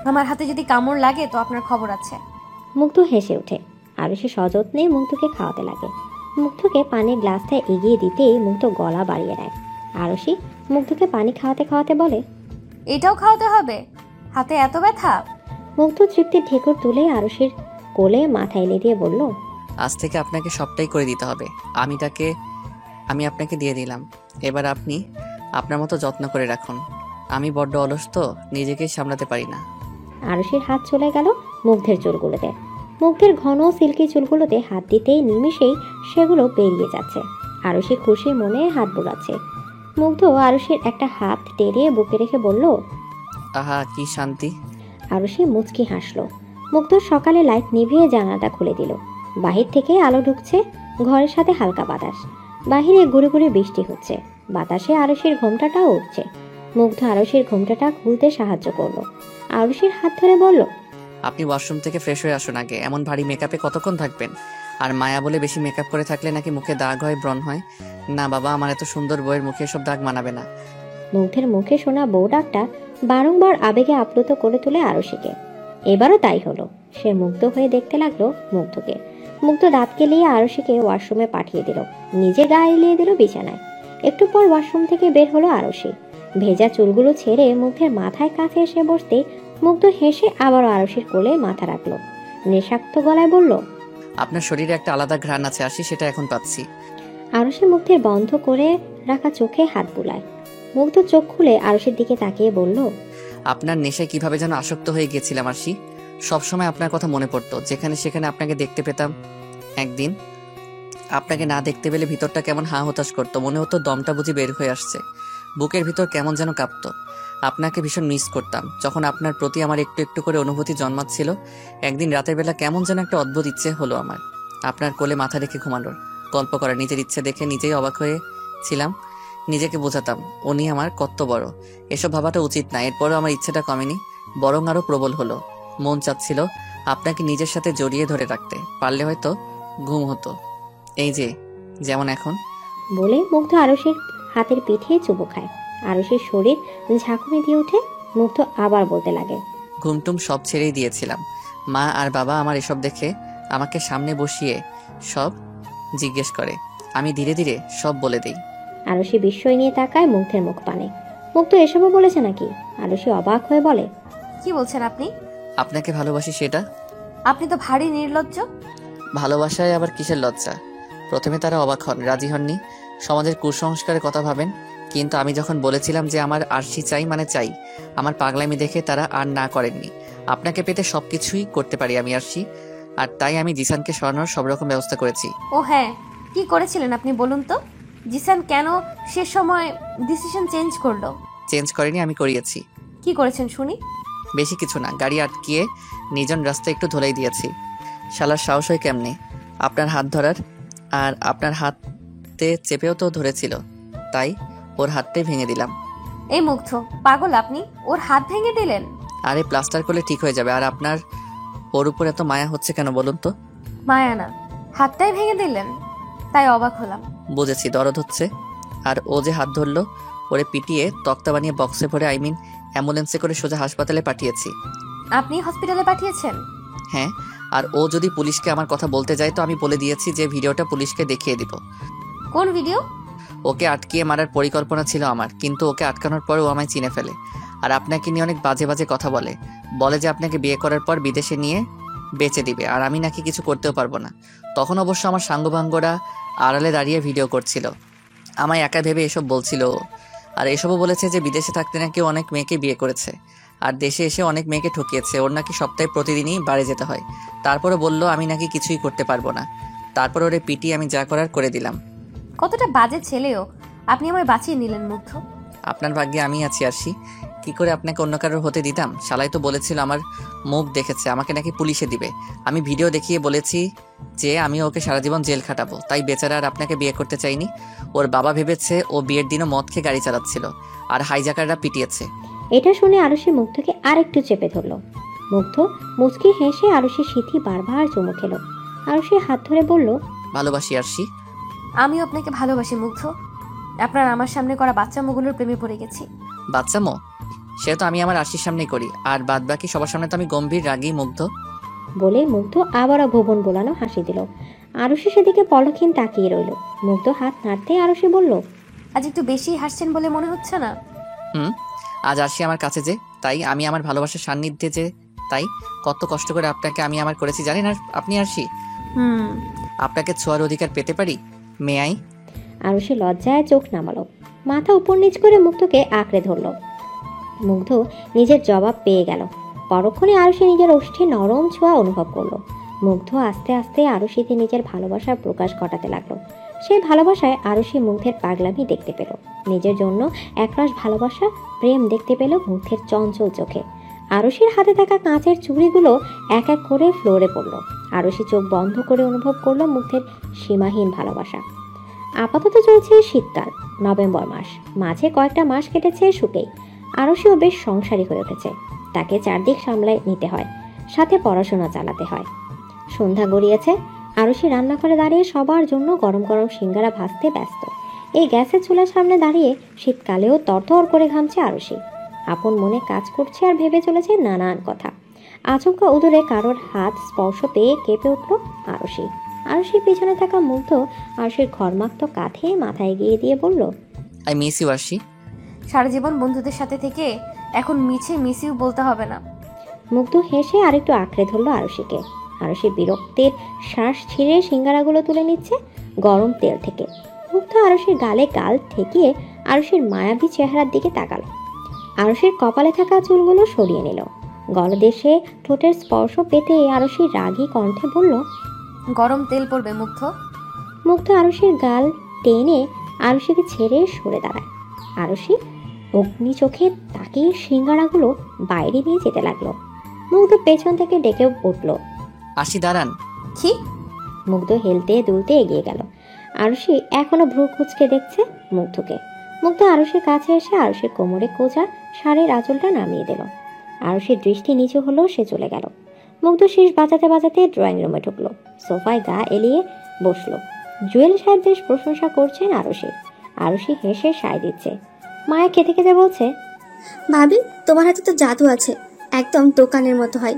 আমার হাতে যদি কামড় লাগে তো আপনার খবর আছে। মুগ্ধ হেসে ওঠে। আরুষি সযত্নে মুগ্ধকে খাওয়াতে লাগে। মুগ্ধকে পানির গ্লাসটা এগিয়ে দিতেই মুগ্ধ গলা বাড়িয়ে নেয়। আরুষি মুগ্ধকে পানি খাওয়াতে খাওয়াতে বলে, এটাও খাওয়াতে হবে? হাতে এত ব্যথা? মুগ্ধ তৃপ্তির ঢেকুর তুলে আরুষির কোলে মাথা এলে দিয়ে বলল, আজ থেকে আপনাকে সবটাই করে দিতে হবে। আমি আপনাকে দিয়ে দিলাম, এবার আপনি আপনার মতো যত্ন করে রাখুন। আমি বড্ড অলস তো, নিজেকে সামলাতে পারি না। আরুষির হাত চলে গেল মুগ্ধের চুলগুলোতে। মুগ্ধের ঘন সিল্কি চুলগুলোতে হাত দিতেই নিমেষেই সেগুলো বেরিয়ে যাচ্ছে। আরুষি খুশি মনে হাত বোলাচ্ছে। মুগ্ধ আরুষির একটা হাত টেনে বুকে রেখে বলল, আহা কি শান্তি। আরুষি মুচকি হাসলো। মুগ্ধ সকালে লাইট নিভিয়ে জানালাটা খুলে দিল। বাহির থেকে আলো ঢুকছে, ঘরের সাথে হালকা বাতাস। বাহিরে গুড়ি গুড়ি বৃষ্টি হচ্ছে, বাতাসে আরুষির ঘোমটাটাও উঠছে। মুগ্ধ আরুষির ঘোমটাটা খুলতে সাহায্য করলো। আরুষির হাত ধরে বলল, আপনি ওয়াশরুম থেকে ফ্রেশ হয়ে আসুন আগে। এমন ভারী মেকআপে কতক্ষণ থাকবেন? আর মায়া বলে বেশি মেকআপ করে থাকলে নাকি মুখে দাগ হয়, ব্রণ হয়। না বাবা, আমার এত সুন্দর বউয়ের মুখে এসব দাগ মানাবে না। মুগ্ধের মুখে শোনা বউ ডাকটা বারংবার আবেগে আপ্লুত করে তোলে আরুষিকে। এবারও তাই হলো। সে মুগ্ধ হয়ে দেখতে লাগলো মুগ্ধকে। মুগ্ধ দাঁত কেলিয়ে আরুষিকে ওয়াশরুমে পাঠিয়ে দিল, নিজে গা এলিয়ে দিল বিছানায়। একটু পর ওয়াশরুম থেকে বের হলো আরুষি। ভেজা চুলগুলো ছেড়ে মুগ্ধের মাথায় কাছে এসে বসতে মুগ্ধ হেসে আবারও আরুষির কোলে মাথা রাখলো। নেশাক্ত গলায় বলল, আপনার শরীরে একটা আলাদা ঘ্রাণ আছে আরশি, সেটা এখন পাচ্ছি। আরুষি মুগ্ধের বন্ধ করে রাখা চোখে হাত বুলায়। মুগ্ধ চোখ খুলে আরুষির দিকে তাকিয়ে বলল, আপনার নেশায় কিভাবে যেন আসক্ত হয়ে গেছিলাম আরশি। সবসময় আপনার কথা মনে পড়তো, যেখানে সেখানে আপনাকে দেখতে পেতাম। একদিন আপনাকে না দেখতে পেলে ভিতরটা কেমন হা হতাশ করতো, মনে হতো দমটা বুঝি বের হয়ে আসছে, বুকের ভিতর কেমন যেন কাঁপতো। আপনাকে ভীষণ মিস করতাম। যখন আপনার প্রতি আমার একটু একটু করে অনুভূতি জন্মাচ্ছিল, একদিন রাতের বেলা কেমন যেন একটা অদ্ভুত ইচ্ছে হলো আমার আপনার কোলে মাথা রেখে ঘুমানোর, গল্প করার। নিজের ইচ্ছে দেখে নিজেই অবাক হয়েছিলাম। নিজেকে বোঝাতাম উনি আমার কত বড়। এসব ভাবাটা উচিত না। এরপরও আমার ইচ্ছেটা কমেনি, বরং আরো প্রবল হলো। মন চাচ্ছিল আপনাকে নিজের সাথে জড়িয়ে ধরে রাখতে, পারলে হয়তো ঘুম হতো, এই যে যেমন এখন। বলে মুগ্ধ আরুষির হাতের পিঠে চুমু খায়। আরুষির শরীর ঝাঁকুনি দিয়ে উঠে। মুগ্ধ আবার বলতে লাগে, ঘুমটুম সব ছেড়েই দিয়েছিলাম। মা আর বাবা আমার এসব দেখে আমাকে সামনে বসিয়ে সব জিজ্ঞেস করে, আমি ধীরে ধীরে সব বলে দেই। আরুষি বিস্ময় নিয়ে তাকায় মুগ্ধের মুখ পানে। মুগ্ধ এসবও বলেছে নাকি? আরুষি অবাক হয়ে বলে, কি বলছেন আপনি? আপনাকে ভালোবাসি সেটা। আপনি তো ভারী নির্লজ্জ। ভালোবাসায় আবার কিসের লজ্জা? প্রথমে তারা অবাক হন, রাজি হননি, সমাজের কুসংস্কারের কথা ভাবেন। কিন্তু আমি যখন বলেছিলাম যে আমার আরশি চাই মানে চাই, আমার পাগলামি দেখে তারা আর না করেননি। আপনাকে পেতে সবকিছুই করতে পারি আমি আরশি, আর তাই আমি জিসানকে সরানোর সব রকম ব্যবস্থা করেছি। ও হ্যাঁ, কি করেছিলেন আপনি বলুন তো? জিসান কেন সে সময় ডিসিশন চেঞ্জ করলো? চেঞ্জ করেনি, আমি করিয়েছি। কি করেছেন শুনি? বেশি কিছু না, গাড়ি আটকিয়ে নিজন রাস্তায় একটু ধোলাই দিয়েছি। শালার সাহস হয় কেমনে আপনার হাত ধরার? আর আপনার হাতে চেপেও তো ধরেছিল, তাই ওর হাতটাই ভেঙে দিলাম। এই মুগ্ধ, পাগল আপনি? ওর হাত ভেঙে দিলেন? আরে প্লাস্টার করলে ঠিক হয়ে যাবে। আর আপনার ওর উপর এত মায়া হচ্ছে কেন বলুন তো? মায়া না, হাতটাই ভেঙে দিলেন, তাই অবাক হলাম। বুঝেছি, দরদ হচ্ছে। আর ও যে হাত ধরলো, ওরে পিটিয়ে তক্তা বানিয়ে বক্সে ভরে অ্যাম্বুলেন্সে করে সোজা হাসপাতালে পাঠিয়েছি। আপনি হসপিটালে পাঠিয়েছেন? হ্যাঁ, আর ও যদি পুলিশকে আমার কথা বলতে যায় তো আমি বলে দিয়েছি যে ভিডিওটা পুলিশকে দেখিয়ে দিব। কোন ভিডিও? ওকে আটকিয়ে মারার পরিকল্পনা ছিল আমার, কিন্তু ওকে আটকানোর পর ও আমায় চিনে ফেলে। আর আপনাকে নিয়ে অনেক বাজে বাজে কথা বলে যে আপনাকে বিয়ে করার পর বিদেশে নিয়ে বেচে দিবে, আর আমি নাকি কিছু করতেও পারবো না। তখন অবশ্য আমার সাঙ্গভাঙ্গরা আড়ালে দাঁড়িয়ে ভিডিও করছিল, আমায় একা ভেবে এসব বলছিল। আর এসবও বলেছে যে বিদেশে থাকতে নাকি অনেক মেয়েকে বিয়ে করেছে, আর দেশে এসে অনেক মেয়েকে ঠকিয়েছে। ওর নাকি সপ্তাহে প্রতিদিনই বাড়ি যেতে হয়। তারপরে বলল আমি নাকি কিছুই করতে পারবো না। তারপর ওরে পিটি আমি যা করার করে দিলাম। কতটা বাজে ছেলেও আপনি আমায় বাঁচিয়ে নিলেন মুগ্ধ। আপনার ভাগ্যে আমি আছি আরশি, কি করে আপনাকে অন্য কারোর হতে দিতাম? শালাই তো বলেছিল আমার মুখ দেখেছে, আমাকে নাকি পুলিশে দিবে। আমি ভিডিও দেখিয়ে বলেছি যে আমি ওকে সারা জীবন জেল খাটাবো, তাই বেচারা আর আপনাকে বিয়ে করতে চাইনি। ওর বাবা ভেবেছে ও বিয়ের দিনও মদ খেয়ে গাড়ি চালাচ্ছিল, আর হাইজাকাররা পিটিয়েছে। এটা শুনে আরুষি মুগ্ধকে আরেকটু চেপে ধরলো। মুগ্ধ মুচকি হেসে আরুষির সিথি বারবার চুমু খেলো। আরুষির হাত ধরে বলল, ভালোবাসি আরশি। আমিও আপনাকে ভালোবাসি মুগ্ধ। আপনার আমার সামনে করা বাচ্চামোগুলোর প্রেমে পড়ে গেছি। বাচ্চামো? সে তো আমি আমার আরশির সামনেই করি, আর বাদ বাকি সবার সামনে তো আমি গম্ভীর রাগী মুগ্ধ। বলে মুগ্ধ আবারও ভুবন বোলানো হাসি দিল। আরুষি সেদিকে পলকহীন তাকিয়ে রইল। মুগ্ধ হাত নাড়তে আরুষি বলল, আজ একটু বেশি হাসছেন বলে মনে হচ্ছে না? আজ আরশি আমার কাছে যে, তাই আমি আমার ভালোবাসার সান্নিধ্যে যে, তাই কত কষ্ট করে আপনাকে আমি আমার করেছি জানেন। আর আপনি আরশি, আপনাকে ছোঁয়ার অধিকার পেতে পারি? মেয়াই। আরুষি লজ্জায় চোখ নামালো, মাথা উপর নিচ করে মুগ্ধকে আঁকড়ে ধরল। মুগ্ধ নিজের জবাব পেয়ে গেল। পরক্ষণে আরুষি নিজের ওষ্ঠে নরম ছোঁয়া অনুভব করলো। মুগ্ধ আস্তে আস্তে আরুষিতে নিজের ভালোবাসার প্রকাশ ঘটাতে লাগলো। সেই ভালোবাসায় আরুষি মুগ্ধের পাগলামি দেখতে পেল, নিজের জন্য একরাশ ভালোবাসা প্রেম দেখতে পেল মুগ্ধের চঞ্চল চোখে। আরুষির হাতে থাকা কাঁচের চুড়িগুলো এক এক করে ফ্লোরে পড়ল। আরুষি চোখ বন্ধ করে অনুভব করলো মুগ্ধের সীমাহীন ভালোবাসা। আপাতত চলছে শীতকাল, নভেম্বর মাস, মাঝে কয়েকটা মাস কেটেছে শুকেই। আরুষিও বেশ সংসারী হয়ে উঠেছে, তাকে চারদিক সামলায় নিতে হয়, সাথে পড়াশোনা চালাতে হয়। সন্ধ্যা গড়িয়েছে। আরুষি রান্নাঘরে দাঁড়িয়ে সবার জন্য গরম গরম সিঙ্গারা ভাজতে ব্যস্ত। এই গ্যাসের চুলার সামনে দাঁড়িয়ে শীতকালেও তরতর করে ঘামছে আরুষি। আপন মনে কাজ করছে আর ভেবে চলেছে নানান কথা। আচমকা উদরে কারোর হাত স্পর্শ পেয়ে কেঁপে উঠল আরুষি। আরুষির পিছনে থাকা মুগ্ধ আরুষির ঘরমাক্ত কাঁধে মাথা এগিয়ে দিয়ে বলল, আই মিস ইউ আরশি। সারা জীবন বন্ধুদের সাথে থেকে এখন মিছে মিস ইউ বলতে হবে না। মুগ্ধ হেসে আরেকটু আঁকড়ে ধরল আরুষিকে। আরুষি বিরক্তের শ্বাস ছিঁড়ে সিঙ্গারাগুলো তুলে নিচ্ছে গরম তেল থেকে। মুগ্ধ আরুষির গালে গাল ঠেকিয়ে আরুষির মায়াবী চেহারার দিকে তাকালো। আরুষির কপালে থাকা চুলগুলো সরিয়ে নিল। গলদেশে ঠোঁটের স্পর্শ পেতে আরুষির রাগী কণ্ঠে বলল, গরম তেল পড়বে মুগ্ধ। মুগ্ধ আরুষির গাল টেনে আরুষিকে ছেড়ে সরে দাঁড়ায়। আরুষি অগ্নি চোখে তাকিয়ে সিঙ্গারাগুলো বাইরে নিয়ে যেতে লাগলো। মুগ্ধ পেছন থেকে ডেকে উঠল, আশি দাঁড়ান। কি? মুগ্ধ হেলতে দুলতে এগিয়ে গেল। আরুষি এখনো ভ্রু কুঁচকে দেখছে মুগ্ধকে। মুগ্ধ আরুষির কাছে এসে আরুষির কোমরে কোজা শাড়ির আঁচলটা নামিয়ে দিল। আরুষির দৃষ্টি নিচু হলো, সে চলে গেল। মুগ্ধ শীষ বাজাতে বাজাতে ড্রয়িং রুমে ঢুকলো। সোফায় গা এলিয়ে বসলো। জুয়েল সাহেব বেশ প্রশংসা করছেন আরুষির। আরুষি হেসে সায় দিচ্ছে। মায়া খেতে খেতে বলছে, ভাবি তোমার হাতে তো জাদু আছে, একদম দোকানের মতো হয়।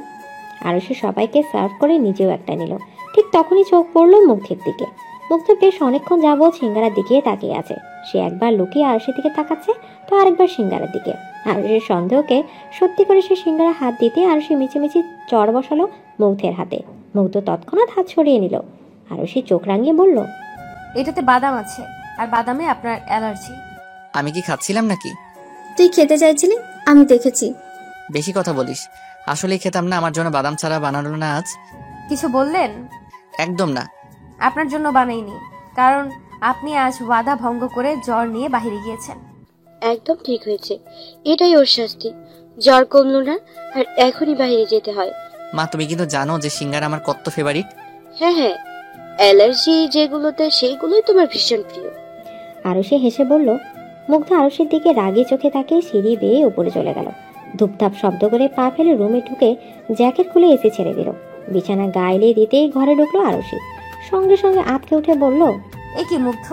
আরুষি সবাইকে সার্ভ করে নিজেও একটা নিল। ঠিক তখনই চোখ পড়লো মুগ্ধের দিকে। মুগ্ধ বেশ অনেকক্ষণ যাবৎ সিঙ্গারার দিকে তাকিয়ে আছে। সে একবার লুকিয়ে আরুষির দিকে তাকাচ্ছে, তো আরেকবার সিঙ্গারার দিকে। আরুষির সন্দেহকে সত্যি করে সে সিঙ্গারা হাত দিতে আরুষি মিছিমিছি চড় বসালো মুগ্ধের হাতে। মুগ্ধ তৎক্ষণাৎ হাত সরিয়ে নিল। আরুষি চোখ রাঙিয়ে বলল, এটাতে বাদাম আছে, আর বাদামে আপনার অ্যালার্জি। আমি কি খাচ্ছিলাম নাকি? তুই খেতে চাইছিলি, আমি দেখেছি। বেশি কথা বলিস। আসলেই খেতাম না, আমার জন্য বাদাম ছাড়া বানালো না আজ। কিছু বললেন? একদম না। আপনার জন্য বানাইনি, কারণ আপনি আজ ওয়াদা ভঙ্গ করে জ্বর নিয়ে বাইরে গিয়েছেন। একদম ঠিক হয়েছে, এটাই ওর শাস্তি। জ্বর কমলো না আর এখনই বাইরে যেতে হয়। মা, তুমি কিন্তু জানো যে সিঙ্গারা আমার কত ফেভারিট। হ্যাঁ হ্যাঁ, অ্যালার্জি যেগুলোতে সেইগুলোই তোমার ভীষণ প্রিয়। আরুষি হেসে বলল। মুগ্ধ আরুষির দিকে রাগী চোখে তাকিয়ে সিঁড়ি বেয়ে উপরে চলে গেল। ধুপধাপ শব্দ করে পা ফেলে রুমে ঢুকে জ্যাকেট খুলে এসি ছেড়ে দিল। বিছানা গায়ে দিতেই ঘরে ঢুকলো আরুষি। সঙ্গে সঙ্গে আটকে উঠে বলল, এ কি মুগ্ধ,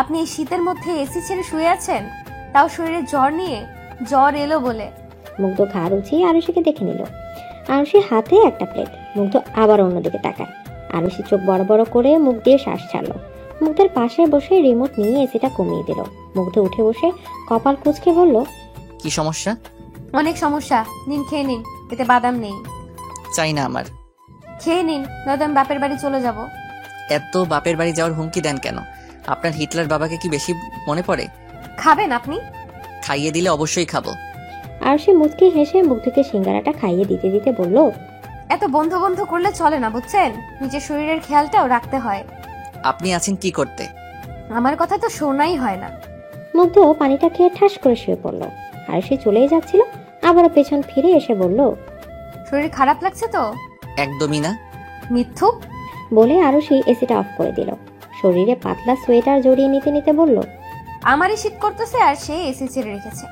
আপনি এই শীতের মধ্যে এসি ছেড়ে শুয়ে আছেন, তাও শরীরে জ্বর নিয়ে? জ্বর এলো বলে। মুগ্ধ ঘাড় উঁচিয়ে আরুষিকে দেখে নিল। আরুষির হাতে একটা প্লেট। মুগ্ধ আবার অন্যদিকে তাকায়। আরুষি চোখ বড় বড় করে মুখ দিয়ে শ্বাস ছাড়লো। মুগ্ধের পাশে বসে রিমোট নিয়ে এসিটা কমিয়ে দিল। মুগ্ধ উঠে বসে কপাল কুঁচকে বলল, কি সমস্যা? অনেক সমস্যা, নিন খেয়ে নিন, এতে বাদাম নেই। চাই না আমার। খেয়ে নিন, নয়তো আমি বাপের বাড়ি চলে যাব। এত বাপের বাড়ি যাওয়ার হুমকি দেন কেন? আপনার হিটলার বাবাকে কি বেশি মনে পড়ে? খাবেন আপনি? খাইয়ে দিলে অবশ্যই খাবো। আরুষি মুচকি হেসে মুগ্ধকে সিঙ্গারাটা খাইয়ে দিতে দিতে বলল, এত বন্ধু বন্ধু করলে চলে না, বুঝছেন? নিজের শরীরের খেয়ালটাও রাখতে হয়। আপনি আছেন কি করতে? আমার কথা তো শোনাই হয় না। মুগ্ধ পানিটা খেয়ে ঠাস করে শুয়ে পড়ল। আরুষি চলেই যাচ্ছিল, আবারও পেছন ফিরে এসে বলল, শরীর খারাপ লাগছে তো? একদমই না। মিথ্যুক বলে আরুষি এসিটা অফ করে দিল। শরীরে পাতলা সোয়েটার জড়িয়ে নিতে নিতে বলল, আমারই শীত করতেছে আর সে এসি ছেড়ে রেখেছে।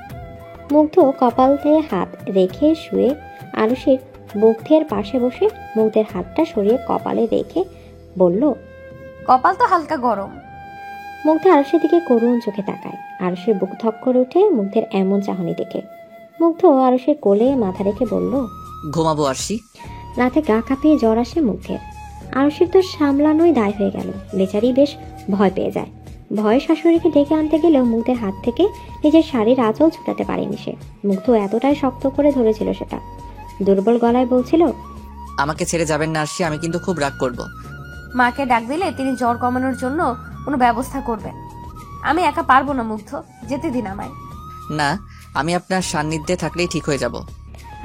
মুগ্ধ কপালে হাত রেখে শুয়ে আরুষির মুগ্ধের পাশে বসে মুগ্ধের হাতটা সরিয়ে কপালে রেখে বলল, কপাল তো হালকা গরম। মুগ্ধ আরুষির দিকে করুণ চোখে তাকায়। আরুষির বুক ধক করে উঠে মুগ্ধের এমন চাহনি দেখে। মুগ্ধ আরুষির কোলে মাথা রেখে বলল, ঘুমাবো আরশি। রাতে গা কাঁপিয়ে জ্বর আসে মুগ্ধের। আরুষির তো সামলানোই দায় হয়ে গেল। বেচারি বেশ ভয় পেয়ে যায়। ভয়ে শাশুড়িকে ডেকে আনতে গেলেও মুগ্ধের হাত থেকে নিজের শাড়ির আঁচল ছুটাতে পারেনি সে। মুগ্ধ এতটাই শক্ত করে ধরেছিল সেটা। দুর্বল গলায় বলছিল, আমাকে ছেড়ে যাবেন না আরশি, আমি কিন্তু খুব রাগ করব। মাকে ডাক দিলে তিনি জ্বর কমানোর জন্য কোনো ব্যবস্থা করবেন। আমি একা পারবো না মুগ্ধ, যেতে দিন আমায়। না, আমি আপনার সান্নিধ্যে থাকলেই ঠিক হয়ে যাব।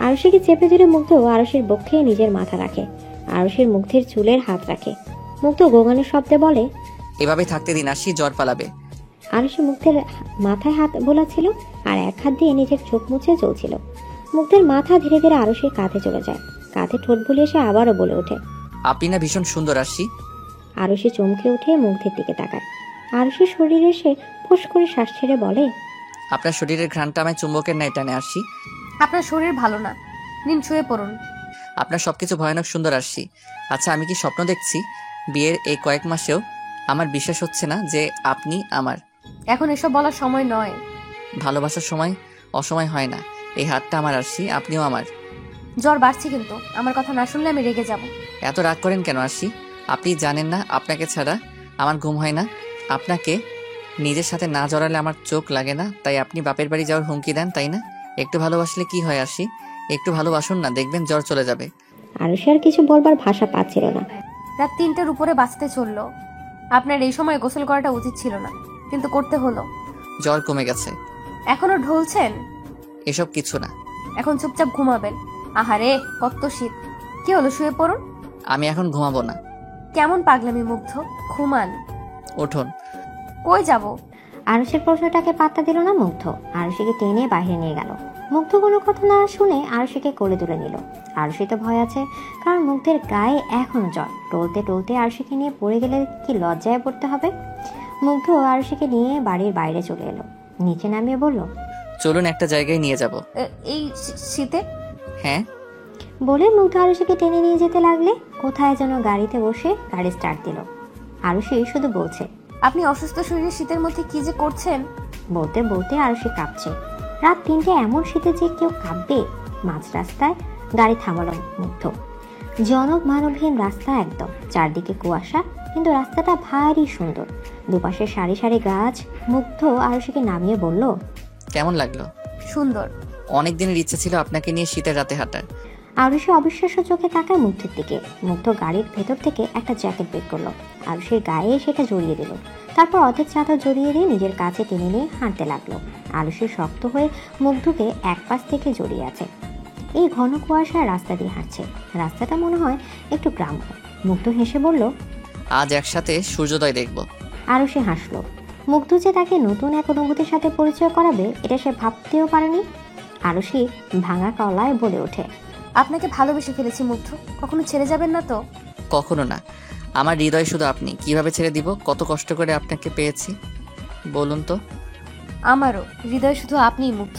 আরুষিকে চেপে ধরে মুগ্ধ আরুষির বক্ষে নিজের মাথা রাখে। আরুষির মুগ্ধের চুলের হাত রাখে। মুগ্ধ গোগানের শব্দে বলে, এভাবে থাকতে দিন আরশি, জ্বর পালাবে। আরুষি মুগ্ধের মাথায় হাত বোলাচ্ছিল আর এক হাত দিয়ে নিজের চোখ মুছে চলছিল। মুগ্ধের মাথা ধীরে ধীরে আরুষির কাঁধে চলে যায়। কাঁধে ঠোঁট বুলিয়ে সে আবারও বলে ওঠে, আপনি না ভীষণ সুন্দর আরশি। আরুষি চমকে উঠে মুগ্ধের দিকে তাকায়। আরুষির শরীরে সে ফুস করে শ্বাস ছেড়ে বলে, আপনার শরীরের ঘ্রাণটা আমায় চুম্বকের ন্যায় টানে আরশি। আপনার শরীর ভালো না, নিন শুয়ে পড়ুন। আপনার সবকিছু ভয়ানক সুন্দর আরশি। আচ্ছা, আমি কি স্বপ্ন দেখছি? বিয়ের এই কয়েক মাসেও আমার বিশ্বাস হচ্ছে না যে আপনি আমার। এখন এসব বলার সময় নয়। ভালোবাসার সময় অসময় হয় না। এই হাতটা আমার আরশি, আপনিও আমার। জ্বর বাড়ছে কিন্তু আমার কথা না শুনলে আমি রেগে যাব। এত রাগ করেন কেন আরশি? আপনি জানেন না আপনাকে ছাড়া আমার ঘুম হয় না। আপনাকে নিজের সাথে না জড়ালে আমার চোখ লাগে না, তাই আপনি বাপের বাড়ি যাওয়ার হুমকি দেন, তাই না? একটু ভালোবাসলে কি হয় আরশি? একটু ভালোবাসুন না, দেখবেন জ্বর চলে যাবে। আরুষি আর কিছু বলবার ভাষা পাচ্ছিল না। রাত 3টার উপরে বাঁচতে চললো। আপনার এই সময় গোসল করাটা উচিত ছিল না, কিন্তু করতে হলো। জ্বর কমে গেছে। এখনো ঢলছেন? এসব কিছু না। এখন চুপচাপ ঘুমাবেন। আহারে কত শীত। কি হলো, শুয়ে পড়ুন। আমি এখন ঘুমাবো না। কেমন পাগলামি মুগ্ধ, ঘুমান। উঠুন। কই যাব? আরুষির প্রশ্নটাকে পাত্তা দিল না মুগ্ধ। আরুষিকে টেনে বাইরে নিয়ে গেল। মুগ্ধ কোনো কথা না শুনে আরুষিকে কোলে তুলে নিল। আরুষি তো ভয় আছে, কারণ মুগ্ধের গায়ে এখনো জ্বর। টলতে টলতে আরুষিকে নিয়ে পড়ে গেলে কি লজ্জায় পড়তে হবে। মুগ্ধ আরুষিকে নিয়ে বাড়ির বাইরে চলে এলো। নিচে নামিয়ে বলল, চলুন একটা জায়গায় নিয়ে যাব। এই শীতে? হ্যাঁ। বলে মুগ্ধ আরুষিকে টেনে নিয়ে যেতে লাগলে কোথায় যেন গাড়িতে বসে গাড়ি স্টার্ট দিল। আরুষি শুধু বলছে, আপনি অসুস্থ শরীরে শীতের মধ্যে কি যে করছেন। বলতে বলতে আরুষি কাঁপছে। রাত 3টে এমন শীতে যে কেউ কাঁপবে। মাঝ রাস্তায় গাড়ি থামালো মুগ্ধ। জনক মানবহীন রাস্তা একদম, চারদিকে কুয়াশা, কিন্তু রাস্তাটা ভারী সুন্দর। দুপাশে সারি সারি গাছ। মুগ্ধ আরুষিকে নামিয়ে বলল, কেমন লাগলো? সুন্দর। অনেক দিনের ইচ্ছা ছিল আপনাকে নিয়ে শীতের রাতে হাঁটার। আরুষি অবিশ্বাস্য চোখে তাকায় মুগ্ধের দিকে। মুগ্ধ গাড়ির ভেতর থেকে একটা জ্যাকেট বের করলো। আরুষির গায়ে সেটা জড়িয়ে দিল। তারপর অর্ধেক চাদর জড়িয়ে দিয়ে নিজের কাছে টেনে নিয়ে হাঁটতে লাগলো। আরুষি শক্ত হয়ে মুগ্ধকে এক পাশ থেকে জড়িয়ে আছে। এই ঘন কুয়াশার রাস্তা দিয়ে হাঁটছে। রাস্তাটা মনে হয় একটু গ্রাম্য। মুগ্ধ হেসে বলল, আজ একসাথে সূর্যোদয় দেখব। আরুষি হাসলো। মুগ্ধ যে তাকে নতুন এক অনুভূতির সাথে পরিচয় করাবে এটা সে ভাবতেও পারেনি। আরুষি ভাঙা গলায় বলে ওঠে, আপনাকে ভালোবেসে ফেলেছি মুগ্ধ, কখনো ছেড়ে যাবেন না তো? কখনো না। আমার হৃদয় শুধু আপনি, কিভাবে ছেড়ে দিব? কত কষ্ট করে আপনাকে পেয়েছি বলুন তো। আমারও হৃদয় শুধু আপনিই মুগ্ধ।